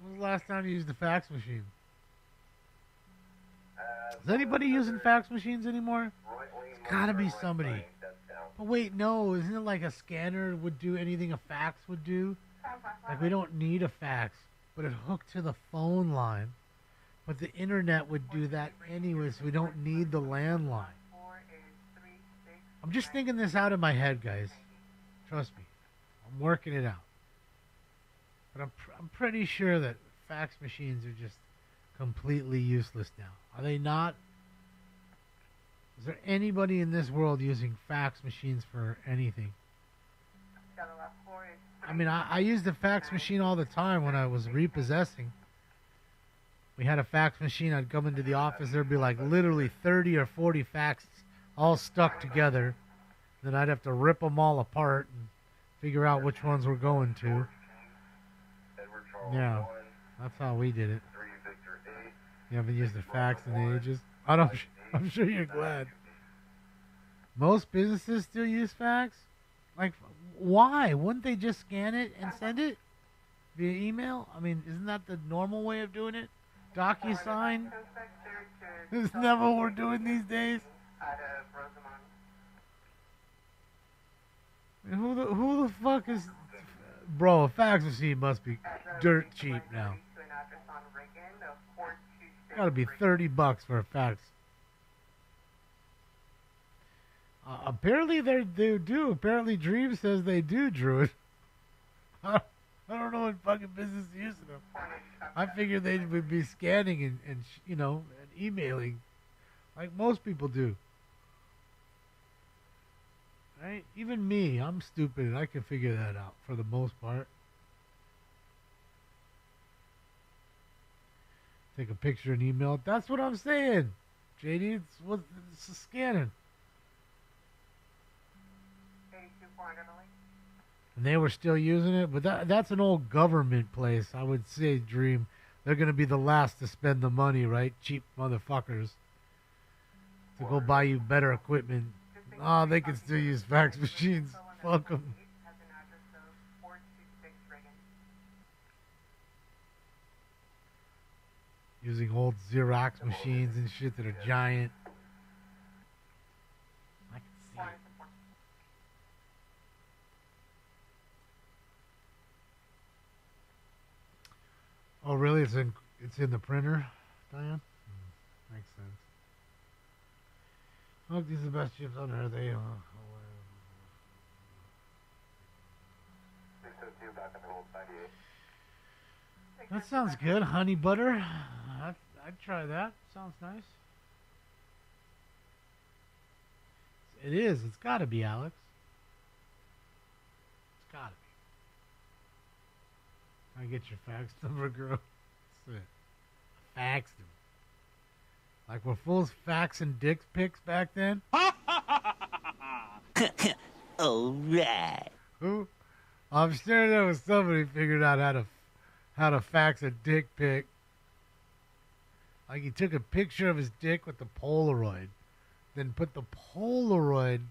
was the last time you used the fax machine? Is anybody using fax machines anymore? It's gotta be somebody. But wait, no, isn't it like a scanner would do anything a fax would do? Like, we don't need a fax, but it hooked to the phone line. But the internet would do that anyway, so we don't need the landline. I'm just thinking this out in my head, guys. Trust me. I'm working it out. But I'm pretty sure that fax machines are just completely useless now. Are they not? Is there anybody in this world using fax machines for anything? I mean, I used the fax machine all the time when I was repossessing. We had a fax machine. I'd come into the office. There'd be like literally 30 or 40 faxes all stuck together. Then I'd have to rip them all apart and figure out which ones we're going to. Yeah, that's how we did it. You haven't used a fax in ages. I'm sure you're glad. Most businesses still use fax. Like, why? Wouldn't they just scan it and send it via email? I mean, isn't that the normal way of doing it? DocuSign? Isn't that what we're doing these days? Who the fuck is... Bro, a fax machine must be dirt cheap now. Gotta be $30 for a fax. Apparently they do. Apparently Dream says they do, Druid. I don't know what fucking business is using them. I figured they would be scanning and you know, and emailing like most people do. Right? Even me, I'm stupid and I can figure that out for the most part. Take a picture and email it. That's what I'm saying, JD. It's scanning. And they were still using it, but that's an old government place. I would say, Dream, they're going to be the last to spend the money, right? Cheap motherfuckers. To go buy you better equipment. Oh, they can still use fax machines. Fuck them. Using old Xerox machines and shit that are giant. I can see it. Oh, really? It's in the printer, Diane? Makes sense. Look, these are the best chips on earth. They are. That sounds good. Honey butter. I'd try that. Sounds nice. It is. It's got to be, Alex. It's got to be. I get your fax number, girl. That's it. Faxed him. Like were fools faxing dick pics back then? All right. Who? I'm sure there was somebody figured out how to fax a dick pic. Like he took a picture of his dick with the Polaroid, then put the Polaroid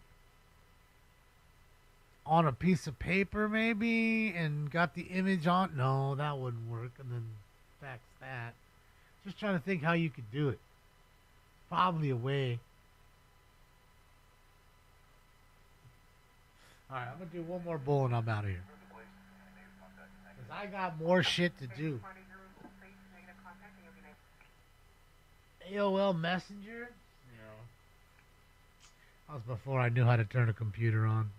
on a piece of paper maybe and got the image on. No, that wouldn't work. And then fax that. Just trying to think how you could do it. Probably a way. Alright, I'm going to do one more bowl and I'm out of here. Because I got more shit to do. AOL Messenger? No. That was before I knew how to turn a computer on.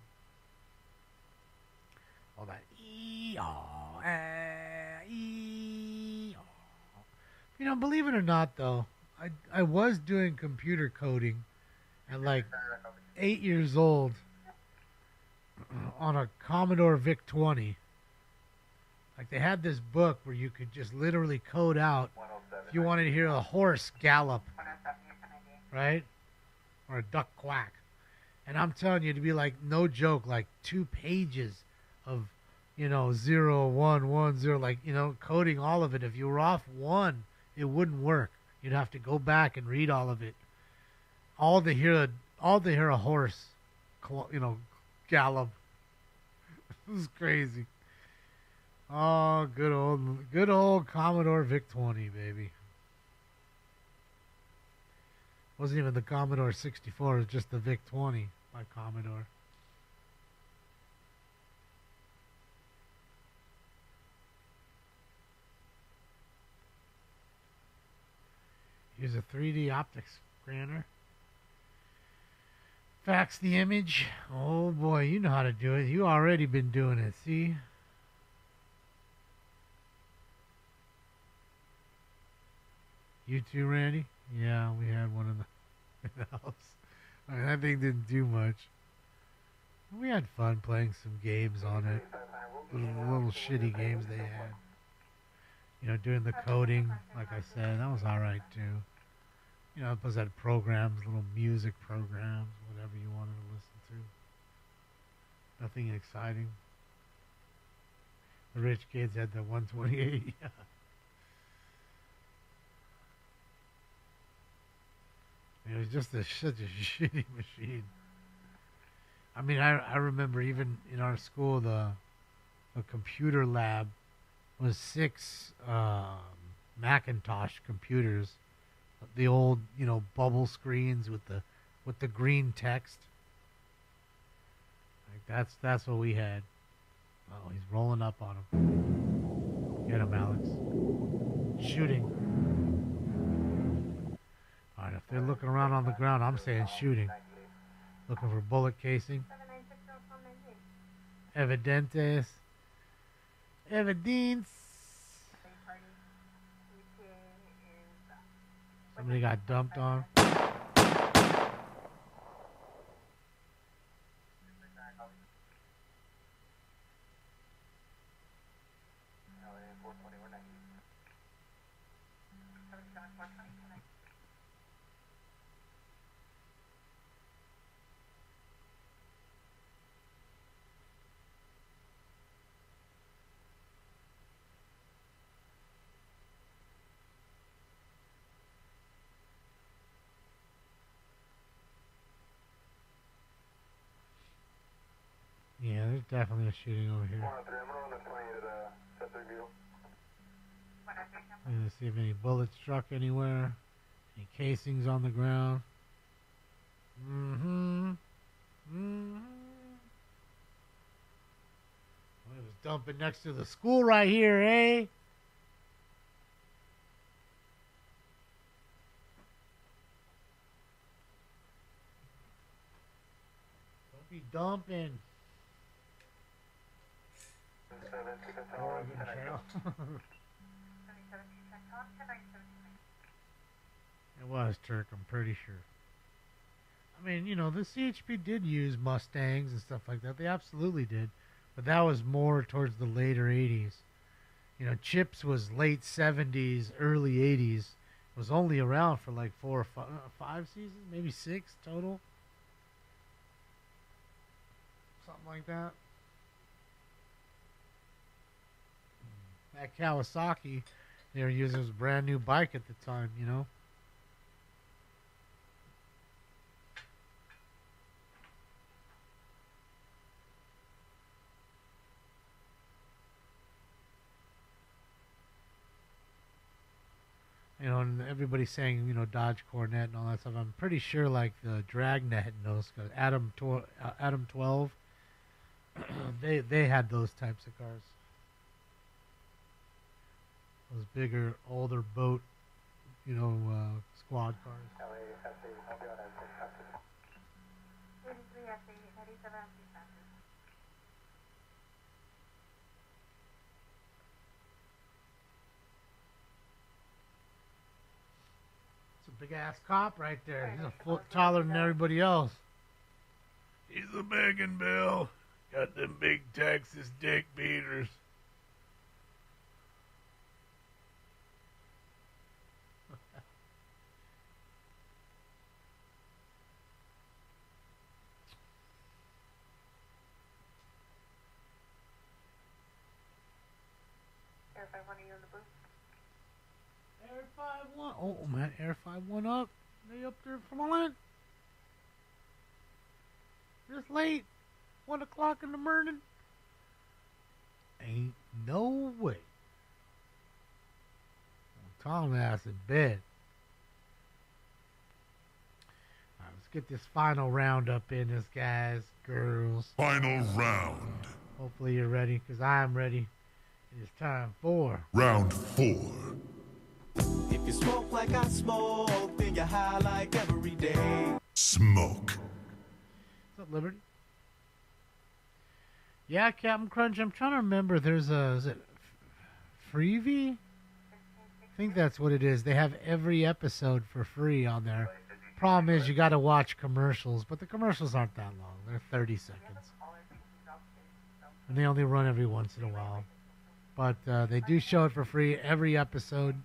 All that You know, believe it or not, though, I was doing computer coding at like 8 years old on a Commodore VIC-20. Like they had this book where you could just literally code out if you wanted to hear a horse gallop, right? Or a duck quack. And I'm telling you, to be like, no joke, like 2 pages of, 0, 1, 1, 0, like, coding all of it. If you were off one, it wouldn't work. You'd have to go back and read all of it. All to hear a horse, gallop. It was crazy. Oh, good old Commodore VIC-20, baby. Wasn't even the Commodore 64, it was just the VIC-20 by Commodore. Use a 3D optics scanner. Fax the image. Oh boy, you know how to do it. You already been doing it, see? You too, Randy? Yeah, we had one in the house. I mean, that thing didn't do much. We had fun playing some games on it. Little shitty games they had. Doing the coding, like I said, that was alright too. You know, plus had programs, little music programs, whatever you wanted to listen to. Nothing exciting. The rich kids had the 128. It was just such a shitty machine. I mean, I remember even in our school, the computer lab was 6 Macintosh computers, the old, you know, bubble screens with the green text. Like that's what we had. Oh, he's rolling up on him. Get him, Alex. Shooting. All right, if they're looking around on the ground, I'm saying shooting. Looking for bullet casing. Evidentes. Evidence. Somebody got dumped on. Yeah, there's definitely a shooting over here. I'm gonna see if any bullets struck anywhere. Any casings on the ground. Well, it was dumping next to the school right here, eh? Don't be dumping. Oregon Trail. It was Turk, I'm pretty sure. I mean, you know, the CHP did use Mustangs and stuff like that. They absolutely did. But that was more towards the later 80s. You know, Chips was late 70s, early 80s. It was only around for like 4 or 5 seasons, maybe 6 total. Something like that. That Kawasaki they were using was a brand new bike at the time, you know. You know, and everybody's saying, you know, Dodge Coronet and all that stuff. I'm pretty sure, like, the Dragnet and those, Adam 12, they had those types of cars. Those bigger, older boat, you know, squad cars. Big ass cop right there. He's a foot taller than everybody else. He's a begging Bill. Got them big Texas dick beaters. Air 51, are you in the booth? Air 51. Oh, man, Air 51 up. They up there flying. This late. 1 o'clock in the morning. Ain't no way. Tom ass in bed. All right, let's get this final round up in this, guys, girls. Final round. Hopefully you're ready, because I am ready. It's time for Round 4. If you smoke like I smoke, then you're high like every day. Smoke. What's up, Liberty? Yeah, Captain Crunch, I'm trying to remember. There's is it Freevee? I think that's what it is. They have every episode for free on there. Problem is, you got to watch commercials, but the commercials aren't that long. They're 30 seconds. And they only run every once in a while. But they do show it for free every episode.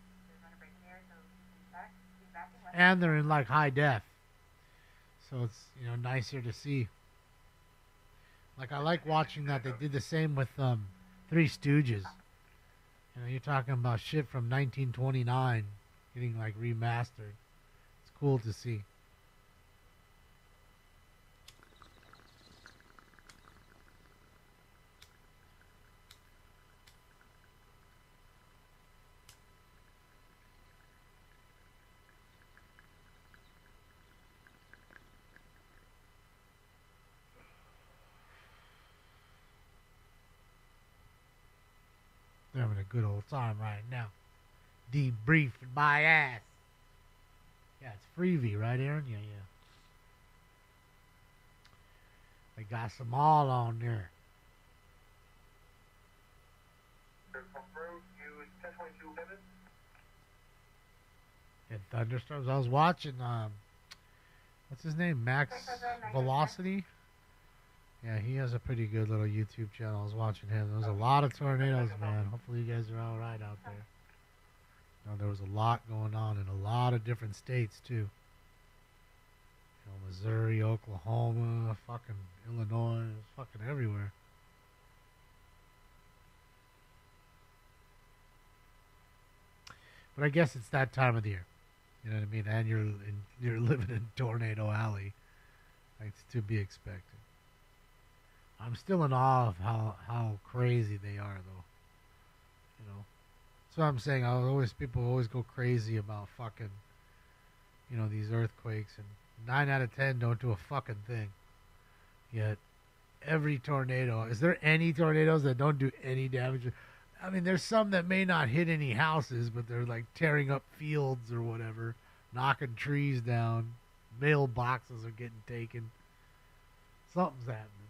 and they're in like high def, so it's nicer to see. Like I like watching that. They did the same with Three Stooges. You're talking about shit from 1929 getting like remastered. It's cool to see. They're having a good old time right now. Debriefing my ass. Yeah, it's Freebie, right, Aaron? Yeah. They got some all on there. And thunderstorms. I was watching, what's his name? Max Velocity? Yeah, he has a pretty good little YouTube channel. I was watching him. There was a lot of tornadoes, man. Hopefully you guys are all right out there. There was a lot going on in a lot of different states, too. Missouri, Oklahoma, fucking Illinois, fucking everywhere. But I guess it's that time of the year. You know what I mean? And you're living in Tornado Alley. It's to be expected. I'm still in awe of how crazy they are, though. So I'm saying people always go crazy about fucking, these earthquakes, and 9 out of 10 don't do a fucking thing. Yet every tornado, is there any tornadoes that don't do any damage? I mean, there's some that may not hit any houses, but they're like tearing up fields or whatever, knocking trees down, mailboxes are getting taken. Something's happening.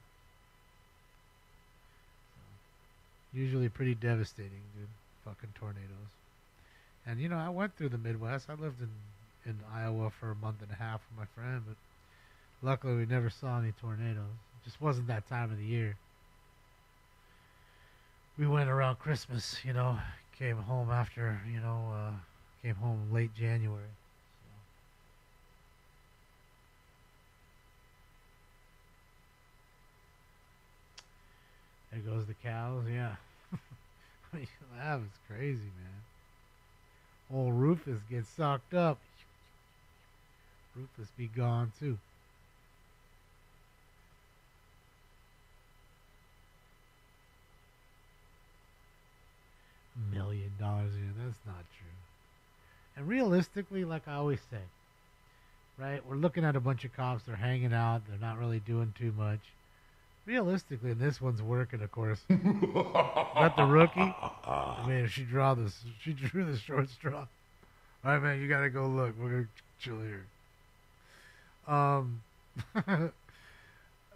Usually pretty devastating, dude. Fucking tornadoes. And, I went through the Midwest. I lived in Iowa for a month and a half with my friend, but luckily we never saw any tornadoes. It just wasn't that time of the year. We went around Christmas, came home after, came home late January. There goes the cows, yeah. That was crazy, man. Old Rufus gets sucked up. Rufus be gone, too. $1 million a year, that's not true. And realistically, like I always say, right, we're looking at a bunch of cops, they're hanging out, they're not really doing too much. Realistically, and this one's working, of course. Not the rookie. I mean, she drew the short straw. All right, man, you gotta go look. We're gonna chill here.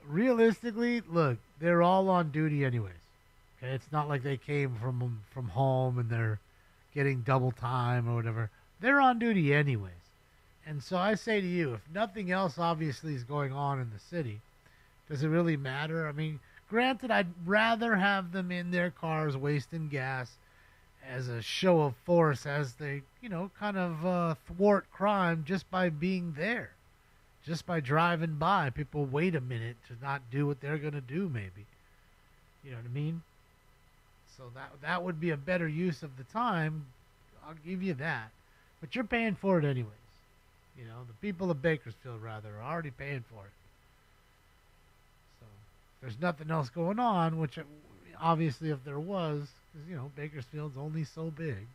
Realistically, look, they're all on duty anyways. Okay, it's not like they came from home and they're getting double time or whatever. They're on duty anyways. And so I say to you, if nothing else obviously is going on in the city, does it really matter? I mean, granted, I'd rather have them in their cars wasting gas as a show of force as they, kind of thwart crime just by being there. Just by driving by. People wait a minute to not do what they're going to do, maybe. You know what I mean? So that would be a better use of the time. I'll give you that. But you're paying for it anyways. The people of Bakersfield, rather, are already paying for it. There's nothing else going on, which obviously if there was, because, Bakersfield's only so big.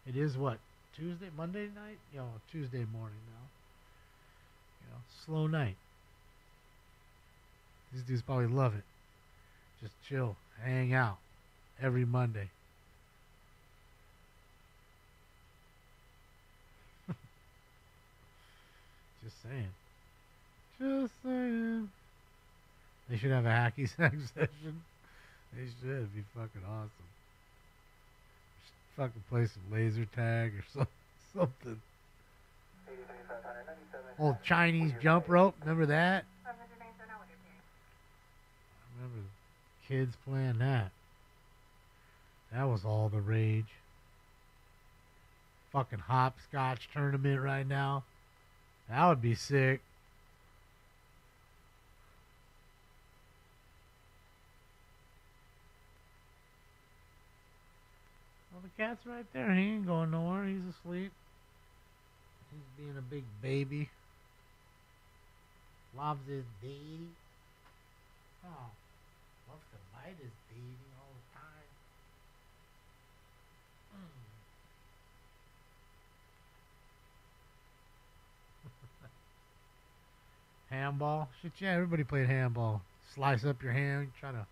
It is what? Monday night? Tuesday morning now. Slow night. These dudes probably love it. Just chill, hang out every Monday. Just saying. They should have a hacky sack session. They should. It'd be fucking awesome. Just fucking play some laser tag or something. Old Chinese jump rope. Remember that? I remember the kids playing that. That was all the rage. fucking hopscotch tournament right now. That would be sick. Well, the cat's right there. He ain't going nowhere. He's asleep. He's being a big baby. Loves his baby. Oh, loves to bite his baby all the time. Handball? Shit, yeah, everybody played handball. Slice up your hand, try to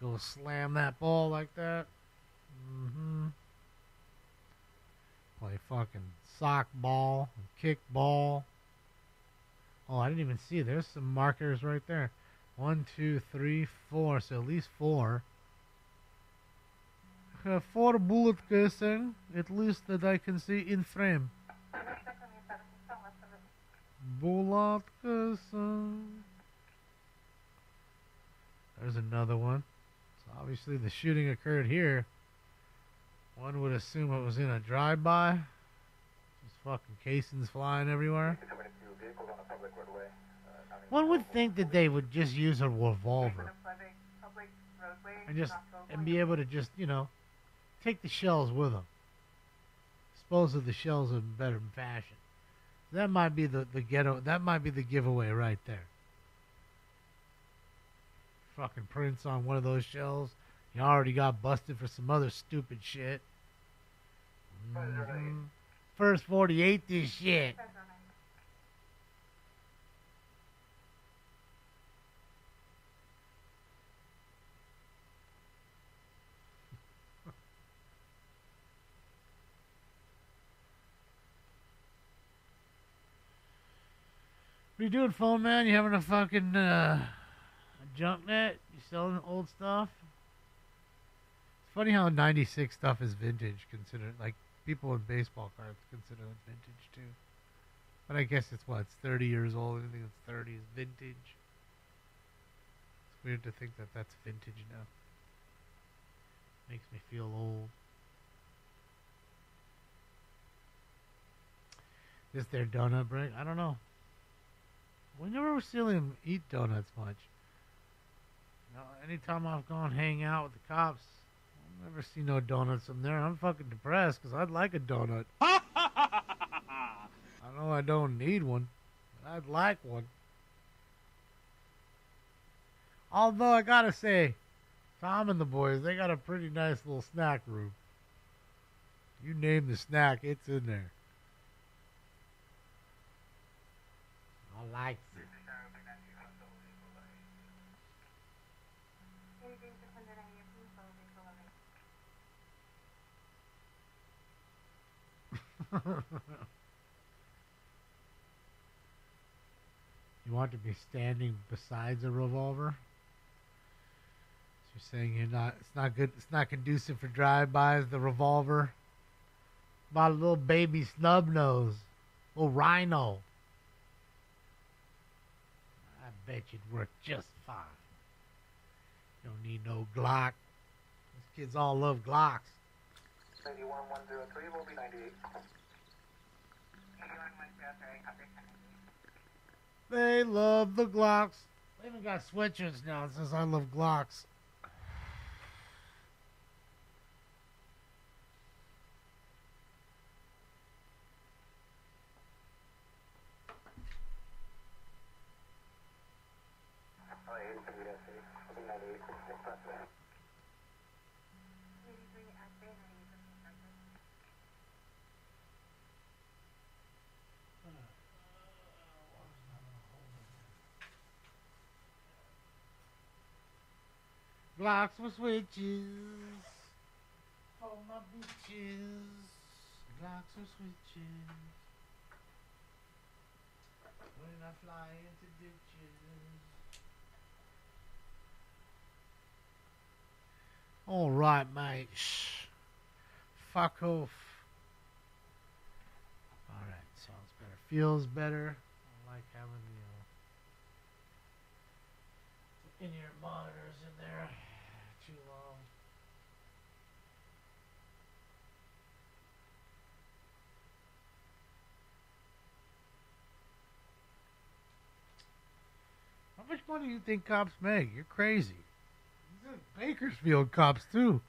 go slam that ball like that. Play fucking sock ball, kick ball. Oh, I didn't even see. There's some markers right there. 1, 2, 3, 4. So at least 4. 4 bullet casing, at least that I can see in frame. Bullet casing. There's another one. So obviously the shooting occurred here. One would assume it was in a drive-by. Just fucking casings flying everywhere. One would think that they would just use a revolver and be able to just, you know, take the shells with them. Dispose of the shells in better fashion. That might be the ghetto. That might be the giveaway right there. Fucking prints on one of those shells. You already got busted for some other stupid shit. First 48 this shit. What are you doing, phone man? You having a fucking junk net? You selling old stuff? It's funny how 96 stuff is vintage, considered. Like, people in baseball cards consider it vintage, too. But I guess it's, what, it's 30 years old. Anything that's 30 is vintage. It's weird to think that that's vintage now. Makes me feel old. Is there donut break? I don't know. We never see him eat donuts much. You know, anytime I've gone hang out with the cops, I've never seen no donuts in there. I'm fucking depressed because I'd like a donut. I know I don't need one, but I'd like one. Although I gotta say, Tom and the boys, they got a pretty nice little snack room. You name the snack, it's in there. I like it. You want to be standing besides a revolver? So you're saying it's not good, it's not conducive for drive-bys, the revolver? About a little baby snub nose, little rhino. I bet you'd work just fine. You don't need no Glock. These kids all love Glocks. 91103 will be 98. They love the Glocks. They even got sweatshirts now that says I love Glocks. Glocks with switches for my bitches. Glocks with switches when I fly into ditches. All right, mate. Shh. Fuck off. All right, sounds better. Feels better. I like having the in-ear monitors in there. Too long. How much money do you think cops make? You're crazy. These are Bakersfield cops, too.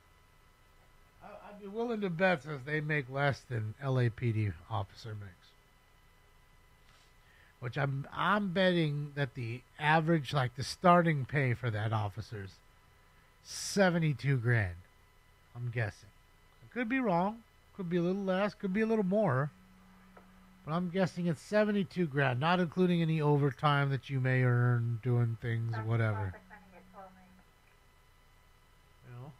I'd be willing to bet since they make less than LAPD officer makes. Which I'm betting that the average, like the starting pay for that officer's $72,000. I'm guessing. I could be wrong. Could be a little less. Could be a little more. But I'm guessing it's $72,000, not including any overtime that you may earn doing things, whatever. You know.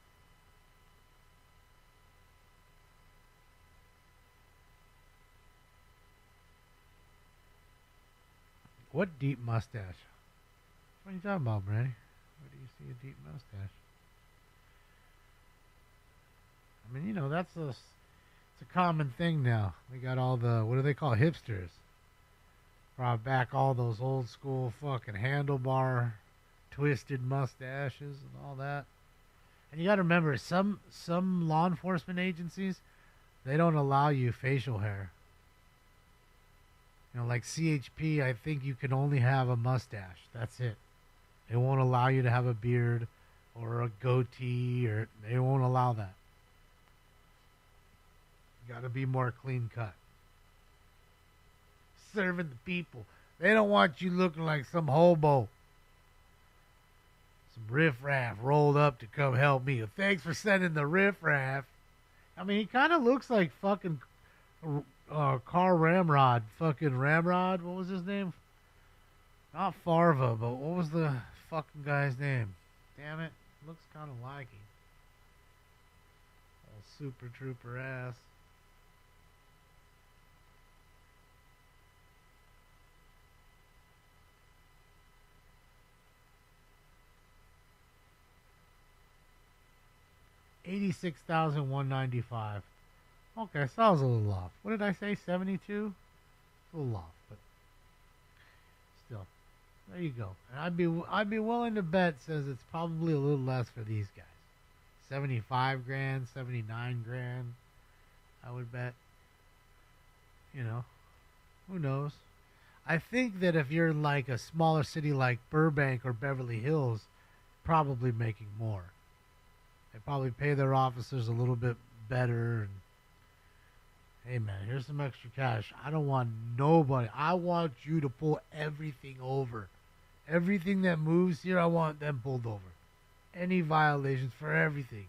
What deep mustache? What are you talking about, Brandy? Where do you see a deep mustache? I mean, you know, it's a common thing now. We got all the, what do they call hipsters? Brought back all those old school fucking handlebar twisted mustaches and all that. And you got to remember, some law enforcement agencies, they don't allow you facial hair. You know, like CHP, I think you can only have a mustache. That's it. They won't allow you to have a beard or a goatee, or they won't allow that. You got to be more clean cut. Serving the people. They don't want you looking like some hobo. Some riffraff rolled up to come help me. Thanks for sending the riffraff. I mean, he kind of looks like fucking Carl Ramrod. Fucking Ramrod. What was his name? Not Farva, but what was the fucking guy's name? Damn it. Looks kind of like him. Old Super Trooper ass. $86,195. Okay, so I was a little off. What did I say? 72? A little off, but still, there you go. And I'd be willing to bet says it's probably a little less for these guys. $75,000, $79,000. I would bet. You know, who knows? I think that if you're in like a smaller city like Burbank or Beverly Hills, probably making more. They probably pay their officers a little bit better. And, hey, man, here's some extra cash. I don't want nobody. I want you to pull everything over. Everything that moves here, I want them pulled over. Any violations for everything.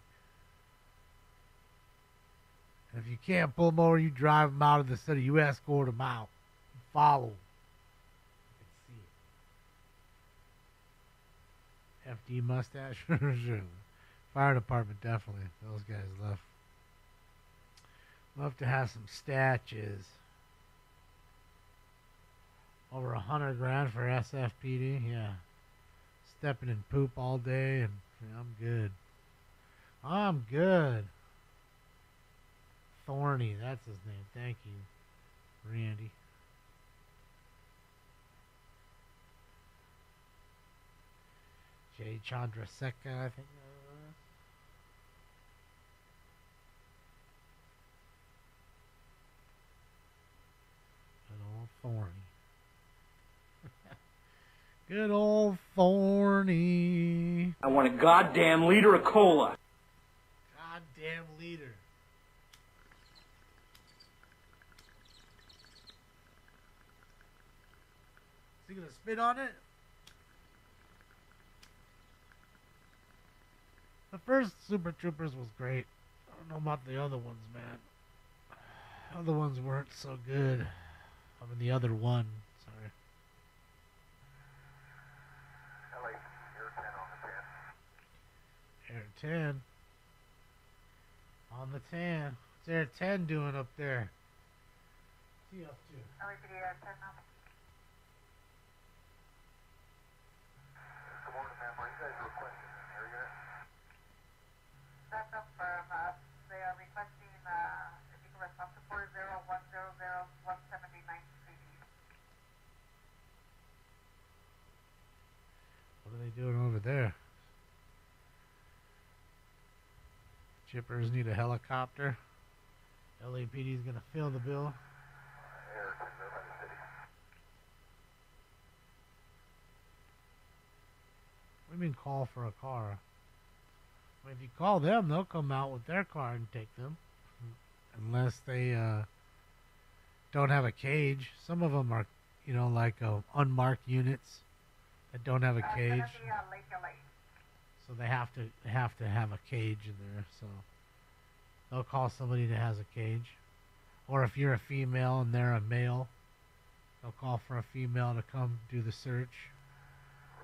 And if you can't pull them over, you drive them out of the city. You escort them out. You follow them. I can see it. FD mustache? Sure. Fire department, definitely. Those guys love to have some statches. Over $100,000 for SFPD, yeah. Stepping in poop all day, and yeah, I'm good. I'm good. Thorny, that's his name. Thank you, Randy. Jay Chandrasekha, I think. Thorny. Good old Thorny. I want a goddamn liter of cola. Goddamn liter. Is he gonna spit on it? The first Super Troopers was great. I don't know about the other ones, man. Other ones weren't so good. I mean, the other one. Sorry. LA, Air 10 on the 10. Air 10. On the 10. What's Air 10 doing up there? What's he up to? LAPD Air 10 now. Good morning, ma'am. Are you guys requesting an area? That's up from they are requesting if you can respond to 40100-179. What are they doing over there? Chippers need a helicopter. LAPD's gonna fill the bill. Air 10, City. mean call for a car? If you call them, they'll come out with their car and take them. Unless they don't have a cage. Some of them are, like unmarked units that don't have a cage. So they have to have a cage in there. So they'll call somebody that has a cage. Or if you're a female and they're a male, they'll call for a female to come do the search,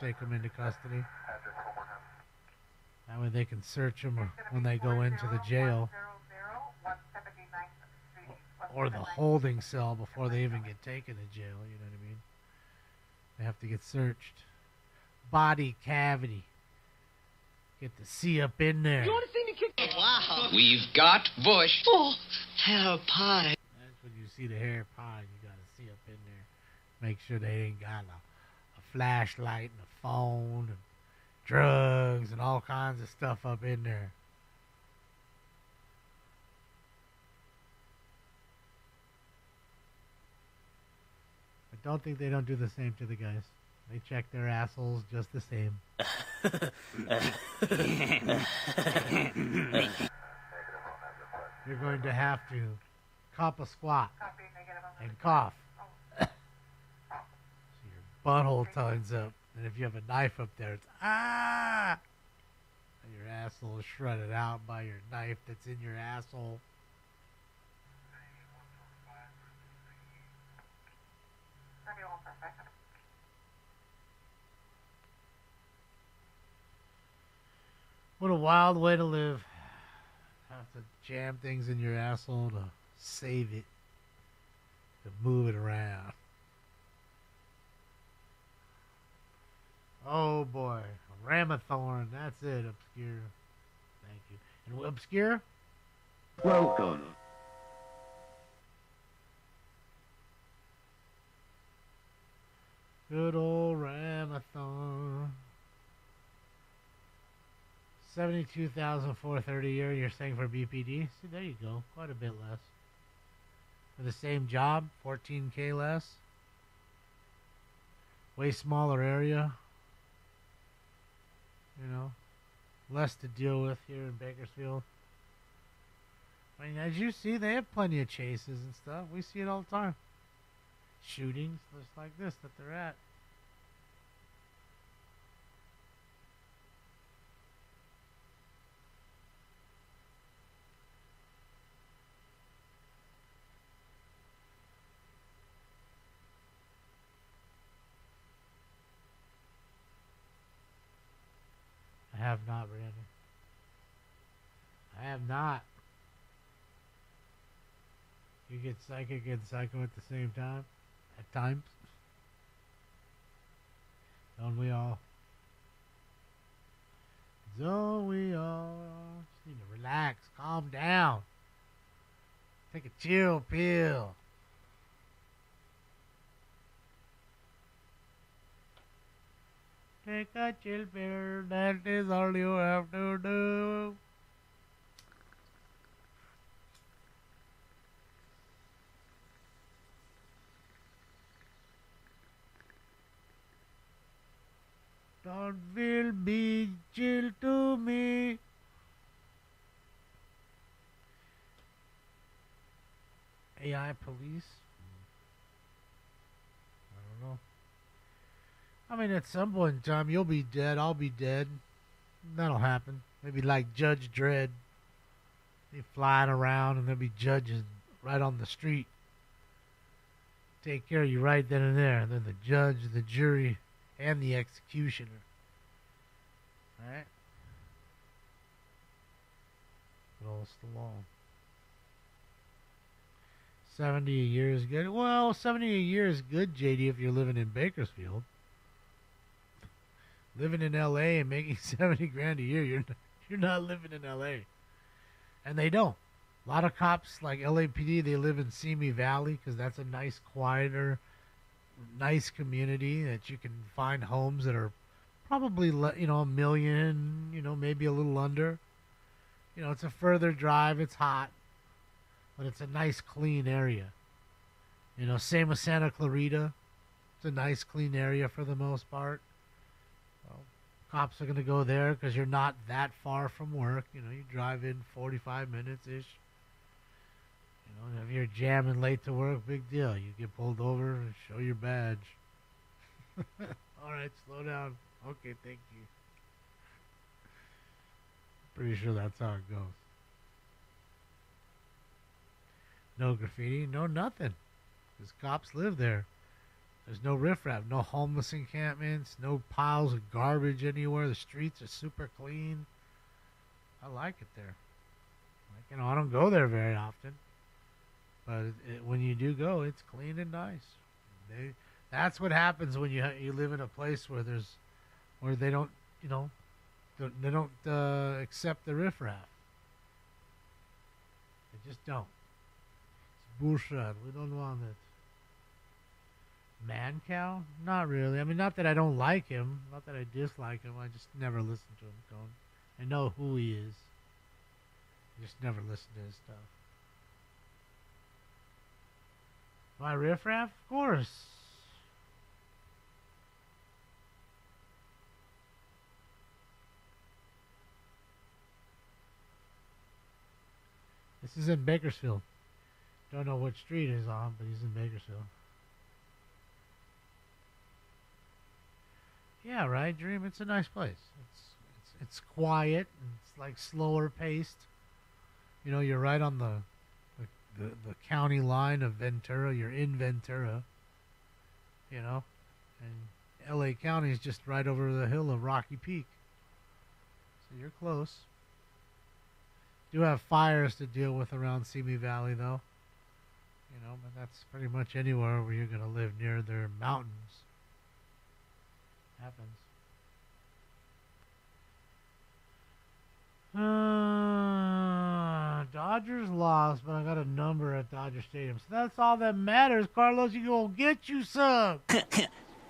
take them into custody. That way they can search them when they go into the jail. Or the holding cell before they even get taken to jail, you know what I mean? They have to get searched. Body cavity. Get to see up in there. You want to see me kick? Wow. We've got Bush. Oh, hair pie. That's when you see the hair pie, you got to see up in there. Make sure they ain't got a flashlight and a phone and drugs and all kinds of stuff up in there. But don't think they don't do the same to the guys. They check their assholes just the same. You're going to have to cop a squat and cough. So your butthole tightens up. And if you have a knife up there, it's ah! And your asshole is shredded out by your knife that's in your asshole. What a wild way to live. Have to jam things in your asshole to save it, to move it around. Oh boy, Ramathorn, that's it, Obscure. Thank you. And Obscure? Welcome. Good old Ramathorn. 72,430 a year, you're saying for BPD? See, there you go. Quite a bit less. For the same job, 14K less. Way smaller area. Less to deal with here in Bakersfield. I mean, as you see, they have plenty of chases and stuff. We see it all the time. Shootings, just like this that they're at. I have not, Randy. I have not. You get psychic and psycho at the same time? At times? Don't we all? Don't we all? Just need to relax, calm down. Take a chill pill. Take a chill pill, that is all you have to do. Don't will be chill to me. AI police? I don't know. I mean, at some point in time, you'll be dead, I'll be dead. That'll happen. Maybe like Judge Dredd. They flying around and there'll be judges right on the street. Take care of you right then and there. And then the judge, the jury, and the executioner. Alright? Good old Stallone. 70 a year is good. Well, 70 a year is good, JD, if you're living in Bakersfield. Living in LA and making 70 grand a year, you're not living in LA. And they don't. A lot of cops, like LAPD, they live in Simi Valley because that's a nice, quieter, nice community that you can find homes that are probably, $1 million, maybe a little under. It's a further drive. It's hot. But it's a nice, clean area. Same with Santa Clarita. It's a nice, clean area for the most part. So, Cops are going to go there because you're not that far from work. You know, you drive in 45 minutes-ish. You know, if you're jamming late to work, big deal. You get pulled over and show your badge. All right, slow down. Okay, thank you. Pretty sure that's how it goes. No graffiti, no nothing. Because cops live there. There's no riffraff, no homeless encampments, no piles of garbage anywhere. The streets are super clean. I like it there. Like, you know, I don't go there very often. But when you do go, it's clean and nice. That's what happens when you live in a place where they don't, you know, they don't accept the riffraff. They just don't. It's bullshit. We don't want it. Man cow? Not really. I mean, not that I don't like him. Not that I dislike him. I just never listen to him. I know who he is. I just never listen to his stuff. My riffraff? Of course. This is in Bakersfield. Don't know what street he's on, but he's in Bakersfield. Yeah, right, Dream. It's a nice place. It's quiet. And it's like slower paced. You know, you're right on the county line of Ventura. You're in Ventura. You know, and L.A. County is just right over the hill of Rocky Peak. So you're close. Do have fires to deal with around Simi Valley, though. You know, but that's pretty much anywhere where you're going to live near their mountains. Happens. Dodgers lost, but I got a number at Dodger Stadium. So that's all that matters, Carlos. You gonna get you some.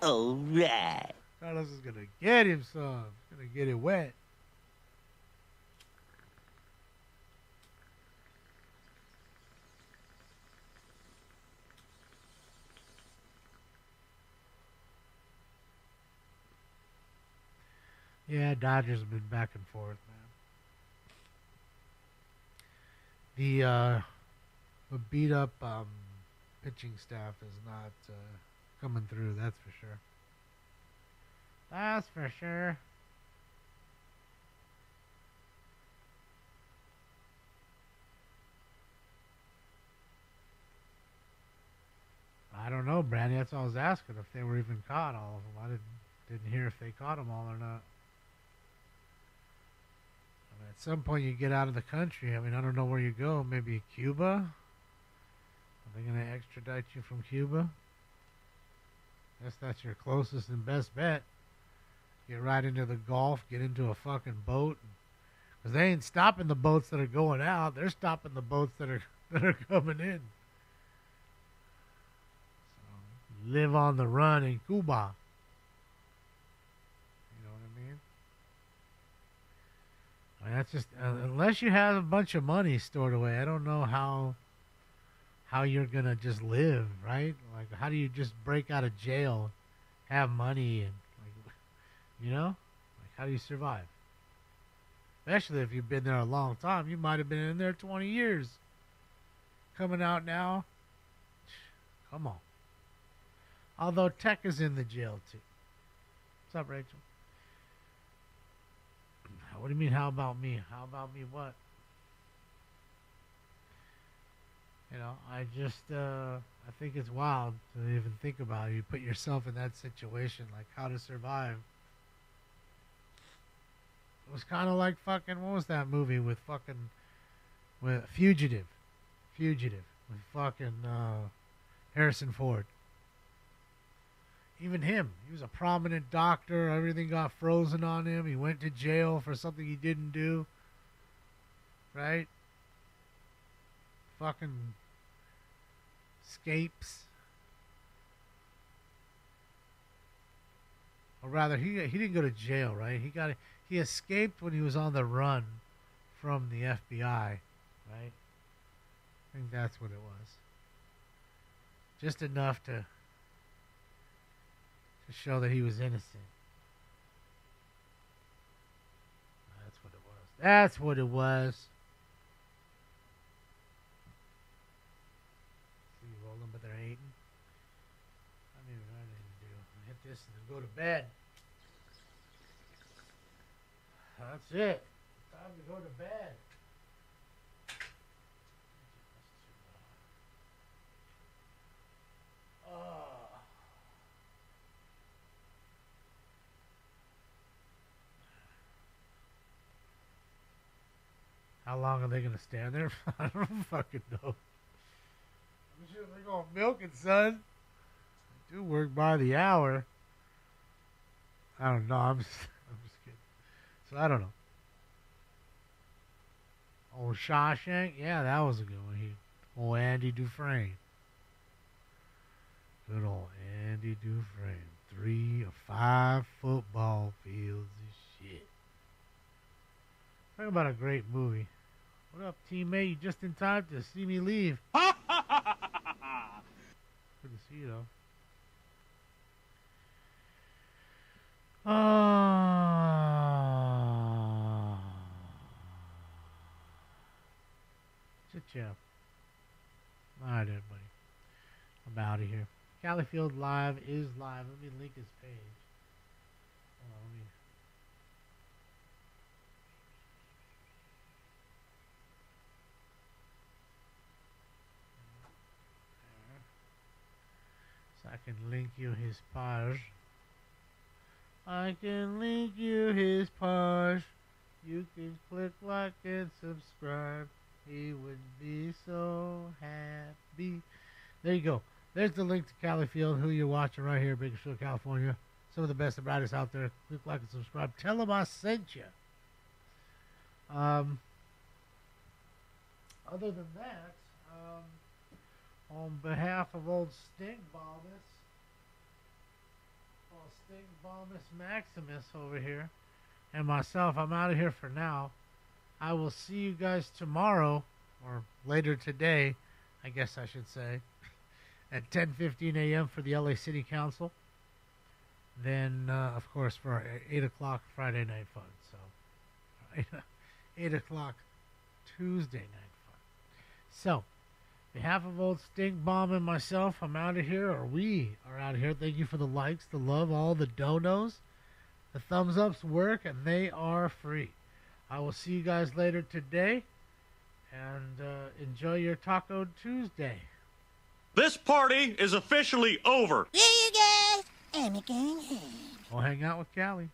All right. Carlos is gonna get him some. He's gonna get it wet. Yeah, Dodgers have been back and forth, man. The beat up pitching staff is not coming through, that's for sure. That's for sure. I don't know, Brandy. That's all I was asking, if they were even caught, all of them. I didn't hear if they caught them all or not. At some point you get out of the country. I mean, I don't know where you go. Maybe Cuba? Are they going to extradite you from Cuba? I guess that's your closest and best bet. Get right into the Gulf, get into a fucking boat. Because they ain't stopping the boats that are going out. They're stopping the boats that are coming in. So, live on the run in Cuba. I mean, that's just unless you have a bunch of money stored away. I don't know how you're gonna just live, right? Like, how do you just break out of jail, have money, and like, you know, like how do you survive? Especially if you've been there a long time. You might have been in there 20 years. Coming out now, come on. Although Tech is in the jail too. What's up, Rachel? What do you mean, how about me? How about me what? You know, I think it's wild to even think about it. You put yourself in that situation, like how to survive. It was kind of like fucking, what was that movie with Fugitive, with fucking Harrison Ford. Even him, he was a prominent doctor. Everything got frozen on him. He went to jail for something he didn't do. Right? Fucking escapes. Or rather, he didn't go to jail, right? He escaped when he was on the run from the FBI, right? I think that's what it was. Just enough to show that he was innocent. That's what it was. See, rolling, but they're hating. I don't even know what I need to do. Hit this and then go to bed. That's it. Time to go to bed. How long are they going to stand there? I don't fucking know. I'm sure they're going to milk it, son. They do work by the hour. I don't know. I'm just kidding. So I don't know. Old Shawshank? Yeah, that was a good one. Old Andy Dufresne. Good old Andy Dufresne. 3 or 5 football fields and shit. Talk about a great movie. What up, teammate? You just in time to see me leave. Good to see you, though. Chit-chat. All right, everybody. I'm out of here. Califield Live is live. Let me link his page. Hold on, let me... So I can link you his page. I can link you his page. You can click like and subscribe. He would be so happy. There you go. There's the link to Califield, who you're watching right here, Bakersfield, California. Some of the best and brightest out there. Click like and subscribe. Tell them I sent you. Other than that, on behalf of old Sting Bombus Maximus over here, and myself, I'm out of here for now. I will see you guys tomorrow, or later today, I guess I should say, at 10:15 a.m. for the LA City Council. Then, of course, for our 8 o'clock Friday Night Fun. So, 8 o'clock Tuesday Night Fun. So, on behalf of old Stink Bomb and myself, I'm out of here, or we are out of here. Thank you for the likes, the love, all the donos. The thumbs ups work, and they are free. I will see you guys later today, and enjoy your Taco Tuesday. This party is officially over. See you guys. I'm going home. We'll hang out with Callie.